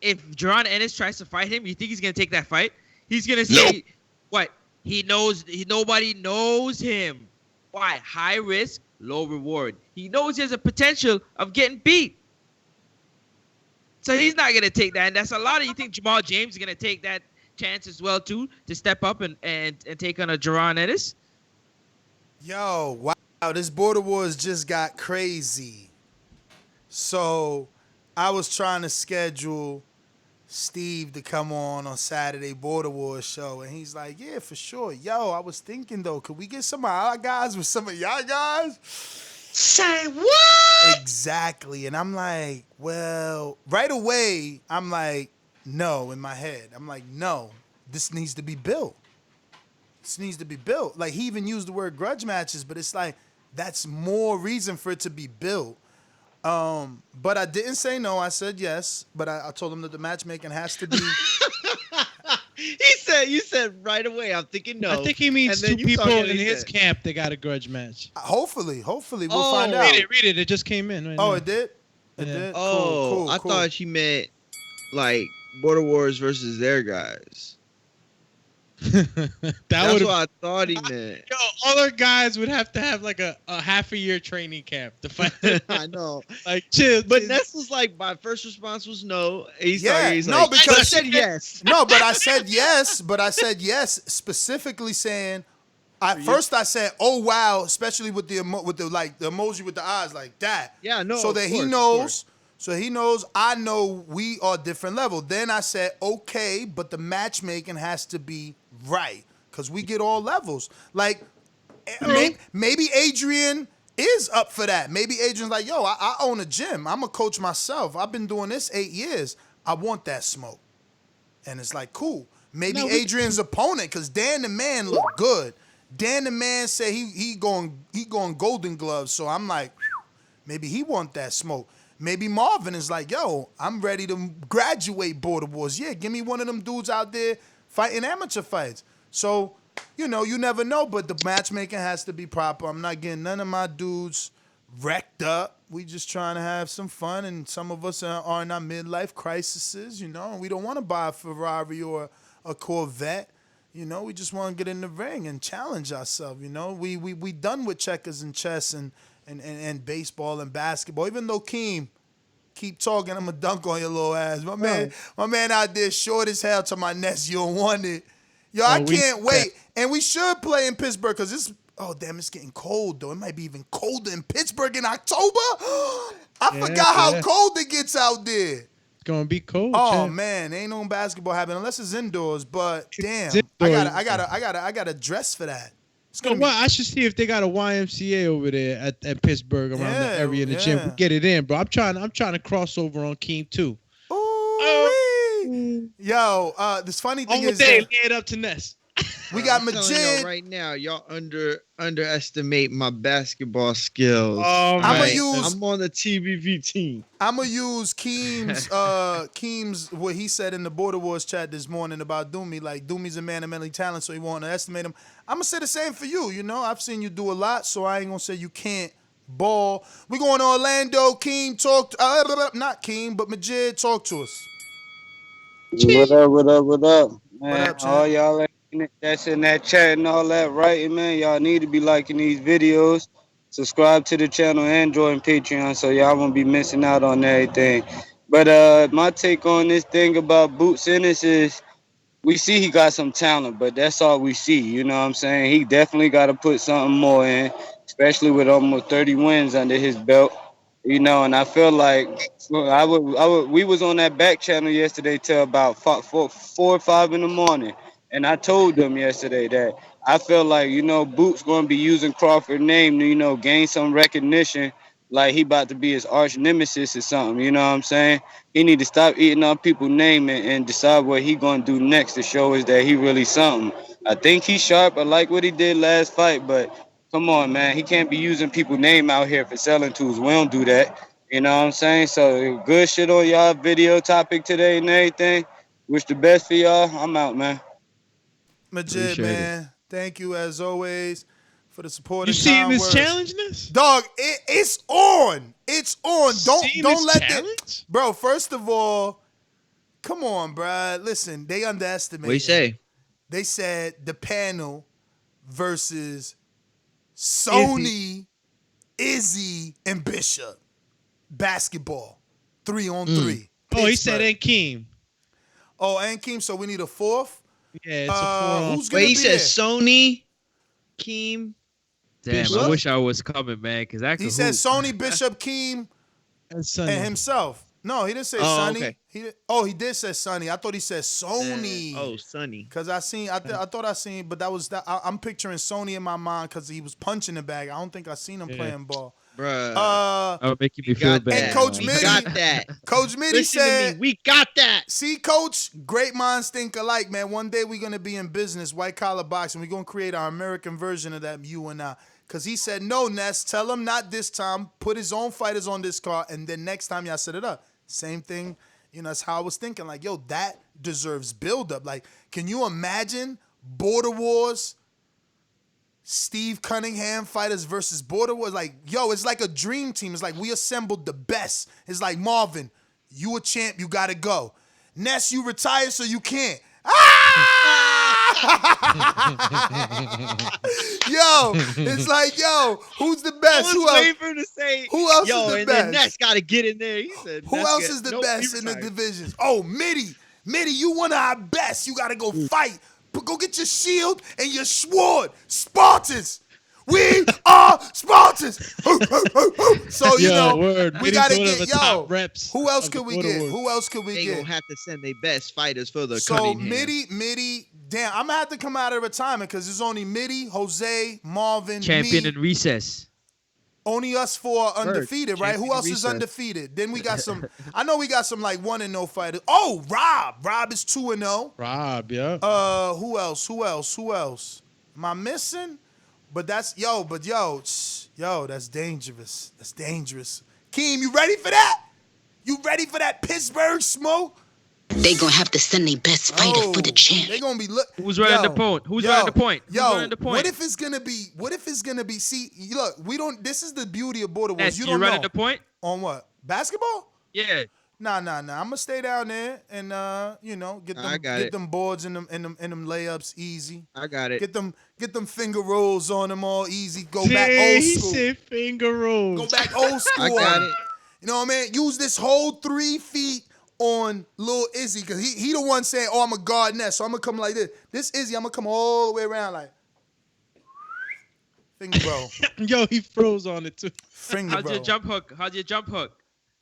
if Jaron Ennis tries to fight him, you think he's gonna take that fight? He's gonna say what? Nobody knows him. Why? High risk, low reward. He knows he has a potential of getting beat. So he's not gonna take that. And that's a lot of you think Jamal James is gonna take that chance as well too, to step up and take on a Jaron Ennis? Yo, wow, this Border Wars just got crazy. So I was trying to schedule Steve to come on Saturday Border Wars show, and he's like, yeah, for sure. Yo, I was thinking, though, could we get some of our guys with some of y'all guys? Say what? Exactly. And I'm like, well, right away, I'm like, no, in my head. I'm like, no, this needs to be built. this needs to be built. Like, he even used the word grudge matches, but it's like that's more reason for it to be built. But I didn't say no. I said yes. But I told him that the matchmaking has to be. You said right away. I'm thinking no. I think he means And then two you people talking, in he his said- camp that got a grudge match. Hopefully we'll find out. Read it. It just came in. Right Oh, now. it did. It Yeah. did. Oh, cool. I thought he meant like Border Wars versus their guys. That's would've- what I thought he meant. Yo, other guys would have to have like a half a year training camp to fight. I know. Like, chill. But Ness was like, my first response was no. He's Yeah, he's no, like, because but I said yes. No, but I said yes. But I said yes, specifically saying. At first, I said, "Oh wow," especially with the like the emoji with the eyes like that. Yeah, no. So of that course, he of knows. course. So he knows. I know we are different level. Then I said, "Okay, but the matchmaking has to be right because we get all levels." Like maybe Adrian is up for that. Maybe Adrian's like, "Yo, I own a gym. I'm a coach myself. I've been doing this 8 years. I want that smoke." And it's like, cool. Maybe Adrian's opponent, because Dan the Man looked good. Dan the Man said he going Golden Gloves. So I'm like, maybe he want that smoke. Maybe Marvin is like, yo, I'm ready to graduate Border Wars. Yeah, give me one of them dudes out there fighting amateur fights. So, you never know, but the matchmaking has to be proper. I'm not getting none of my dudes wrecked up. We just trying to have some fun, and some of us are in our midlife crises, and we don't want to buy a Ferrari or a Corvette. We just want to get in the ring and challenge ourselves. We done with checkers and chess and baseball and basketball. Even though Keem keep talking, I'm gonna dunk on your little ass. My man out there short as hell to my nest. You don't want it. Yo, I can't wait. And we should play in Pittsburgh because it's getting cold though. It might be even colder in Pittsburgh in October. I forgot how cold it gets out there. Gonna be cold. Oh champ. man, ain't no basketball happening unless it's indoors. But damn, indoors. I gotta dress for that. I should see if they got a YMCA over there at Pittsburgh around the area in the gym. We get it in, bro. I'm trying to cross over on Keem too. Yo, this funny thing All is day, that lay it up to Ness. we got I'm telling Majid. y'all right now, y'all underestimate my basketball skills. Oh, I'm on the TBV team. I'm gonna use Keem's what he said in the Border Wars chat this morning about Doomy. Like, Doomy's a man of many talents, so he won't underestimate him. I'm gonna say the same for you. I've seen you do a lot, so I ain't gonna say you can't ball. We going to Orlando. Keem not Keem, but Majid, talk to us. What up? Man, up, champ? all y'all that's in that chat and all that writing, man, y'all need to be liking these videos. Subscribe to the channel and join Patreon so y'all won't be missing out on everything. But my take on this thing about Boots Ennis is we see he got some talent, but that's all we see. You know what I'm saying? He definitely got to put something more in, especially with almost 30 wins under his belt. And I feel like we was on that back channel yesterday till about 4 or 5 in the morning. And I told them yesterday that I feel like, Boots going to be using Crawford's name to, gain some recognition, like he about to be his arch nemesis or something. You know what I'm saying? He need to stop eating up people's name and decide what he going to do next to show us that he really something. I think he's sharp. I like what he did last fight, but come on, man. He can't be using people's name out here for selling tools. We don't do that. You know what I'm saying? So good shit on y'all video topic today and everything. Wish the best for y'all. I'm out, man. Majid, man. Thank you as always for the support. You and seeing kind this words. challenge, Ness? Dog, it's on. It's on. Don't let it. Bro, first of all, come on, bro. Listen, they underestimated. What you say? They said the panel versus Sony, Izzy, and Bishop. Basketball. 3-on-3. Oh, he said and Keem. Oh, and Keem, so we need a fourth? Yeah, it's a 4-on. Who's gonna Wait, he be said there? Sony, Keem. Damn, Bishop? I wish I was coming, man, because I could He said hoop. Sony, Bishop, Keem, and Sonny. and himself. No, he didn't say Oh, Sonny. okay. He did say Sonny. I thought he said Sony. Oh, Sonny. Cause I thought I seen, but that was that. I'm picturing Sony in my mind because he was punching the bag. I don't think I seen him playing ball. Bruh. Making me feel bad. And Coach We Mitty, got that. Coach Mitty Listen to said, me. We got that. See, Coach, great minds think alike, man. One day we're going to be in business, white collar boxing. We're going to create our American version of that, you and I. Because he said, no, Ness, tell him not this time. Put his own fighters on this card, and then next time y'all set it up. Same thing, that's how I was thinking. Like, yo, that deserves build-up. Like, can you imagine Border Wars, Steve Cunningham fighters versus Border Wars? Like, yo, it's like a dream team. It's like we assembled the best. It's like, Marvin, you a champ, you got to go. Ness, you retired, so you can't. Yo, it's like, yo, who's the best? I was waiting for him to say, who else yo, is the and best? then Ness got to get in there. He said, Who Ness else is the best in the divisions? Oh, Mitty, you one of our best. You got to go fight. But go get your shield and your sword. Spartans. We are Spartans. So, we got to get, reps. Who else could we get? Who else could we They get? going to have to send their best fighters for the So, Cunningham. Mitty, damn, I'm going to have to come out of retirement because there's only Mitty, Jose, Marvin, Champion me. in recess. Only us four undefeated, right? Who champion else is recess. undefeated? Then we got some. I know we got some like 1-0 fighters. Oh, Rob. Rob is 2-0. Rob, yeah. Who else? Am I missing? But that's that's dangerous. That's dangerous. Keem, you ready for that? You ready for that Pittsburgh smoke? They gonna have to send their best fighter for the champ. They gonna be Who's running the point? Who's running the point? Who's running the point? What if it's gonna be? See, look, we don't. This is the beauty of Border Wars. Ness, You you don't running know the point? on what basketball? Yeah. Nah. I'm gonna stay down there and get them boards and them layups easy. I got it. Get them finger rolls on them all easy. Go back Yeah, old he school. said finger rolls. Go back old school. I got on it. him. You know what I mean? Use this whole 3 feet on Lil Izzy because he the one saying, "Oh, I'm a guard Ness, so I'm gonna come like this." This Izzy, I'm gonna come all the way around like finger roll. Yo, he froze on it too. Finger How's roll. your jump hook? How's your jump hook?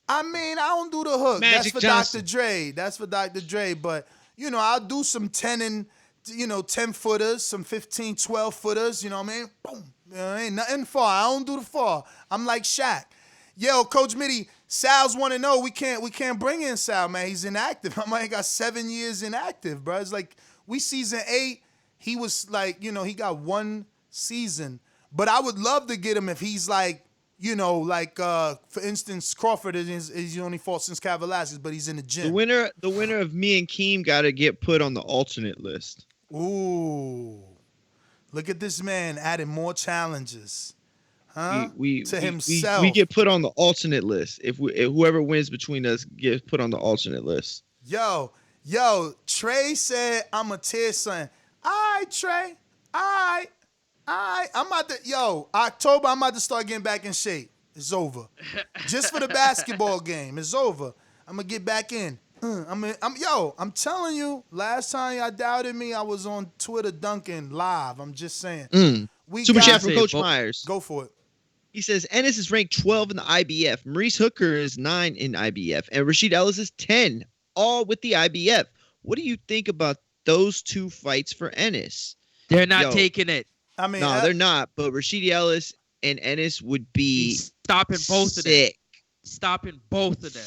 I mean, I don't do the hook. Magic That's for Johnson. Dr. Dre. That's for Dr. Dre. But, I'll do some 10 and, 10 footers, some 15, 12 footers. You know what I mean? Boom. Ain't nothing far. I don't do the far. I'm like Shaq. Yo, Coach Mitty, Sal's 1-0. We can't bring in Sal, man. He's inactive. I might got 7 years inactive, bro. It's like we season 8. He was like, he got 1 season. But I would love to get him if he's like, for instance, Crawford is only fought since Cavalasses, but he's in the gym. The winner of me and Keem got to get put on the alternate list. Ooh, look at this man adding more challenges, huh? To himself. We get put on the alternate list if whoever wins between us gets put on the alternate list. Yo, Trey said I'm a tear son. All right, Trey. All right. I'm about to, October, I'm about to start getting back in shape. It's over. Just for the basketball game. It's over. I'm going to get back in. I'm telling you, last time y'all doubted me, I was on Twitter Dunkin live. I'm just saying. Super chat from Coach Myers. Go for it. He says, Ennis is ranked 12 in the IBF. Maurice Hooker is 9 in IBF. And Rashid Ellis is 10, all with the IBF. What do you think about those 2 fights for Ennis? They're not taking it. I mean, no, they're not. But Rashid Ellis and Ennis would be stopping both of them. Stopping both of them.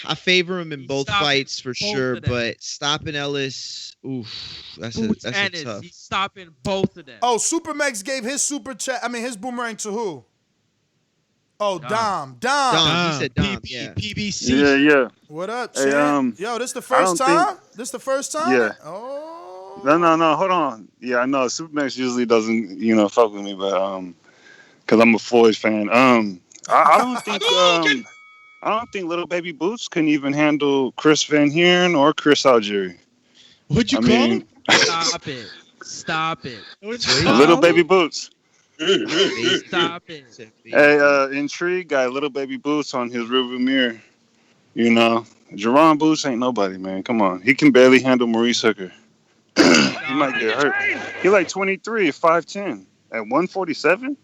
I favor him in both fights for sure, of them. but stopping Ellis, that's Ennis, tough. he's stopping both of them. Oh, Supermex gave his his boomerang to who? Oh, Dom. He said Dom, yeah. PBC. Yeah. What up, Hey, champ? Yo, this the first time? This the first time? Yeah. Oh. No, hold on. Yeah, I know Supermax usually doesn't, fuck with me, but because I'm a Floyd fan. I don't think I don't think Little Baby Boots can even handle Chris Van Heeren or Chris Algieri. What'd you call him? Stop it. Little Baby Boots. Stop it. Hey, Intrigue got Little Baby Boots on his rearview mirror. Jaron Boots ain't nobody, man. Come on. He can barely handle Maurice Hooker. He might get hurt. He like 23 at 5'10". At 147?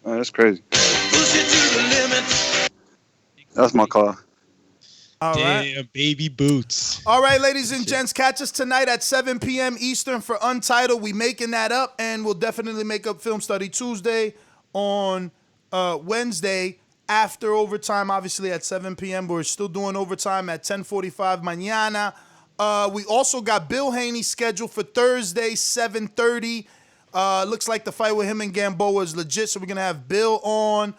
Man, that's crazy. That's my call. All right. Damn, baby boots. All right, ladies and gents, catch us tonight at 7 p.m. Eastern for Untitled. We making that up, and we'll definitely make up Film Study Tuesday on Wednesday after overtime, obviously at 7 p.m. But we're still doing overtime at 10:45 mañana. We also got Bill Haney scheduled for Thursday, 7:30. Looks like the fight with him and Gamboa is legit, so we're going to have Bill on.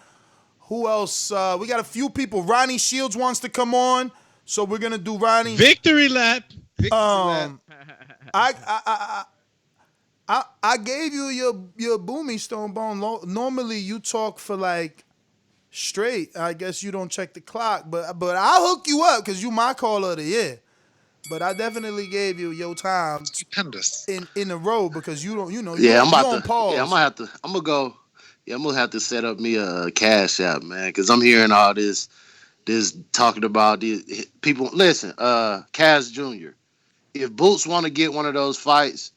Who else? We got a few people. Ronnie Shields wants to come on, so we're going to do Ronnie. Victory lap. I gave you your Boomy Stone Bone. Normally you talk for like straight. I guess you don't check the clock, but I'll hook you up because you my caller of the year. But I definitely gave you your time in a row because you don't, Yeah, you on pause. Yeah, I'm gonna go. Yeah, I'm gonna have to set up me a cash app, man, because I'm hearing all this talking about these people. Listen, Kaz Jr. If Boots want to get one of those fights,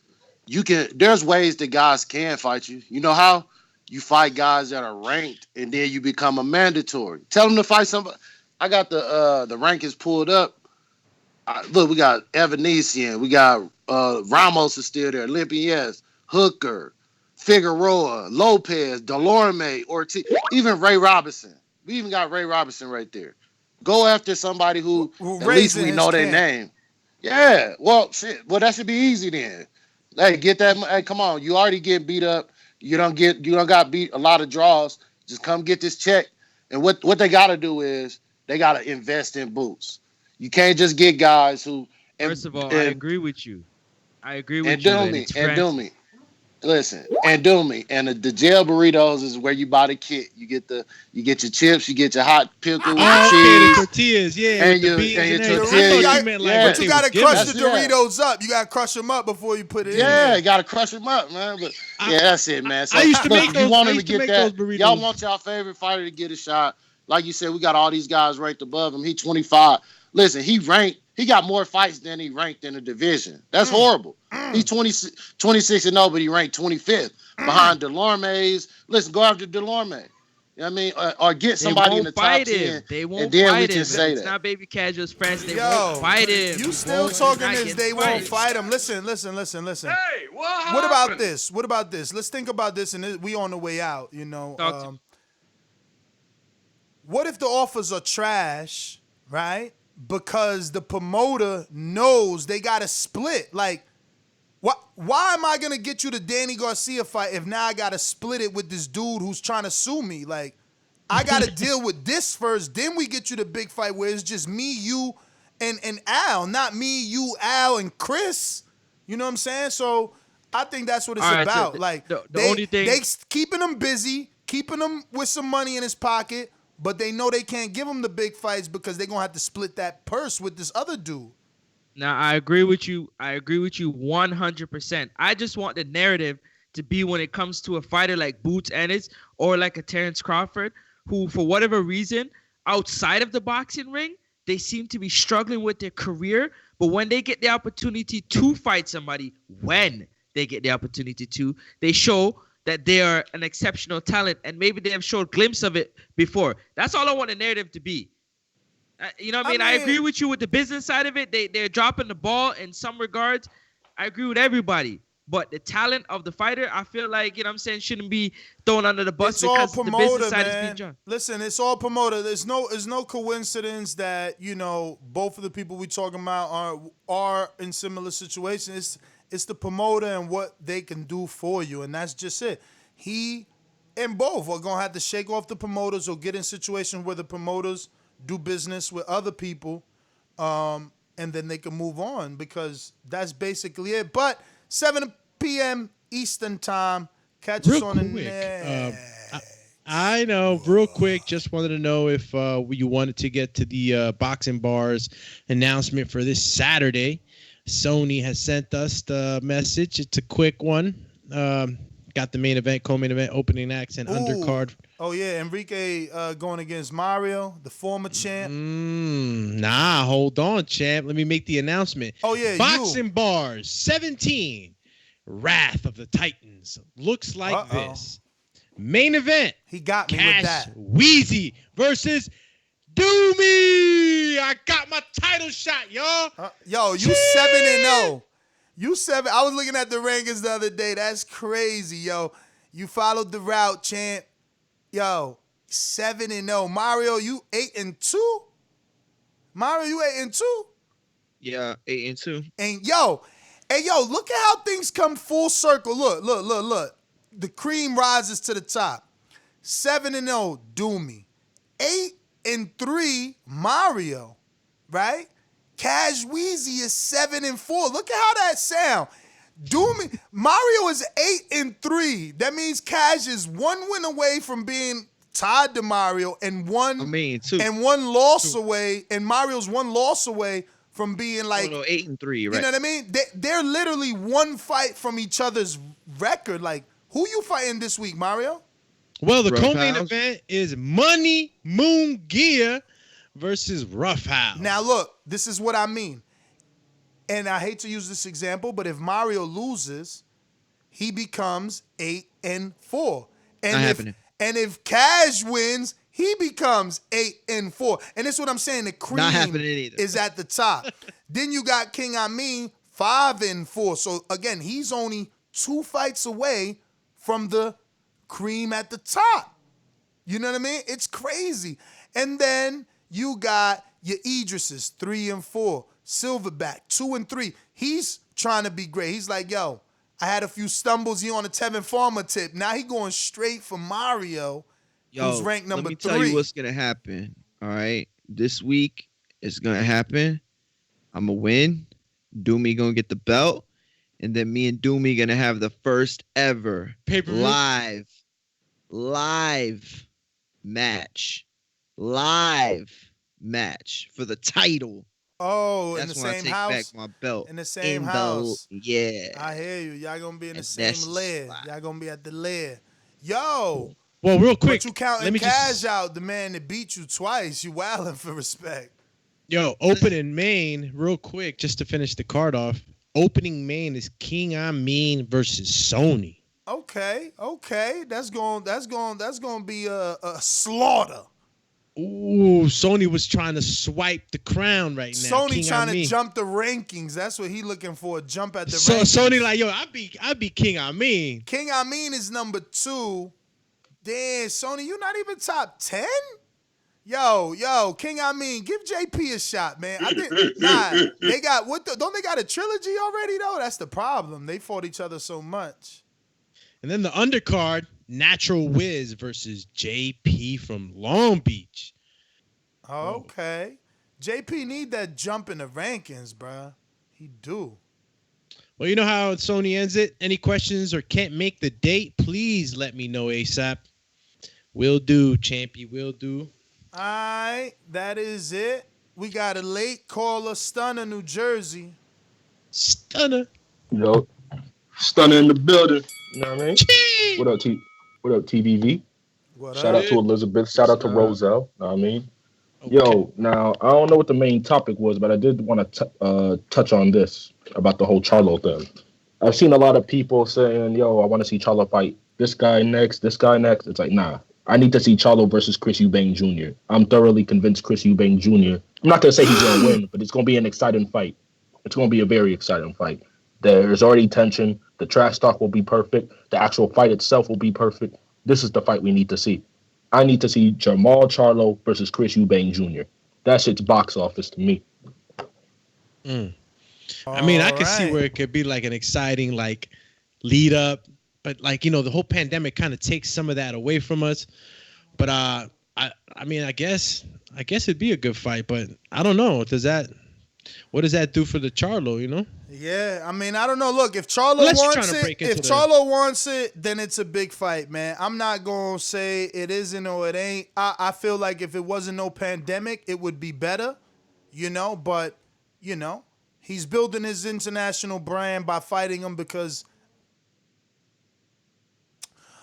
you can. There's ways that guys can fight you. You know how you fight guys that are ranked, and then you become a mandatory. Tell them to fight somebody. I got the rankings pulled up. Look, we got Evanesian, we got Ramos is still there, Olympias, Hooker, Figueroa, Lopez, Delorme, Ortiz, even Ray Robinson. We even got Ray Robinson right there. Go after somebody who at least we know their name. Yeah, well, shit. Well, that should be easy then. Hey, get that. Hey, come on. You already get beat up. You don't got beat a lot of draws. Just come get this check. And what they got to do is they got to invest in Boots. You can't just get guys who. First of all, I agree with you. I agree with you. Do me. Listen, and do me. And the jail burritos is where you buy the kit. You get your chips, you get your hot pickle with your cheese, the tortillas, yeah, and your tortillas. But you gotta crush the Doritos up. You gotta crush them up before you put it in. Yeah, you gotta crush them up, man. But that's it, man. So, I used to make those. You want them to I used to get make that. those burritos. Y'all want y'all favorite fighter to get a shot. Like you said, we got all these guys ranked above him. He 25. Listen, he got more fights than he ranked in the division. That's horrible. He's 26-0, but he ranked 25th behind Delorme's. Listen, go after Delorme. You know what I mean? Or get somebody in the top 10. They won't and then fight we can him. say It's that. not baby casuals friends. They won't fight him. You still talking this? They won't fight him. Listen. Hey, what about this? Let's think about this, and we on the way out. What if the offers are trash, right? Because the promoter knows they got to split. Like, why am I going to get you the Danny Garcia fight if now I got to split it with this dude who's trying to sue me? Like, I got to deal with this first. Then we get you the big fight where it's just me, you, and Al. Not me, you, Al, and Chris. You know what I'm saying? So I think that's what it's about. So like, the only thing... they keeping him busy, keeping him with some money in his pocket, but they know they can't give him the big fights because they're going to have to split that purse with this other dude. Now, I agree with you 100%. I just want the narrative to be when it comes to a fighter like Boots Ennis or like a Terence Crawford, who, for whatever reason, outside of the boxing ring, they seem to be struggling with their career. But when they get the opportunity to fight somebody, they show that they are an exceptional talent, and maybe they have showed a glimpse of it before. That's all I want the narrative to be. You know what I mean? I agree with you with the business side of it. They're dropping the ball in some regards. I agree with everybody. But the talent of the fighter, I feel like, shouldn't be thrown under the bus because the business side is being done. Listen, it's all promoter. There's no coincidence that, both of the people we talking about are in similar situations. It's the promoter and what they can do for you, and that's just it. He and both are going to have to shake off the promoters or get in situations where the promoters do business with other people, and then they can move on because that's basically it. But 7 p.m. Eastern time, catch us on the net. I know, real quick, just wanted to know if you wanted to get to the Boxing Bars announcement for this Saturday. Sony has sent us the message. It's a quick one. Got the main event, co-main event, opening acts, and undercard. Oh, yeah. Enrique going against Mario, the former champ. Nah, hold on, champ. Let me make the announcement. Oh, yeah. Boxing Bars 17. Wrath of the Titans. Looks like this. Main event. He got me Cash with that. Wheezy versus Doomy. I got my title shot, y'all. Yo, you 7-0. You 7. I was looking at the rankings the other day. That's crazy, yo. You followed the route, champ. Yo, 7-0. Mario, you 8-2. Mario, you 8-2. Yeah, 8-2. And yo, look at how things come full circle. Look. The cream rises to the top. 7-0, Doomy. 8-3, Mario. Right? Cash Wheezy is 7-4. Look at how that sound. Doomy, Mario is 8-3. That means Cash is 1 win away from being tied to Mario, and one loss away, and Mario's 1 loss away from being like 8-3, right? You know what I mean? They're literally 1 fight from each other's record. Like, who you fighting this week, Mario? Well, the co-main event is Money Moon Gear versus Rough House. Now, look, this is what I mean. And I hate to use this example, but if Mario loses, he becomes 8-4. And if Cash wins, he becomes 8-4. And that's what I'm saying. The cream is at the top. Then you got King Amin, 5-4. So again, he's only 2 fights away from the cream at the top. You know what I mean? It's crazy. And then you got your Idrises, 3-4. Silverback, 2-3. He's trying to be great. He's like, yo, I had a few stumbles here on the Tevin Farmer tip. Now he going straight for Mario, who's ranked number 3. Let me tell you what's gonna happen. All right, this week it's gonna happen. I'm gonna win. Doomy gonna get the belt, and then me and Doomy gonna have the first ever live match for the title. Oh, that's in the when same I take house? back my belt. In the same house. Yeah. I hear you. Y'all gonna be in the And same that's lair. Y'all gonna be at the lair. Yo. Well, real quick, But you counting let me Cash just- out, the man that beat you twice. You wilding for respect. Yo, opening main, real quick, just to finish the card off. Opening main is King Amin versus Sony. Okay. That's going to be a slaughter. Ooh, Sony was trying to swipe the crown right now. Sony King trying Amin. to jump the rankings. That's what he looking for. Jump at the So rankings. Sony like, yo, I be King Amin. King Amin is number 2. Damn, Sony, you not even top 10? Yo, King Amin, give JP a shot, man. I think they got don't they got a trilogy already though? That's the problem. They fought each other so much. And then the undercard, Natural Wiz versus JP from Long Beach. Okay. JP need that jump in the rankings, bruh. He do. Well, you know how Sony ends it. Any questions or can't make the date, please let me know ASAP. Will do, Champy, will do. All right, that is it. We got a late caller, Stunner, New Jersey. Stunner. Yo, Stunner in the building. You know what I mean? What up, What up, TBV? Shout out to Elizabeth. Shout out to Roselle. Know what I mean? Okay. Yo, now, I don't know what the main topic was, but I did want to touch on this about the whole Charlo thing. I've seen a lot of people saying, yo, I want to see Charlo fight this guy next. It's like, nah. I need to see Charlo versus Chris Eubank Jr. I'm thoroughly convinced Chris Eubank Jr. I'm not going to say he's going to win, but it's going to be an exciting fight. It's going to be a very exciting fight. There's already tension. The trash talk will be perfect. The actual fight itself will be perfect. This is the fight we need to see. I need to see Jamal Charlo versus Chris Eubank Jr. That shit's box office to me. I mean, I could see where it could be like an exciting like lead up, but like, you know, the whole pandemic kind of takes some of that away from us. But I mean, I guess it'd be a good fight, but I don't know. What does that do for the Charlo, you know? Yeah, I mean, I don't know. Look, if Charlo wants it, then it's a big fight, man. I'm not going to say it isn't or it ain't. I feel like if it wasn't no pandemic, it would be better, you know, but, you know, he's building his international brand by fighting him because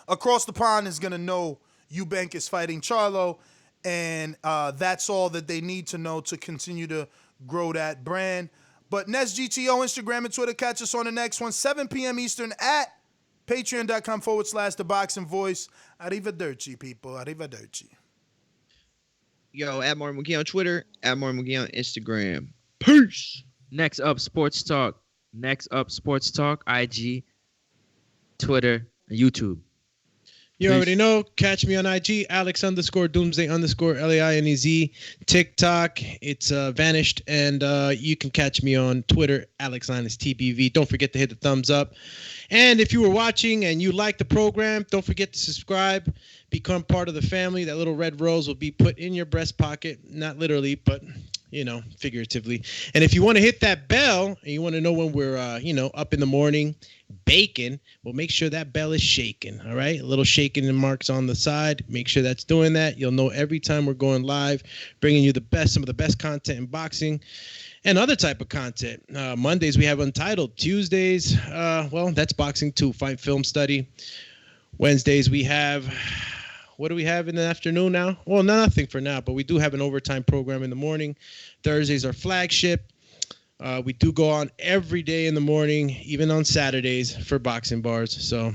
across the pond is going to know Eubank is fighting Charlo, and that's all that they need to know to continue to grow that brand. But Nest GTO, Instagram and Twitter. Catch us on the next one, 7 p.m. Eastern at patreon.com/The Boxing Voice. Arrivederci, people. Arrivederci. Yo, at Martin McGee on Twitter, at Martin McGee on Instagram. Peace. Next up, Sports Talk. IG, Twitter, YouTube. You already know. Catch me on IG, Alex_Doomsday_LAINEZ. TikTok, it's vanished. And you can catch me on Twitter, AlexLinusTBV. Don't forget to hit the thumbs up. And if you were watching and you like the program, don't forget to subscribe. Become part of the family. That little red rose will be put in your breast pocket. Not literally, but, figuratively. And if you want to hit that bell and you want to know when we're, up in the morning baking, well, make sure that bell is shaking. All right. A little shaking and marks on the side. Make sure that's doing that. You'll know every time we're going live, bringing you some of the best content in boxing and other type of content. Mondays, we have Untitled. Tuesdays, that's boxing too. Fight film study. Wednesdays, we have, what do we have in the afternoon now? Well, nothing for now, but we do have an overtime program in the morning. Thursdays are flagship. We do go on every day in the morning, even on Saturdays for boxing bars. So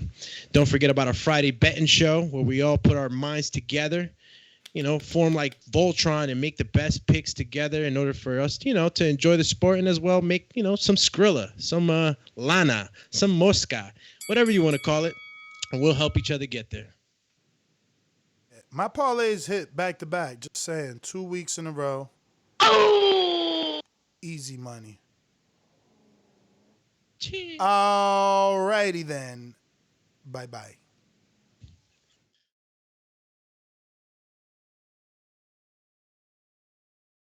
don't forget about our Friday betting show where we all put our minds together, form like Voltron and make the best picks together in order for us, to enjoy the sport and as well make, some Skrilla, some Lana, some Mosca, whatever you want to call it. And we'll help each other get there. My parlays hit back to back. Just saying, 2 weeks in a row. Easy money. All righty then. Bye-bye.